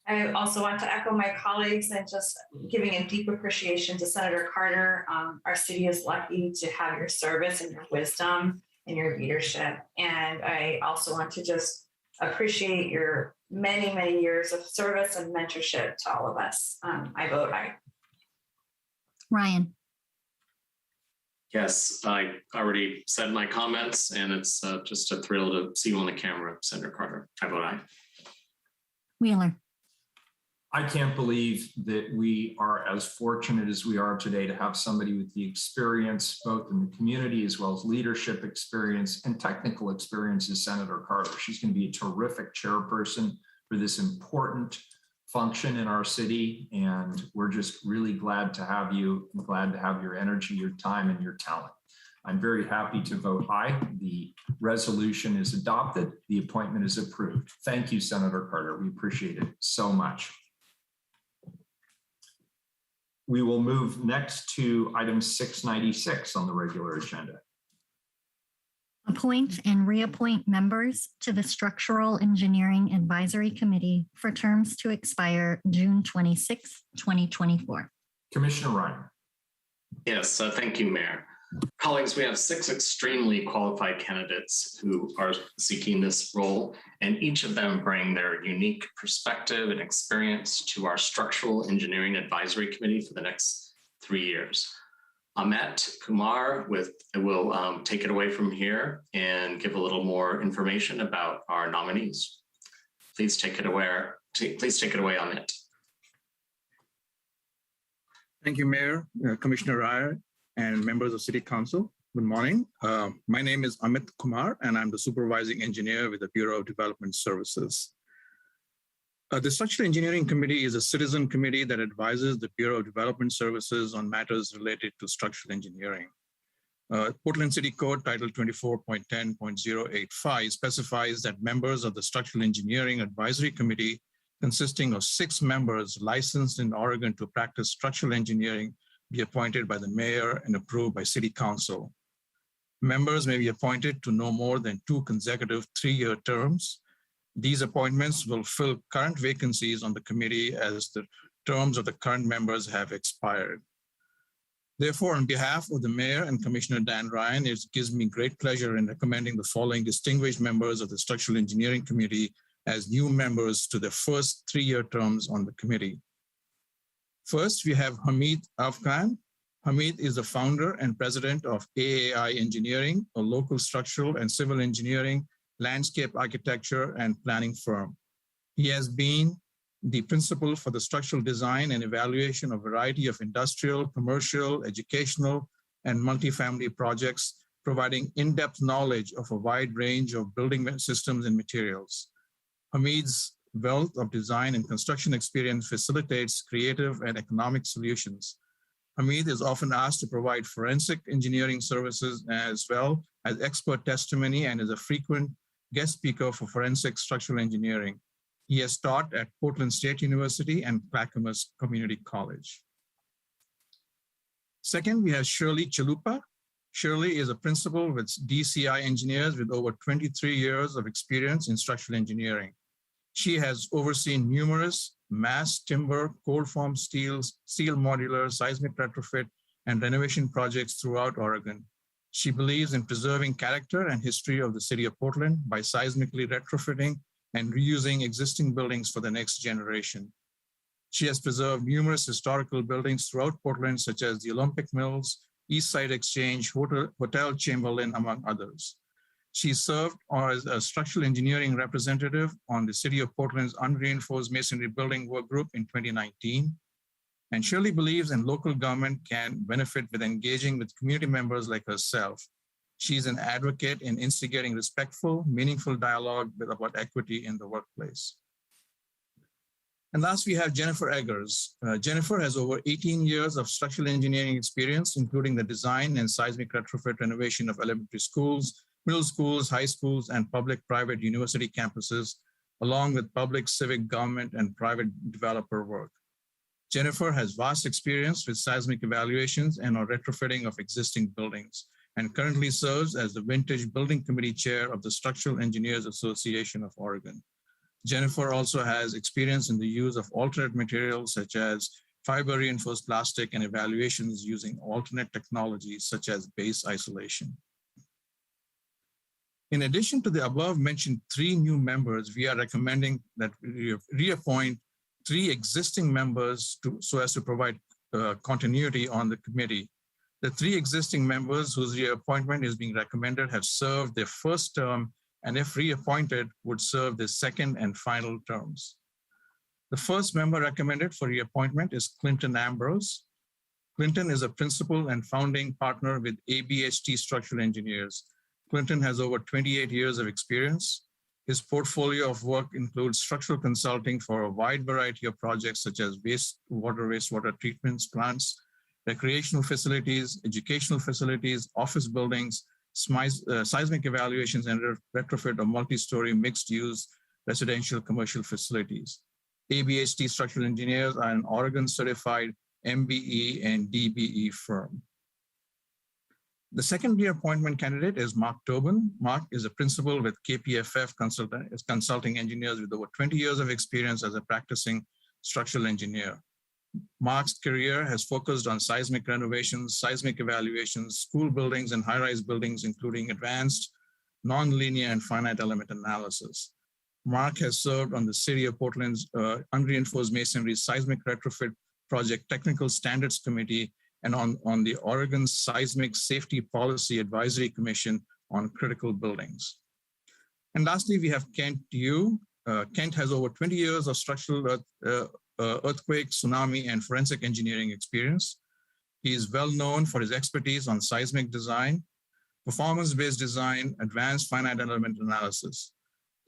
Speaker 12: I also want to echo my colleagues and just giving a deep appreciation to Senator Carter. Our city is lucky to have your service and your wisdom and your leadership. And I also want to just appreciate your many, many years of service and mentorship to all of us. I vote aye.
Speaker 3: Ryan.
Speaker 13: Yes, I already said my comments, and it's just a thrill to see you on the camera, Senator Carter. I vote aye.
Speaker 3: Wheeler.
Speaker 1: I can't believe that we are as fortunate as we are today to have somebody with the experience, both in the community as well as leadership experience and technical experience as Senator Carter. She's going to be a terrific chairperson for this important function in our city, and we're just really glad to have you and glad to have your energy, your time, and your talent. I'm very happy to vote aye. The resolution is adopted. The appointment is approved. Thank you, Senator Carter. We appreciate it so much. We will move next to item 696 on the regular agenda.
Speaker 3: Appoint and reappoint members to the Structural Engineering Advisory Committee for terms to expire June 26, 2024.
Speaker 1: Commissioner Ryan.
Speaker 13: Yes, thank you, Mayor. Colleagues, we have 6 extremely qualified candidates who are seeking this role, and each of them bring their unique perspective and experience to our Structural Engineering Advisory Committee for the next 3 years. Amit Kumar will take it away from here and give a little more information about our nominees. Please take it away, Amit.
Speaker 6: Thank you, Mayor, Commissioner Ryer, and members of City Council. Good morning. My name is Amit Kumar, and I'm the supervising engineer with the Bureau of Development Services. The Structural Engineering Committee is a citizen committee that advises the Bureau of Development Services on matters related to structural engineering. Portland City Code Title 24.10.085 specifies that members of the Structural Engineering Advisory Committee, consisting of 6 members licensed in Oregon to practice structural engineering, be appointed by the mayor and approved by City Council. Members may be appointed to no more than 2 consecutive 3-year terms. These appointments will fill current vacancies on the committee as the terms of the current members have expired. Therefore, on behalf of the Mayor and Commissioner Dan Ryan, it gives me great pleasure in recommending the following distinguished members of the Structural Engineering Committee as new members to their first 3-year terms on the committee. First, we have Hamid Afghan. Hamid is the founder and president of AAI Engineering, a local structural and civil engineering, landscape architecture, and planning firm. He has been the principal for the structural design and evaluation of a variety of industrial, commercial, educational, and multifamily projects, providing in-depth knowledge of a wide range of building systems and materials. Hamid's wealth of design and construction experience facilitates creative and economic solutions. Hamid is often asked to provide forensic engineering services as well as expert testimony and is a frequent guest speaker for forensic structural engineering. He has taught at Portland State University and Clackamas Community College. Second, we have Shirley Chalupa. Shirley is a principal with DCI Engineers with over 23 years of experience in structural engineering. She has overseen numerous mass timber, cold form steels, steel modular, seismic retrofit, and renovation projects throughout Oregon. She believes in preserving character and history of the city of Portland by seismically retrofitting and reusing existing buildings for the next generation. She has preserved numerous historical buildings throughout Portland, such as the Olympic Mills, East Side Exchange, Hotel Chamberlain, among others. She served as a structural engineering representative on the City of Portland's unreinforced masonry building work group in 2019. And Shirley believes in local government can benefit with engaging with community members like herself. She's an advocate in instigating respectful, meaningful dialogue about equity in the workplace. And last, we have Jennifer Eggers. Jennifer has over 18 years of structural engineering experience, including the design and seismic retrofit renovation of elementary schools, middle schools, high schools, and public-private university campuses, along with public, civic, government, and private developer work. Jennifer has vast experience with seismic evaluations and on retrofitting of existing buildings, and currently serves as the Vintage Building Committee Chair of the Structural Engineers Association of Oregon. Jennifer also has experience in the use of alternate materials such as fiber reinforced plastic and evaluations using alternate technologies such as base isolation. In addition to the above mentioned 3 new members, we are recommending that we reappoint 3 existing members so as to provide continuity on the committee. The 3 existing members whose reappointment is being recommended have served their first term, and if reappointed, would serve their second and final terms. The first member recommended for reappointment is Clinton Ambrose. Clinton is a principal and founding partner with ABHT Structural Engineers. Clinton has over 28 years of experience. His portfolio of work includes structural consulting for a wide variety of projects such as wastewater treatments, plants, recreational facilities, educational facilities, office buildings, seismic evaluations, and retrofit of multi-story mixed-use residential commercial facilities. ABHT Structural Engineers are an Oregon-certified MBE and DBE firm. The second appointment candidate is Mark Tobin. Mark is a principal with KPFF Consulting Engineers with over 20 years of experience as a practicing structural engineer. Mark's career has focused on seismic renovations, seismic evaluations, school buildings, and high-rise buildings, including advanced, nonlinear, and finite element analysis. Mark has served on the City of Portland's Unreinforced Masonry Seismic Retrofit Project Technical Standards Committee and on the Oregon Seismic Safety Policy Advisory Commission on critical buildings. And lastly, we have Kent Yu. Kent has over 20 years of structural earthquake, tsunami, and forensic engineering experience. He is well known for his expertise on seismic design, performance-based design, advanced finite element analysis.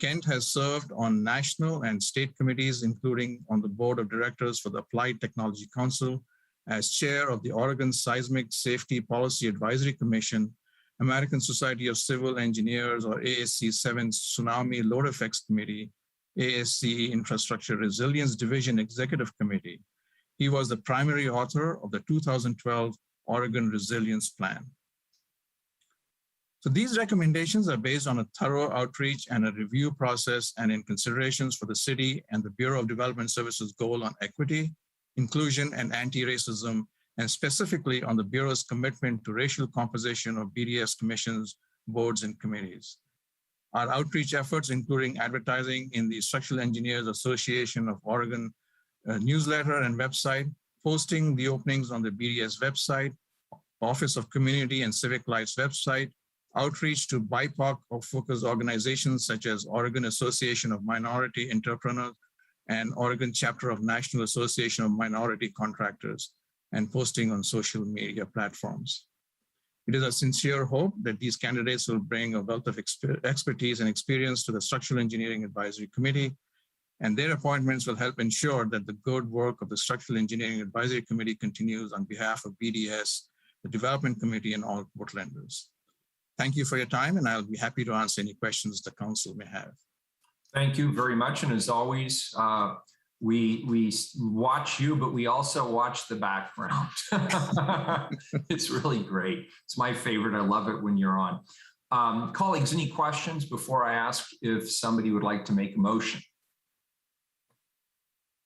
Speaker 6: Kent has served on national and state committees, including on the board of directors for the Applied Technology Council, as chair of the Oregon Seismic Safety Policy Advisory Commission, American Society of Civil Engineers, or ASC 7 Tsunami Load Effects Committee, ASC Infrastructure Resilience Division Executive Committee. He was the primary author of the 2012 Oregon Resilience Plan. So these recommendations are based on a thorough outreach and a review process and in considerations for the city and the Bureau of Development Services goal on equity, inclusion, and anti-racism, and specifically on the Bureau's commitment to racial composition of BDS commissions, boards, and committees. Our outreach efforts, including advertising in the Structural Engineers Association of Oregon newsletter and website, posting the openings on the BDS website, Office of Community and Civic Life's website, outreach to BIPOC or focus organizations such as Oregon Association of Minority Entrepreneurs and Oregon Chapter of National Association of Minority Contractors, and posting on social media platforms. It is a sincere hope that these candidates will bring a wealth of expertise and experience to the Structural Engineering Advisory Committee, and their appointments will help ensure that the good work of the Structural Engineering Advisory Committee continues on behalf of BDS, the Development Committee, and all Portlanders. Thank you for your time, and I'll be happy to answer any questions the council may have.
Speaker 1: Thank you very much. And as always, we watch you, but we also watch the background. It's really great. It's my favorite. I love it when you're on. Colleagues, any questions before I ask if somebody would like to make a motion?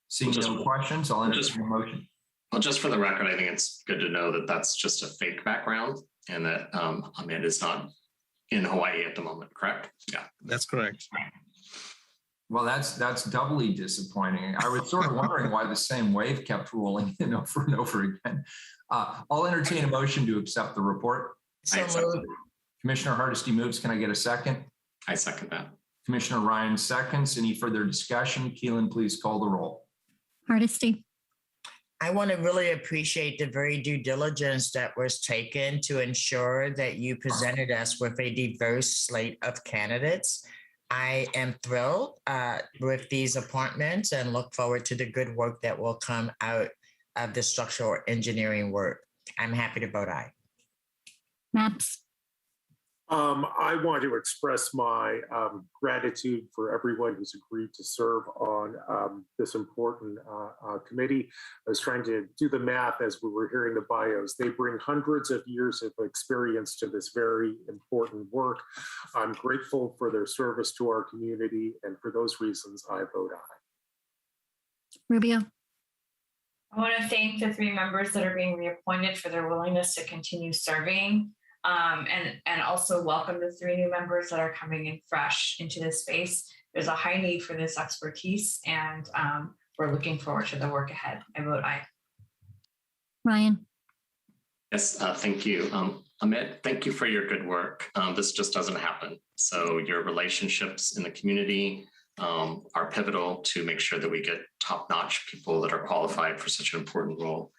Speaker 1: Seeing no questions, I'll entertain a motion.
Speaker 13: Well, just for the record, I think it's good to know that that's just a fake background and that Ahmed is not in Hawaii at the moment, correct? Yeah,
Speaker 6: that's correct.
Speaker 1: Well, that's doubly disappointing. I was sort of wondering why the same wave kept rolling in over and over again. I'll entertain a motion to accept the report. Commissioner Hardesty moves. Can I get a second?
Speaker 13: I second that.
Speaker 1: Commissioner Ryan seconds. Any further discussion? Keelan, please call the roll.
Speaker 3: Hardesty.
Speaker 7: I want to really appreciate the very due diligence that was taken to ensure that you presented us with a diverse slate of candidates. I am thrilled with these appointments and look forward to the good work that will come out of the structural engineering work. I'm happy to vote aye.
Speaker 3: Maps.
Speaker 4: I want to express my gratitude for everyone who's agreed to serve on this important committee. I was trying to do the math as we were hearing the bios. They bring hundreds of years of experience to this very important work. I'm grateful for their service to our community, and for those reasons, I vote aye.
Speaker 3: Rubio.
Speaker 12: I want to thank the 3 members that are being reappointed for their willingness to continue serving. And also welcome the 3 new members that are coming in fresh into this space. There's a high need for this expertise, and we're looking forward to the work ahead. I vote aye.
Speaker 3: Ryan.
Speaker 13: Yes, thank you. Ahmed, thank you for your good work. This just doesn't happen. So your relationships in the community are pivotal to make sure that we get top-notch people that are qualified for such an important role.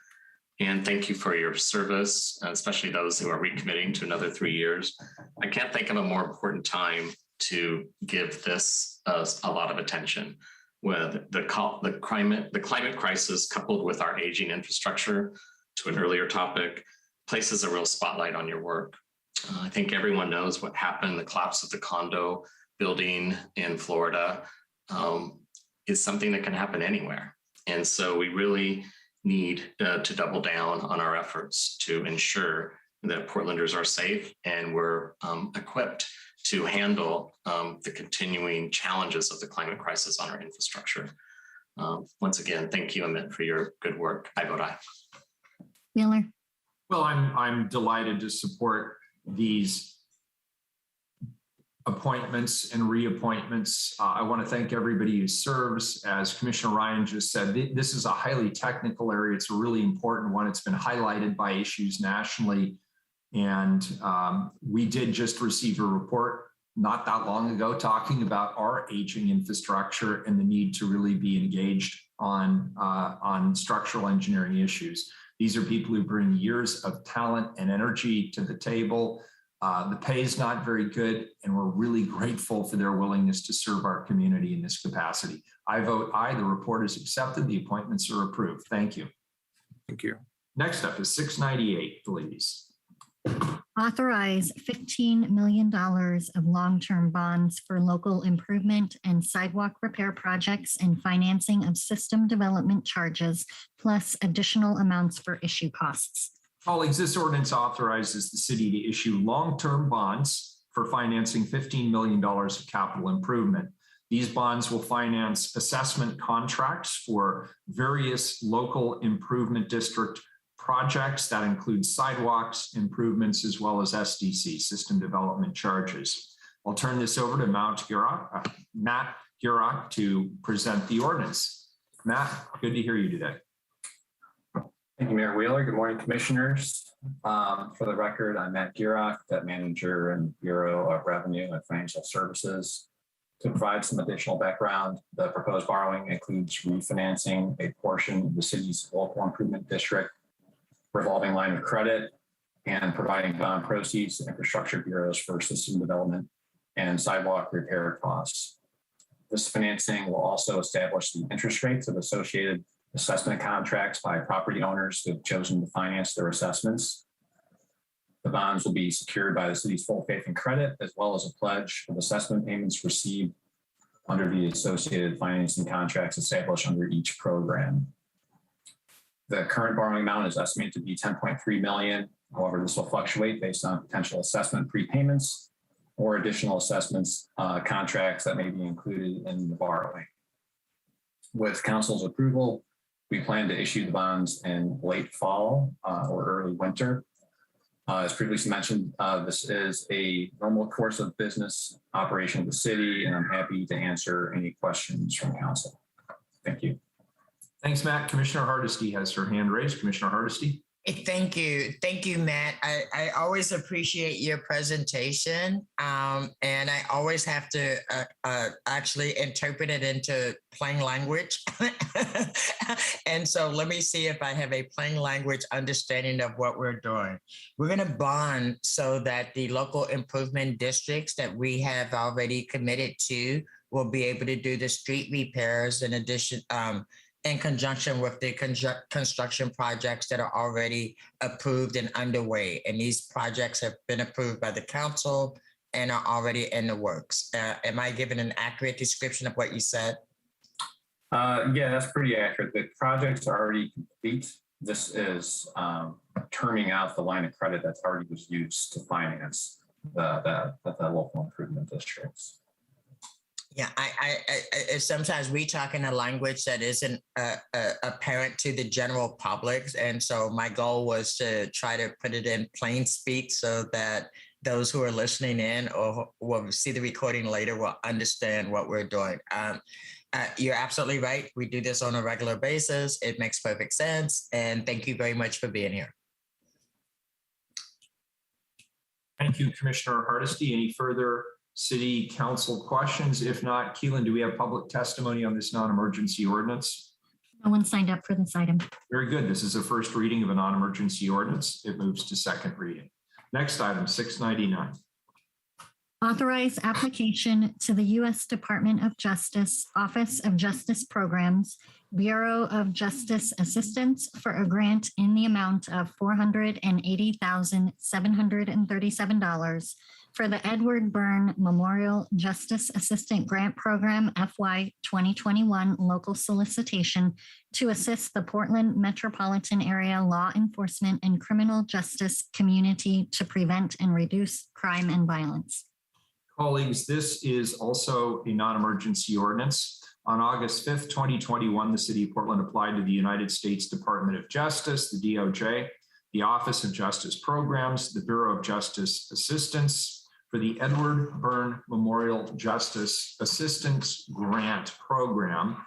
Speaker 13: And thank you for your service, especially those who are recommitting to another 3 years. I can't think of a more important time to give this a lot of attention. With the climate crisis coupled with our aging infrastructure, to an earlier topic, places a real spotlight on your work. I think everyone knows what happened. The collapse of the condo building in Florida is something that can happen anywhere. And so we really need to double down on our efforts to ensure that Portlanders are safe and we're equipped to handle the continuing challenges of the climate crisis on our infrastructure. Once again, thank you, Amit, for your good work. I vote aye.
Speaker 3: Wheeler.
Speaker 1: Well, I'm delighted to support these appointments and reappointments. I want to thank everybody who serves. As Commissioner Ryan just said, this is a highly technical area. It's a really important one. It's been highlighted by issues nationally. And we did just receive a report not that long ago talking about our aging infrastructure and the need to really be engaged on structural engineering issues. These are people who bring years of talent and energy to the table. The pay is not very good, and we're really grateful for their willingness to serve our community in this capacity. I vote aye. The report is accepted. The appointments are approved. Thank you.
Speaker 6: Thank you.
Speaker 1: Next up is 698, please.
Speaker 3: Authorize $15 million of long-term bonds for local improvement and sidewalk repair projects and financing of system development charges, plus additional amounts for issue costs.
Speaker 1: Colleagues, this ordinance authorizes the city to issue long-term bonds for financing $15 million of capital improvement. These bonds will finance assessment contracts for various local improvement district projects that include sidewalks improvements as well as SDC, system development charges. I'll turn this over to Matt Gurok to present the ordinance. Matt, good to hear you today.
Speaker 5: Thank you, Mayor Wheeler. Good morning, commissioners. For the record, I'm Matt Gurok, Debt Manager in Bureau of Revenue and Financial Services. To provide some additional background, the proposed borrowing includes refinancing a portion of the city's local improvement district revolving line of credit and providing bond proceeds to infrastructure bureaus for system development and sidewalk repair costs. This financing will also establish the interest rates of associated assessment contracts by property owners who have chosen to finance their assessments. The bonds will be secured by the city's full faith and credit, as well as a pledge of assessment payments received under the associated financing contracts established under each program. The current borrowing amount is estimated to be $10.3 million. However, this will fluctuate based on potential assessment prepayments or additional assessments contracts that may be included in the borrowing. With council's approval, we plan to issue the bonds in late fall or early winter. As previously mentioned, this is a normal course of business operation of the city, and I'm happy to answer any questions from council. Thank you.
Speaker 1: Thanks, Matt. Commissioner Hardesty has her hand raised. Commissioner Hardesty.
Speaker 7: Thank you. Thank you, Matt. I always appreciate your presentation. And I always have to actually interpret it into plain language. And so let me see if I have a plain language understanding of what we're doing. We're going to bond so that the local improvement districts that we have already committed to will be able to do the street repairs in addition, in conjunction with the construction projects that are already approved and underway. And these projects have been approved by the council and are already in the works. Am I giving an accurate description of what you said?
Speaker 5: Yeah, that's pretty accurate. The projects are already complete. This is turning out the line of credit that's already was used to finance the local improvement districts.
Speaker 7: Yeah, I sometimes we talk in a language that isn't apparent to the general public. And so my goal was to try to put it in plain speak so that those who are listening in or will see the recording later will understand what we're doing. You're absolutely right. We do this on a regular basis. It makes perfect sense. And thank you very much for being here.
Speaker 1: Thank you, Commissioner Hardesty. Any further City Council questions? If not, Keelan, do we have public testimony on this non-emergency ordinance?
Speaker 3: No one signed up for this item.
Speaker 1: Very good. This is a first reading of a non-emergency ordinance. It moves to second reading. Next item, 699.
Speaker 3: Authorize application to the U.S. Department of Justice, Office of Justice Programs, Bureau of Justice Assistance for a grant in the amount of $480,737 for the Edward Byrne Memorial Justice Assistant Grant Program FY 2021 local solicitation to assist the Portland metropolitan area law enforcement and criminal justice community to prevent and reduce crime and violence.
Speaker 1: Colleagues, this is also a non-emergency ordinance. On August 5th, 2021, the City of Portland applied to the United States Department of Justice, the DOJ, the Office of Justice Programs, the Bureau of Justice Assistance for the Edward Byrne Memorial Justice Assistance Grant Program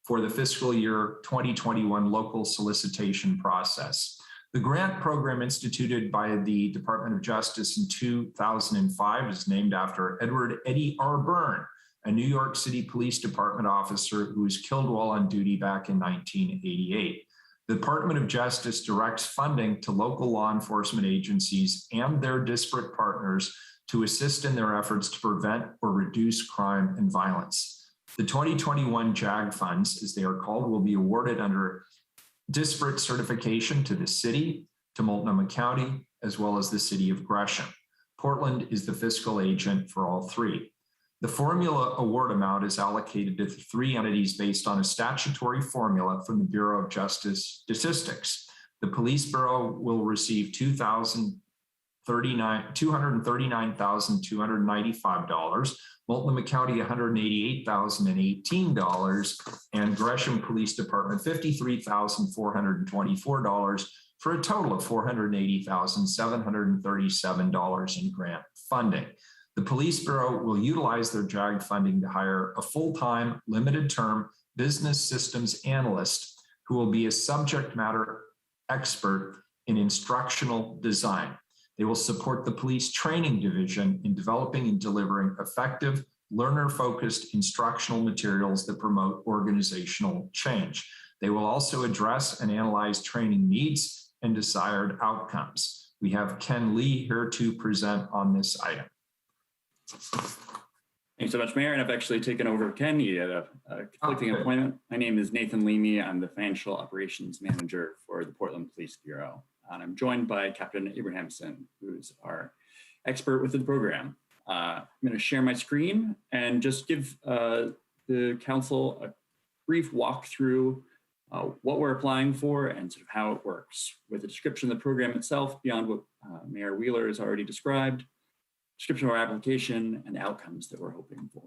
Speaker 1: for the fiscal year 2021 local solicitation process. The grant program instituted by the Department of Justice in 2005 is named after Edward Eddie R. Byrne, a New York City Police Department officer who was killed while on duty back in 1988. The Department of Justice directs funding to local law enforcement agencies and their disparate partners to assist in their efforts to prevent or reduce crime and violence. The 2021 JAG funds, as they are called, will be awarded under disparate certification to the city, to Multnomah County, as well as the city of Gresham. Portland is the fiscal agent for all three. The formula award amount is allocated to the three entities based on a statutory formula from the Bureau of Justice Statistics. The Police Bureau will receive $239,295, Multnomah County $188,018, and Gresham Police Department $53,424 for a total of $480,737 in grant funding. The Police Bureau will utilize their JAG funding to hire a full-time, limited-term business systems analyst who will be a subject matter expert in instructional design. They will support the police training division in developing and delivering effective, learner-focused instructional materials that promote organizational change. They will also address and analyze training needs and desired outcomes. We have Ken Lee here to present on this item.
Speaker 2: Thanks so much, Mayor. And I've actually taken over Ken. He had a conflicting appointment. My name is Nathan Leamy. I'm the Financial Operations Manager for the Portland Police Bureau. And I'm joined by Captain Abrahamson, who's our expert within the program. I'm going to share my screen and just give the council a brief walkthrough what we're applying for and sort of how it works, with a description of the program itself beyond what Mayor Wheeler has already described, description of our application, and outcomes that we're hoping for.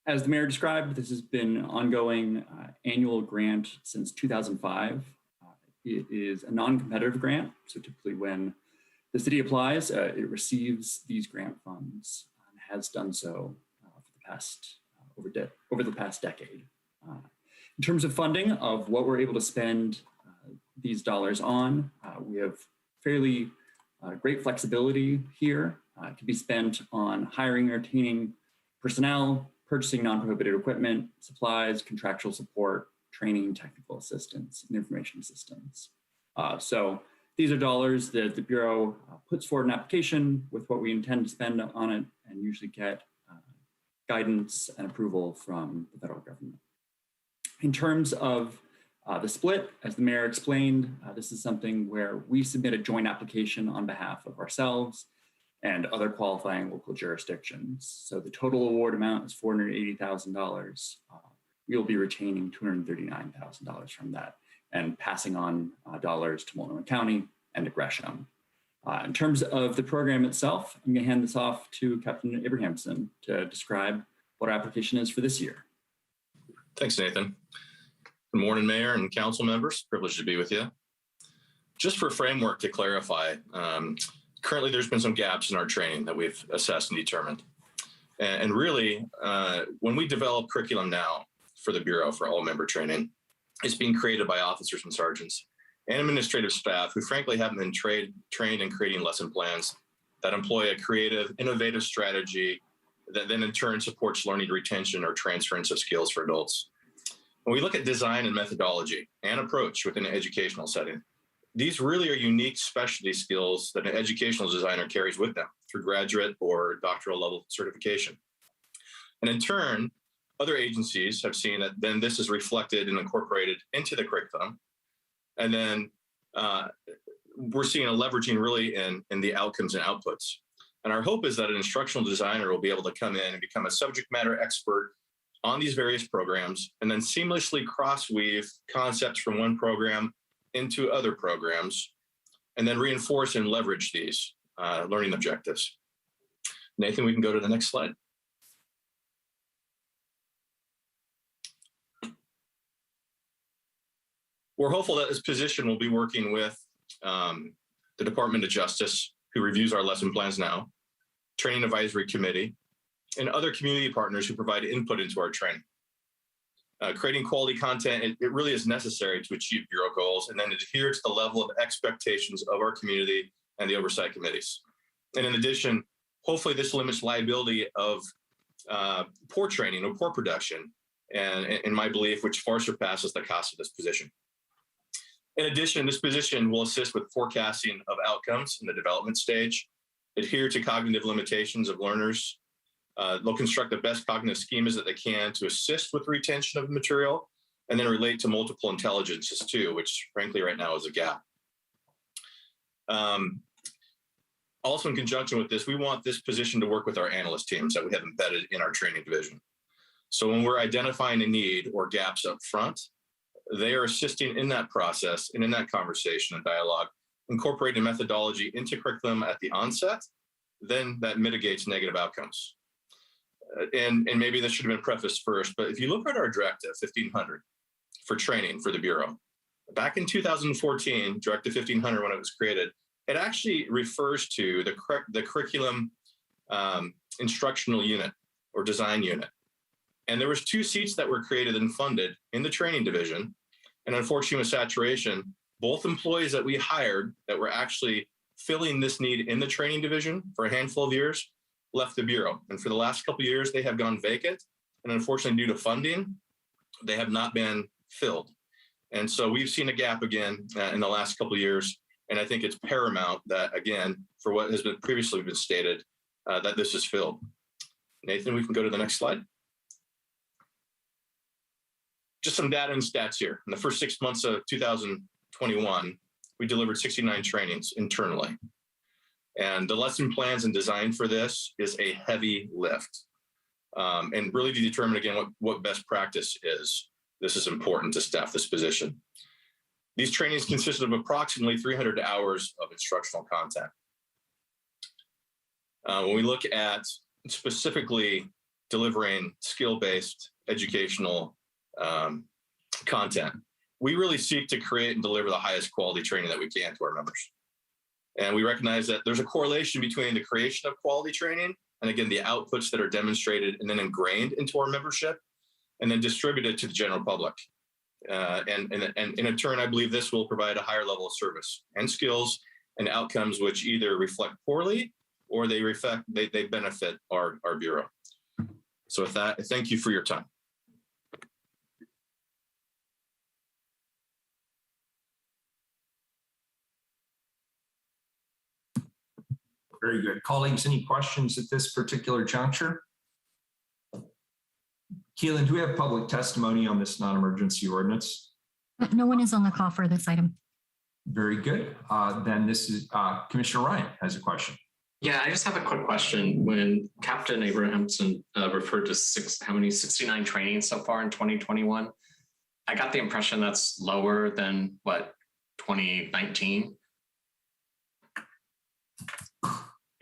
Speaker 2: As the Mayor described, this has been an ongoing annual grant since 2005. It is a non-competitive grant, so typically when the city applies, it receives these grant funds and has done so for the past over the past decade. In terms of funding of what we're able to spend these dollars on, we have fairly great flexibility here. It can be spent on hiring and retaining personnel, purchasing non-prohibited equipment, supplies, contractual support, training, technical assistance, and information assistance. So these are dollars that the Bureau puts forward an application with what we intend to spend on it, and usually get guidance and approval from the federal government. In terms of the split, as the Mayor explained, this is something where we submit a joint application on behalf of ourselves and other qualifying local jurisdictions. So the total award amount is $480,000. We will be retaining $239,000 from that and passing on dollars to Multnomah County and to Gresham. In terms of the program itself, I'm going to hand this off to Captain Abrahamson to describe what our application is for this year.
Speaker 22: Thanks, Nathan. Good morning, Mayor and council members. Privileged to be with you. Just for framework to clarify, currently there's been some gaps in our training that we've assessed and determined. And really, when we develop curriculum now for the Bureau for all member training, it's being created by officers and sergeants and administrative staff who frankly haven't been trained in creating lesson plans that employ a creative, innovative strategy that then in turn supports learning retention or transference of skills for adults. When we look at design and methodology and approach within an educational setting, these really are unique specialty skills that an educational designer carries with them through graduate or doctoral level certification. And in turn, other agencies have seen that then this is reflected and incorporated into the curriculum. And then we're seeing a leveraging really in the outcomes and outputs. And our hope is that an instructional designer will be able to come in and become a subject matter expert on these various programs and then seamlessly cross-weave concepts from one program into other programs and then reinforce and leverage these learning objectives. Nathan, we can go to the next slide. We're hopeful that this position will be working with the Department of Justice, who reviews our lesson plans now, Training Advisory Committee, and other community partners who provide input into our training. Creating quality content, it really is necessary to achieve Bureau goals and then adhere to the level of expectations of our community and the oversight committees. And in addition, hopefully this limits liability of poor training or poor production, and in my belief, which far surpasses the cost of this position. In addition, this position will assist with forecasting of outcomes in the development stage, adhere to cognitive limitations of learners. They'll construct the best cognitive schemas that they can to assist with retention of material, and then relate to multiple intelligences too, which frankly right now is a gap. Also in conjunction with this, we want this position to work with our analyst teams that we have embedded in our training division. So when we're identifying a need or gaps up front, they are assisting in that process and in that conversation and dialogue, incorporating methodology into curriculum at the onset, then that mitigates negative outcomes. And maybe this should have been prefaced first, but if you look at our directive 1500 for training for the Bureau, back in 2014, Directive 1500, when it was created, it actually refers to the curriculum instructional unit or design unit. And there was 2 seats that were created and funded in the training division. And unfortunately with saturation, both employees that we hired that were actually filling this need in the training division for a handful of years left the Bureau. And for the last couple of years, they have gone vacant. And unfortunately, due to funding, they have not been filled. And so we've seen a gap again in the last couple of years. And I think it's paramount that, again, for what has been previously been stated, that this is filled. Nathan, we can go to the next slide. Just some data and stats here. In the first 6 months of 2021, we delivered 69 trainings internally. And the lesson plans and design for this is a heavy lift. And really to determine, again, what best practice is, this is important to staff this position. These trainings consisted of approximately 300 hours of instructional content. When we look at specifically delivering skill-based educational content, we really seek to create and deliver the highest quality training that we can to our members. And we recognize that there's a correlation between the creation of quality training and, again, the outputs that are demonstrated and then ingrained into our membership and then distributed to the general public. And in turn, I believe this will provide a higher level of service and skills and outcomes which either reflect poorly or they benefit our Bureau. So with that, thank you for your time.
Speaker 1: Very good. Colleagues, any questions at this particular juncture? Keelan, do we have public testimony on this non-emergency ordinance?
Speaker 3: No one is on the call for this item.
Speaker 1: Very good. Then this is Commissioner Ryan has a question.
Speaker 13: Yeah, I just have a quick question. When Captain Abrahamson referred to 69 trainings so far in 2021, I got the impression that's lower than what, 2019?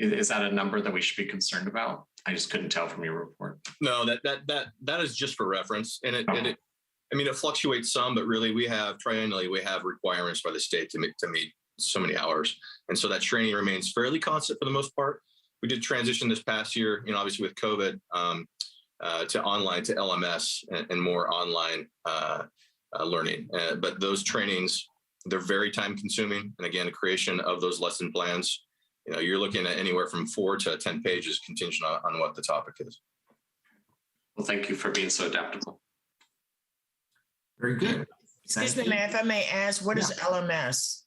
Speaker 13: Is that a number that we should be concerned about? I just couldn't tell from your report.
Speaker 22: No, that is just for reference, and it fluctuates some, but really we have requirements by the state to meet so many hours, and so that training remains fairly constant for the most part. We did transition this past year, obviously with COVID, to online to LMS and more online learning. But those trainings, they're very time consuming, and again, the creation of those lesson plans. You're looking at anywhere from 4 to 10 pages contingent on what the topic is.
Speaker 13: Well, thank you for being so adaptable.
Speaker 1: Very good.
Speaker 7: Excuse me, ma'am, if I may ask, what is LMS?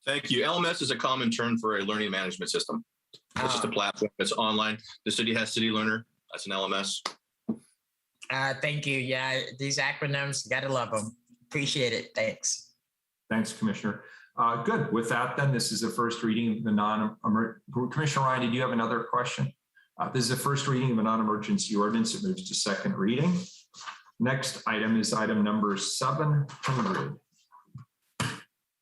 Speaker 22: Thank you. LMS is a common term for a learning management system. It's just a platform. It's online. The city has City Learner. That's an LMS.
Speaker 7: Thank you. Yeah, these acronyms, gotta love them. Appreciate it. Thanks.
Speaker 1: Thanks, Commissioner. Good. With that, then, this is the first reading of the Commissioner Ryan, did you have another question? This is the first reading of a non-emergency ordinance. It moves to second reading. Next item is item number 700.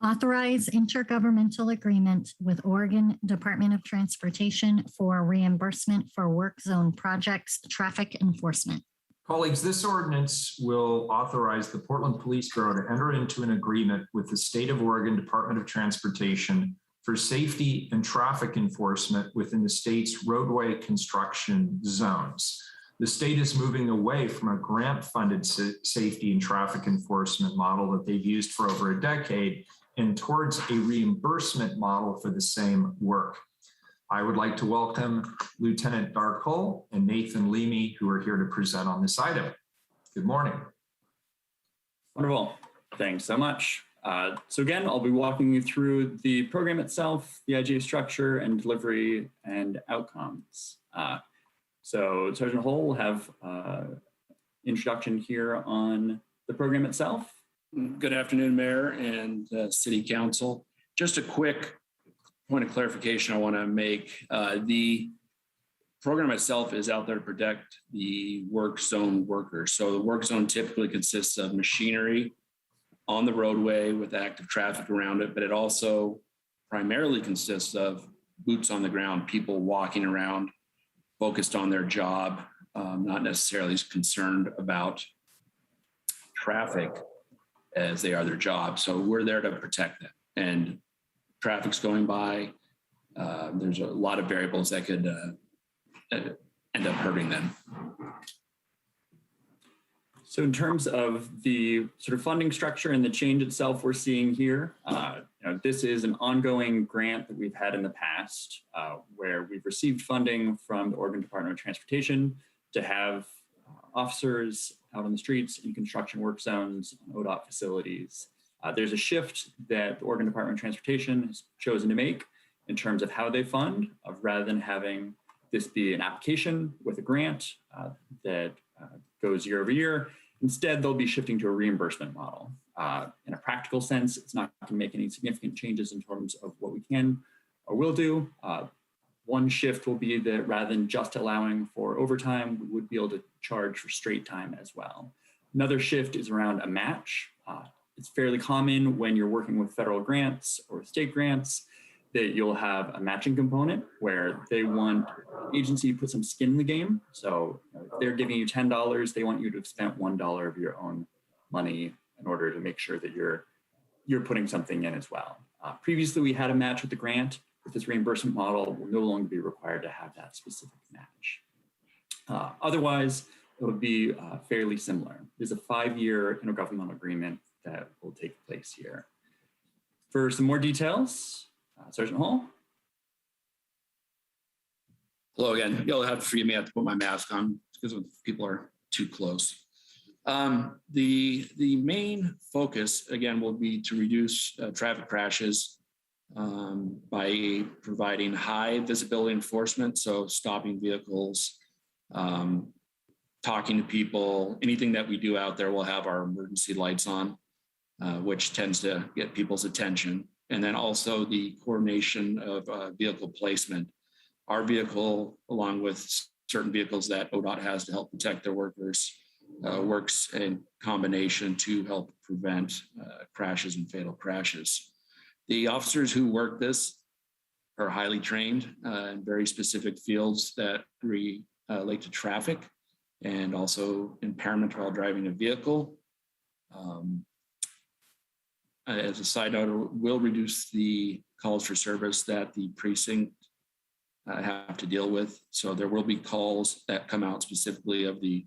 Speaker 3: Authorize intergovernmental agreement with Oregon Department of Transportation for reimbursement for work zone projects, traffic enforcement.
Speaker 1: Colleagues, this ordinance will authorize the Portland Police Bureau to enter into an agreement with the State of Oregon Department of Transportation for safety and traffic enforcement within the state's roadway construction zones. The state is moving away from a grant-funded safety and traffic enforcement model that they've used for over a decade and towards a reimbursement model for the same work. I would like to welcome Lieutenant Darkle and Nathan Leamy, who are here to present on this item. Good morning.
Speaker 2: Wonderful. Thanks so much. So again, I'll be walking you through the program itself, the IGA structure and delivery and outcomes. So Sergeant Hull will have introduction here on the program itself.
Speaker 8: Good afternoon, Mayor and City Council. Just a quick point of clarification I want to make. The program itself is out there to protect the work zone workers. So the work zone typically consists of machinery on the roadway with active traffic around it, but it also primarily consists of boots on the ground, people walking around, focused on their job, not necessarily concerned about traffic as they are their job. So we're there to protect them. And traffic's going by. There's a lot of variables that could end up hurting them.
Speaker 2: So in terms of the sort of funding structure and the change itself we're seeing here, this is an ongoing grant that we've had in the past where we've received funding from the Oregon Department of Transportation to have officers out on the streets in construction work zones, on ODOT facilities. There's a shift that the Oregon Department of Transportation has chosen to make in terms of how they fund, rather than having this be an application with a grant that goes year over year. Instead, they'll be shifting to a reimbursement model. In a practical sense, it's not going to make any significant changes in terms of what we can or will do. One shift will be that rather than just allowing for overtime, we would be able to charge for straight time as well. Another shift is around a match. It's fairly common when you're working with federal grants or state grants that you'll have a matching component where they want the agency to put some skin in the game. So if they're giving you $10, they want you to have spent $1 of your own money in order to make sure that you're putting something in as well. Previously, we had a match with the grant. With this reimbursement model, we'll no longer be required to have that specific match. Otherwise, it would be fairly similar. There's a 5-year intergovernmental agreement that will take place here. For some more details, Sergeant Hall.
Speaker 8: Hello again. You'll have to forgive me. I have to put my mask on because people are too close. The main focus, again, will be to reduce traffic crashes by providing high visibility enforcement. So stopping vehicles, talking to people, anything that we do out there will have our emergency lights on, which tends to get people's attention. And then also the coordination of vehicle placement. Our vehicle, along with certain vehicles that ODOT has to help protect their workers, works in combination to help prevent crashes and fatal crashes. The officers who work this are highly trained in very specific fields that relate to traffic and also impairment while driving a vehicle. As a side note, it will reduce the calls for service that the precinct have to deal with. So there will be calls that come out specifically of the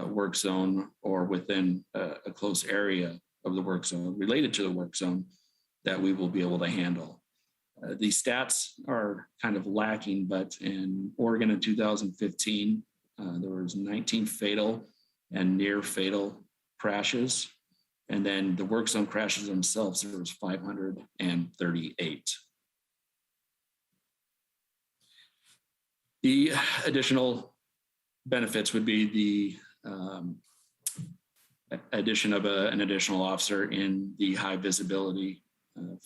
Speaker 8: work zone or within a close area of the work zone related to the work zone that we will be able to handle. The stats are kind of lacking, but in Oregon in 2015, there was 19 fatal and near fatal crashes.
Speaker 2: And then the work zone crashes themselves, there was 538. The additional benefits would be the addition of an additional officer in the high visibility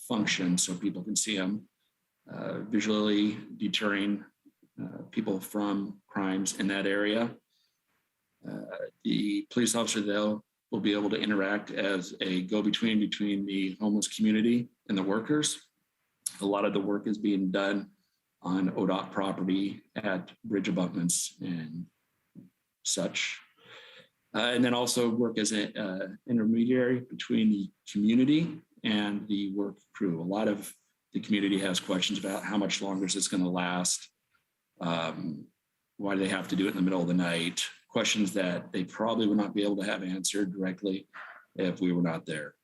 Speaker 2: function so people can see them, visually deterring people from crimes in that area. The police officer, though, will be able to interact as a go-between between the homeless community and the workers. A lot of the work is being done on ODOT property at bridge abutments and such. And then also work as an intermediary between the community and the work crew. A lot of the community has questions about how much longer is this going to last? Why do they have to do it in the middle of the night? Questions that they probably would not be able to have answered directly if we were not there.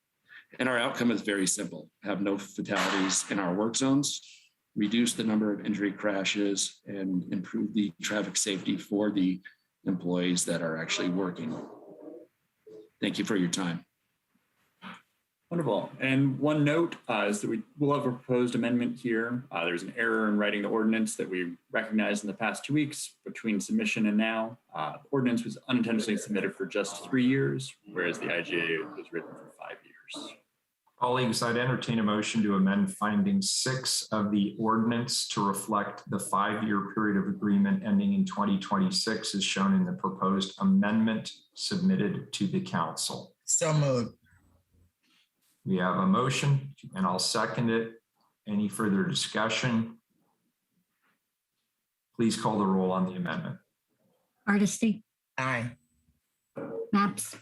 Speaker 2: And our outcome is very simple: have no fatalities in our work zones, reduce the number of injury crashes, and improve the traffic safety for the employees that are actually working. Thank you for your time. Wonderful. And one note is that we will have a proposed amendment here. There's an error in writing the ordinance that we recognized in the past 2 weeks between submission and now. The ordinance was unintentionally submitted for just 3 years, whereas the IGA was written for 5 years.
Speaker 1: Colleagues, I'd entertain a motion to amend finding 6 of the ordinance to reflect the 5-year period of agreement ending in 2026 as shown in the proposed amendment submitted to the council.
Speaker 7: So moved.
Speaker 1: We have a motion and I'll second it. Any further discussion? Please call the roll on the amendment.
Speaker 3: Hardesty.
Speaker 7: Aye.
Speaker 3: Maps.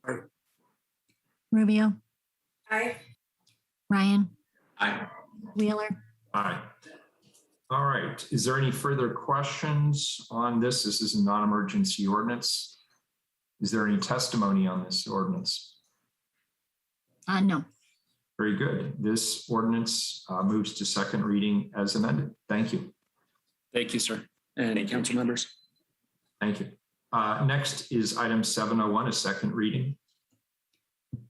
Speaker 4: Aye.
Speaker 3: Rubio.
Speaker 12: Aye.
Speaker 3: Ryan.
Speaker 13: Aye.
Speaker 3: Wheeler.
Speaker 1: Aye. All right. Is there any further questions on this? This is a non-emergency ordinance. Is there any testimony on this ordinance?
Speaker 3: No.
Speaker 1: Very good. This ordinance moves to second reading as amended. Thank you.
Speaker 2: Thank you, sir. And council members.
Speaker 1: Thank you. Next is item 701, a second reading.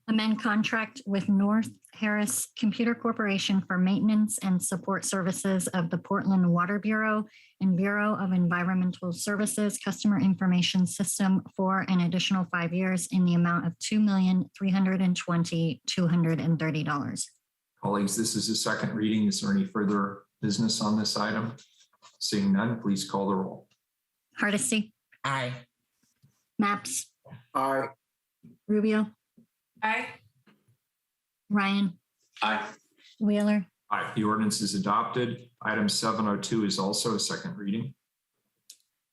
Speaker 3: Amend contract with North Harris Computer Corporation for maintenance and support services of the Portland Water Bureau and Bureau of Environmental Services Customer Information System for an additional 5 years in the amount of $2,320,230.
Speaker 1: Colleagues, this is a second reading. Is there any further business on this item? Seeing none, please call the roll.
Speaker 3: Hardesty.
Speaker 7: Aye.
Speaker 3: Maps.
Speaker 4: Aye.
Speaker 3: Rubio.
Speaker 12: Aye.
Speaker 3: Ryan.
Speaker 13: Aye.
Speaker 3: Wheeler.
Speaker 1: Aye. The ordinance is adopted. Item 702 is also a second reading.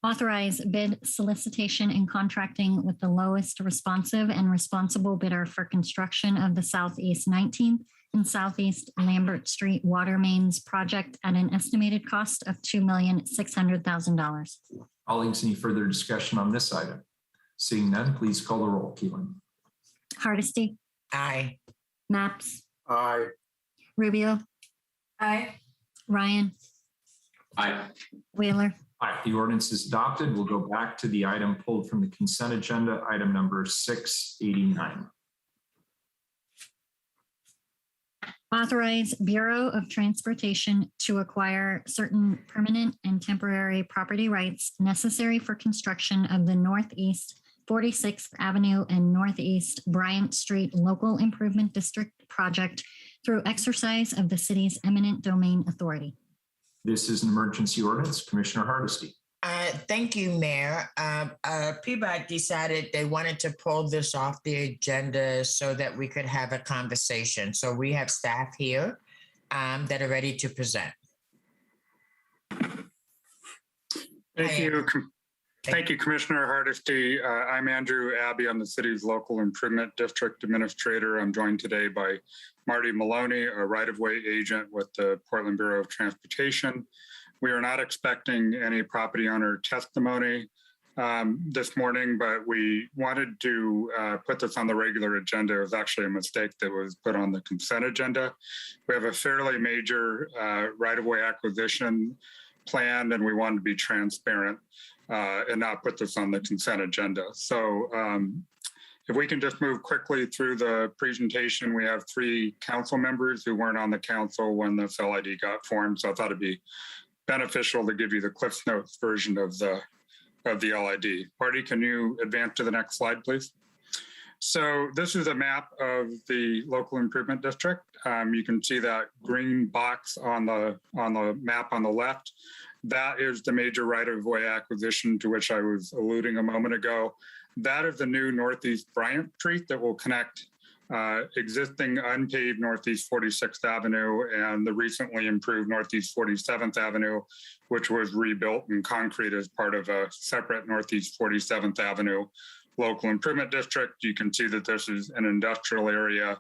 Speaker 3: Authorize bid solicitation and contracting with the lowest responsive and responsible bidder for construction of the Southeast 19th and Southeast Lambert Street water mains project at an estimated cost of $2,600,000.
Speaker 1: Colleagues, any further discussion on this item? Seeing none, please call the roll. Keelan.
Speaker 3: Hardesty.
Speaker 7: Aye.
Speaker 3: Maps.
Speaker 4: Aye.
Speaker 3: Rubio.
Speaker 12: Aye.
Speaker 3: Ryan.
Speaker 13: Aye.
Speaker 3: Wheeler.
Speaker 1: Aye. The ordinance is adopted. We'll go back to the item pulled from the consent agenda, item number 689.
Speaker 3: Authorize Bureau of Transportation to acquire certain permanent and temporary property rights necessary for construction of the Northeast 46th Avenue and Northeast Bryant Street Local Improvement District project through exercise of the city's eminent domain authority.
Speaker 1: This is an emergency ordinance. Commissioner Hardesty.
Speaker 7: Thank you, Mayor. PBOT decided they wanted to pull this off the agenda so that we could have a conversation. So we have staff here that are ready to present.
Speaker 9: Thank you. Thank you, Commissioner Hardesty. I'm Andrew Abbey. I'm the city's local improvement district administrator. I'm joined today by Marty Maloney, a right-of-way agent with the Portland Bureau of Transportation. We are not expecting any property owner testimony this morning, but we wanted to put this on the regular agenda. It was actually a mistake that was put on the consent agenda. We have a fairly major right-of-way acquisition planned, and we wanted to be transparent and not put this on the consent agenda. So if we can just move quickly through the presentation, we have 3 council members who weren't on the council when this LID got formed. So I thought it'd be beneficial to give you the Cliffs Notes version of the LID. Marty, can you advance to the next slide, please? So this is a map of the local improvement district. You can see that green box on the map on the left. That is the major right-of-way acquisition to which I was alluding a moment ago. That is the new Northeast Bryant Street that will connect existing unpaved Northeast 46th Avenue and the recently improved Northeast 47th Avenue, which was rebuilt in concrete as part of a separate Northeast 47th Avenue local improvement district. You can see that this is an industrial area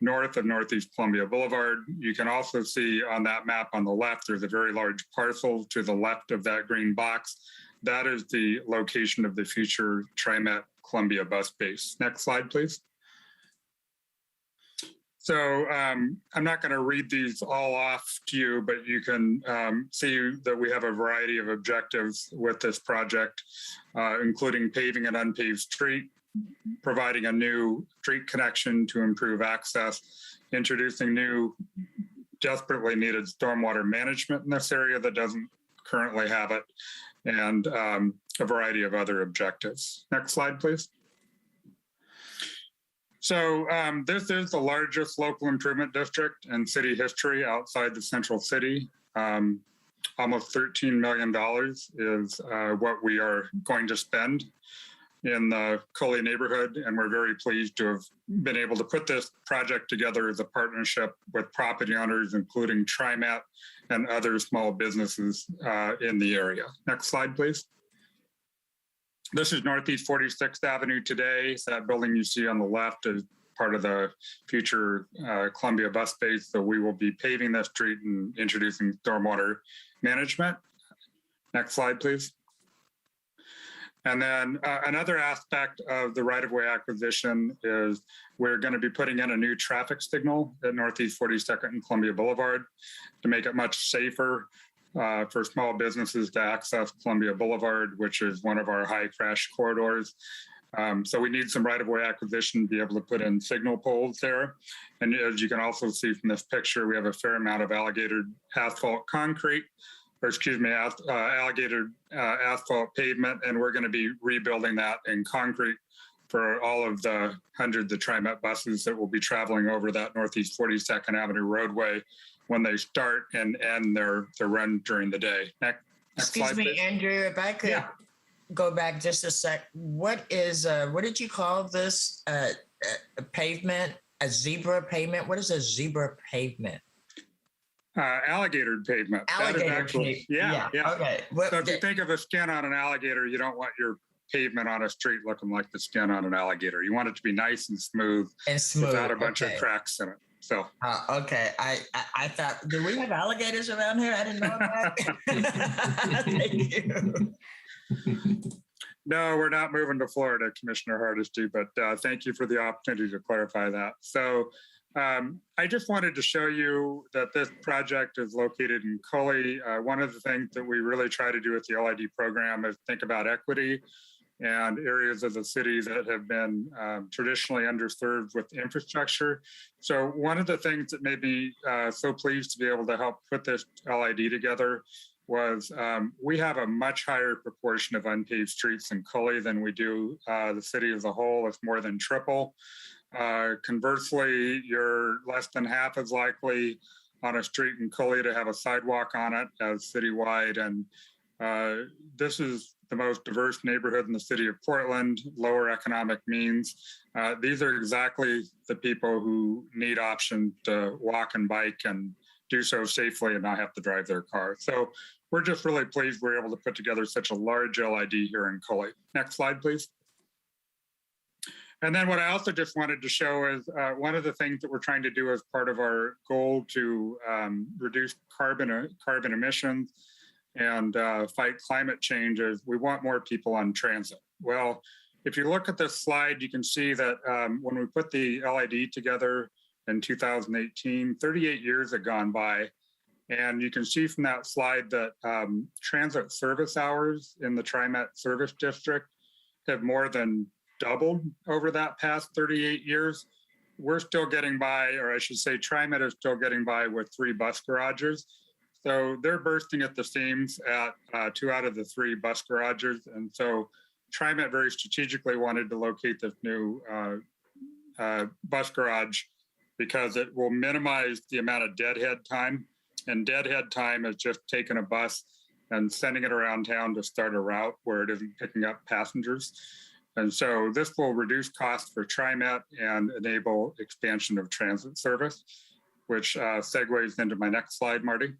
Speaker 9: north of Northeast Columbia Boulevard. You can also see on that map on the left, there's a very large parcel to the left of that green box. That is the location of the future TriMet Columbia bus base. Next slide, please. So I'm not going to read these all off to you, but you can see that we have a variety of objectives with this project, including paving an unpaved street, providing a new street connection to improve access, introducing new desperately needed stormwater management in this area that doesn't currently have it, and a variety of other objectives. Next slide, please. So this is the largest local improvement district in city history outside the central city. Almost $13 million is what we are going to spend in the Coley neighborhood, and we're very pleased to have been able to put this project together as a partnership with property owners, including TriMet and other small businesses in the area. Next slide, please. This is Northeast 46th Avenue today. So that building you see on the left is part of the future Columbia bus base. So we will be paving that street and introducing stormwater management. Next slide, please. And then another aspect of the right-of-way acquisition is we're going to be putting in a new traffic signal at Northeast 42nd and Columbia Boulevard to make it much safer for small businesses to access Columbia Boulevard, which is one of our high crash corridors. So we need some right-of-way acquisition to be able to put in signal poles there. And as you can also see from this picture, we have a fair amount of alligator asphalt concrete, or excuse me, alligator asphalt pavement, and we're going to be rebuilding that in concrete for all of the hundreds of TriMet buses that will be traveling over that Northeast 42nd Avenue roadway when they start and end their run during the day. Next
Speaker 7: Excuse
Speaker 9: slide,
Speaker 7: me,
Speaker 9: please.
Speaker 7: Andrew, if I could go back just a sec. What did you call this pavement? A zebra pavement? What is a zebra pavement?
Speaker 9: Alligator pavement.
Speaker 7: Alligator pavement.
Speaker 9: Yeah.
Speaker 7: Okay.
Speaker 9: So if you think of a skin on an alligator, you don't want your pavement on a street looking like the skin on an alligator. You want it to be nice and smooth without a bunch of cracks in it. So
Speaker 7: okay, I thought, do we have alligators around here? I didn't know that. Thank you.
Speaker 9: No, we're not moving to Florida, Commissioner Hardesty, but thank you for the opportunity to clarify that. So I just wanted to show you that this project is located in Coley. One of the things that we really try to do with the LID program is think about equity and areas of the city that have been traditionally underserved with infrastructure. So one of the things that made me so pleased to be able to help put this LID together was we have a much higher proportion of unpaved streets in Coley than we do the city as a whole. It's more than triple. Conversely, you're less than half as likely on a street in Coley to have a sidewalk on it as citywide. And this is the most diverse neighborhood in the city of Portland, lower economic means. These are exactly the people who need options to walk and bike and do so safely and not have to drive their car. So we're just really pleased we're able to put together such a large LID here in Coley. Next slide, please. And then what I also just wanted to show is one of the things that we're trying to do as part of our goal to reduce carbon emissions and fight climate change is we want more people on transit. Well, if you look at this slide, you can see that when we put the LID together in 2018, 38 years had gone by. And you can see from that slide that transit service hours in the TriMet service district have more than doubled over that past 38 years. We're still getting by, or I should say TriMet is still getting by with 3 bus garages. So they're bursting at the seams at 2 out of the 3 bus garages. And so TriMet very strategically wanted to locate this new bus garage because it will minimize the amount of deadhead time. And deadhead time is just taking a bus and sending it around town to start a route where it isn't picking up passengers. And so this will reduce costs for TriMet and enable expansion of transit service, which segues into my next slide, Marty.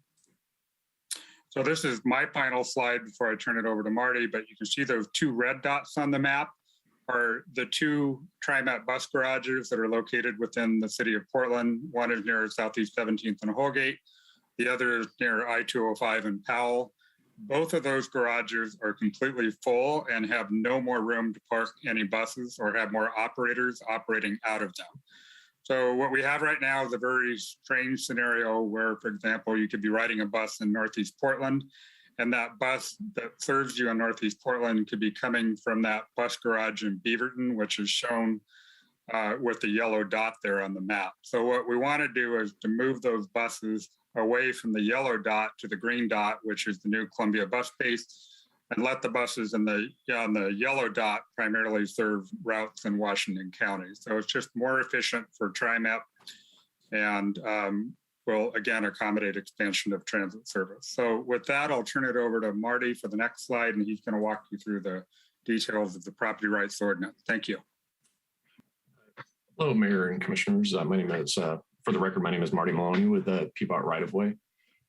Speaker 9: So this is my final slide before I turn it over to Marty, but you can see those 2 red dots on the map are the 2 TriMet bus garages that are located within the city of Portland. One is near Southeast 17th and Holgate. The other is near I-205 and Powell. Both of those garages are completely full and have no more room to park any buses or have more operators operating out of them. So what we have right now is a very strange scenario where, for example, you could be riding a bus in Northeast Portland, and that bus that serves you in Northeast Portland could be coming from that bus garage in Beaverton, which is shown with the yellow dot there on the map. So what we want to do is to move those buses away from the yellow dot to the green dot, which is the new Columbia bus base, and let the buses on the yellow dot primarily serve routes in Washington County. So it's just more efficient for TriMet and will again accommodate expansion of transit service. So with that, I'll turn it over to Marty for the next slide, and he's going to walk you through the details of the property rights ordinance. Thank you.
Speaker 22: Hello, Mayor and Commissioners. My name is, for the record, my name is Marty Maloney with the Peabody Right-of-Way.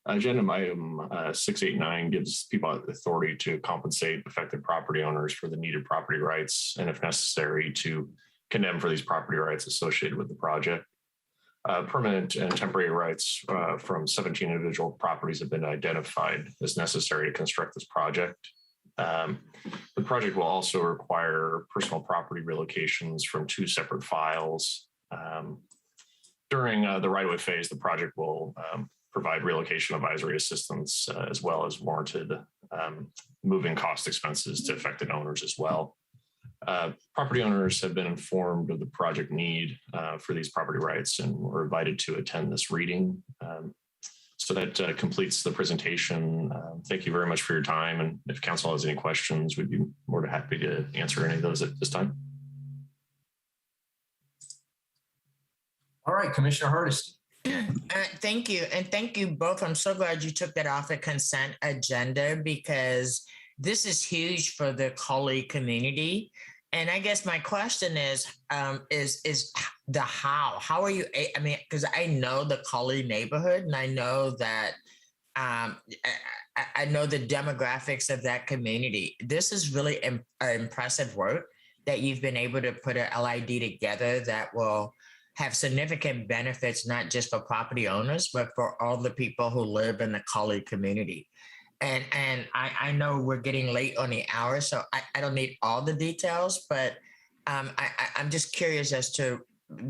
Speaker 22: Agenda item 689 gives Peabody the authority to compensate affected property owners for the needed property rights and, if necessary, to condemn for these property rights associated with the project. Permanent and temporary rights from 17 individual properties have been identified as necessary to construct this project. The project will also require personal property relocations from 2 separate files. During the right-of-way phase, the project will provide relocation advisory assistance as well as warranted moving cost expenses to affected owners as well. Property owners have been informed of the project need for these property rights and were invited to attend this reading. So that completes the presentation. Thank you very much for your time. And if council has any questions, we'd be more than happy to answer any of those at this time.
Speaker 1: All right, Commissioner Hardesty.
Speaker 7: Thank you. And thank you both. I'm so glad you took that off the consent agenda because this is huge for the colleague community. And I guess my question is the how. How are you? I mean, because I know the Collie neighborhood, and I know that I know the demographics of that community. This is really impressive work that you've been able to put a LID together that will have significant benefits, not just for property owners, but for all the people who live in the Collie community. And I know we're getting late on the hour, so I don't need all the details, but I'm just curious as to,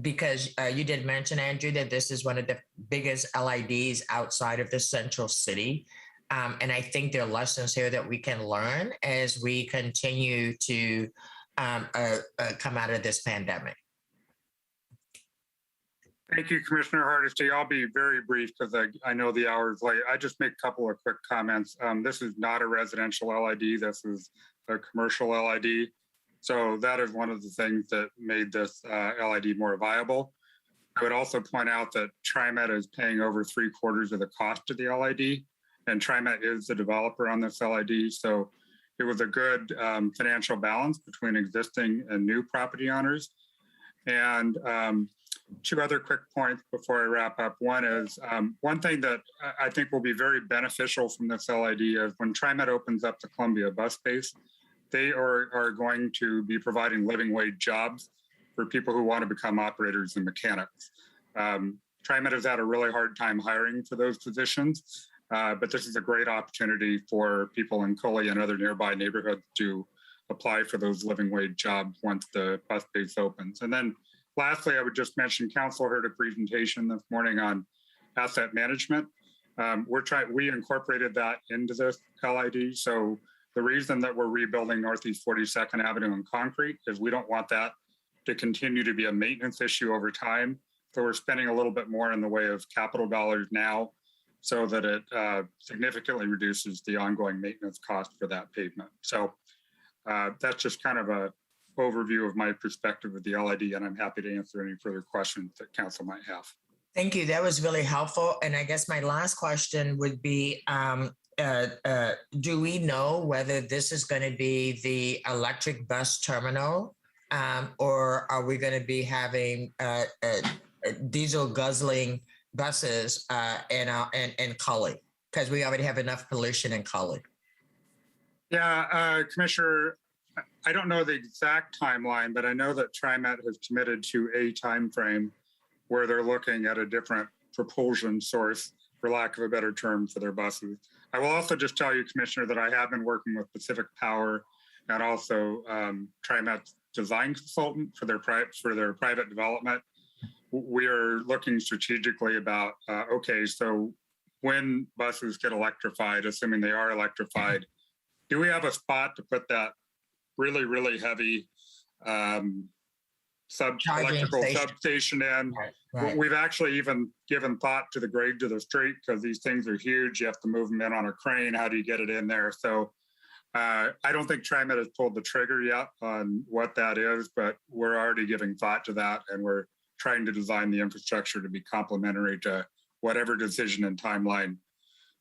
Speaker 7: because you did mention, Andrew, that this is one of the biggest LIDs outside of the central city. And I think there are lessons here that we can learn as we continue to come out of this pandemic.
Speaker 9: Thank you, Commissioner Hardesty. I'll be very brief because I know the hour is late. I just make a couple of quick comments. This is not a residential LID. This is a commercial LID. So that is one of the things that made this LID more viable. I would also point out that TriMet is paying over 3/4 of the cost of the LID, and TriMet is the developer on this LID. So it was a good financial balance between existing and new property owners. And 2 other quick points before I wrap up. One is one thing that I think will be very beneficial from this LID is when TriMet opens up the Columbia bus base, they are going to be providing living wage jobs for people who want to become operators and mechanics. TriMet has had a really hard time hiring for those positions, but this is a great opportunity for people in Coley and other nearby neighborhoods to apply for those living wage jobs once the bus base opens. And then lastly, I would just mention council heard a presentation this morning on asset management. We incorporated that into this LID. So The reason that we're rebuilding Northeast 42nd Avenue in concrete is we don't want that to continue to be a maintenance issue over time. So we're spending a little bit more in the way of capital dollars now so that it significantly reduces the ongoing maintenance cost for that pavement. So that's just kind of a overview of my perspective of the LID, and I'm happy to answer any further questions that council might have.
Speaker 7: Thank you. That was really helpful. And I guess my last question would be, do we know whether this is going to be the electric bus terminal, or are we going to be having diesel guzzling buses in Cully? Because we already have enough pollution in Cully.
Speaker 9: Yeah, Commissioner, I don't know the exact timeline, but I know that TriMet has committed to a time frame where they're looking at a different propulsion source, for lack of a better term, for their buses. I will also just tell you, Commissioner, that I have been working with Pacific Power and also TriMet's design consultant for their private development. We are looking strategically about, okay, so when buses get electrified, assuming they are electrified, do we have a spot to put that really, really heavy electrical substation in? Right. We've actually even given thought to the grade to the street because these things are huge. You have to move them in on a crane. How do you get it in there? So I don't think TriMet has pulled the trigger yet on what that is, but we're already giving thought to that, and we're trying to design the infrastructure to be complementary to whatever decision and timeline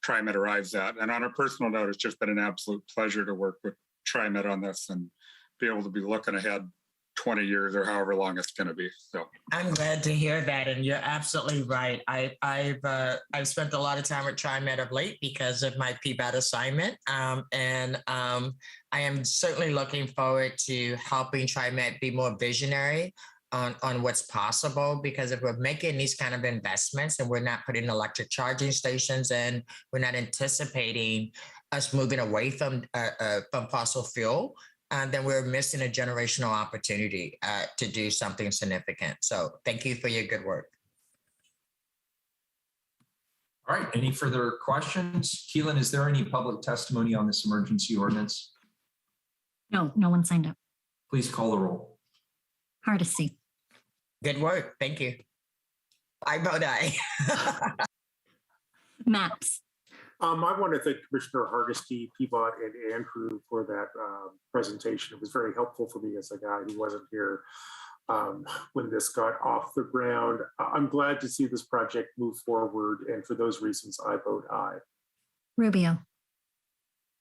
Speaker 9: TriMet arrives at. And on a personal note, it's just been an absolute pleasure to work with TriMet on this and be able to be looking ahead 20 years or however long it's going to be. So
Speaker 7: I'm glad to hear that, and you're absolutely right. I've spent a lot of time with TriMet of late because of my PBAT assignment, and I am certainly looking forward to helping TriMet be more visionary on what's possible, because if we're making these kind of investments and we're not putting electric charging stations in, we're not anticipating us moving away from fossil fuel, then we're missing a generational opportunity to do something significant. So thank you for your good work.
Speaker 1: All right, any further questions? Keelan, is there any public testimony on this emergency ordinance?
Speaker 3: No, no one signed up.
Speaker 1: Please call the roll.
Speaker 3: Hardesty.
Speaker 7: Good work. Thank you. I vote aye.
Speaker 3: Maps.
Speaker 4: I want to thank Commissioner Hardesty, Peabody, and Andrew for that presentation. It was very helpful for me as a guy who wasn't here when this got off the ground. I'm glad to see this project move forward, and for those reasons, I vote aye.
Speaker 3: Rubio.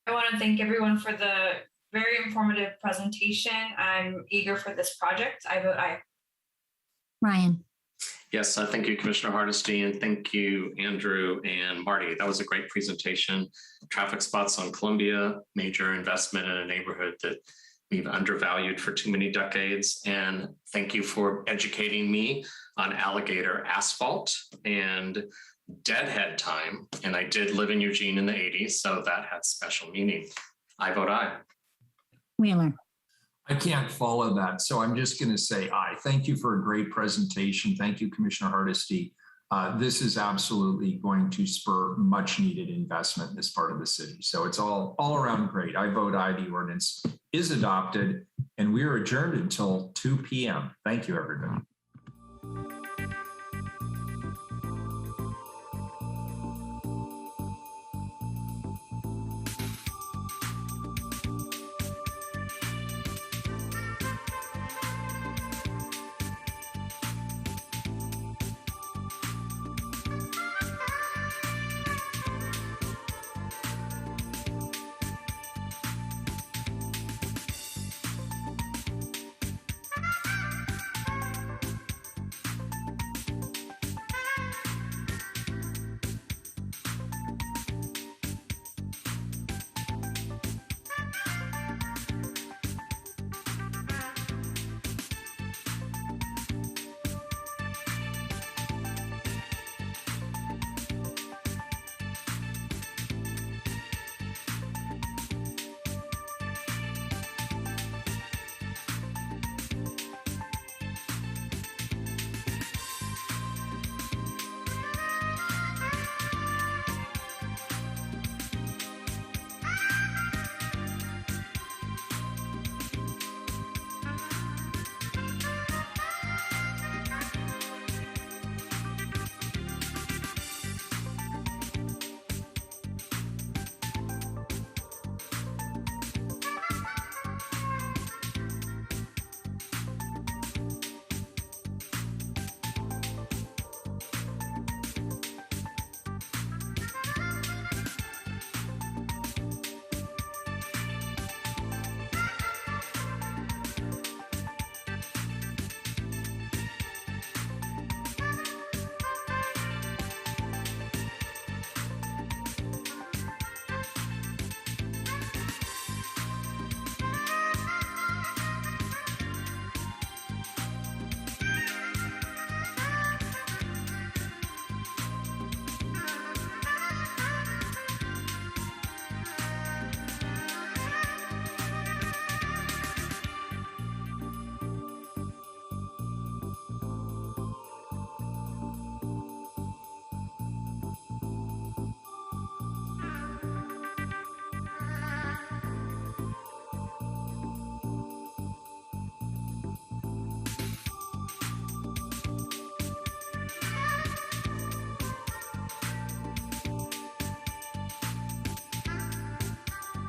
Speaker 12: I want to thank everyone for the very informative presentation. I'm eager for this project. I vote aye.
Speaker 3: Ryan.
Speaker 13: Yes, thank you, Commissioner Hardesty, and thank you, Andrew and Marty. That was a great presentation. Traffic spots on Columbia, major investment in a neighborhood that we've undervalued for too many decades. And thank you for educating me on alligator asphalt and deadhead time. And I did live in Eugene in the 80s, so that had special meaning. I vote aye.
Speaker 3: Wheeler.
Speaker 1: I can't follow that, so I'm just going to say aye. Thank you for a great presentation. Thank you, Commissioner Hardesty. This is absolutely going to spur much needed investment in this part of the city. So it's all around great. I vote aye. The ordinance is adopted, and we are adjourned until 2 p.m. Thank you, everybody.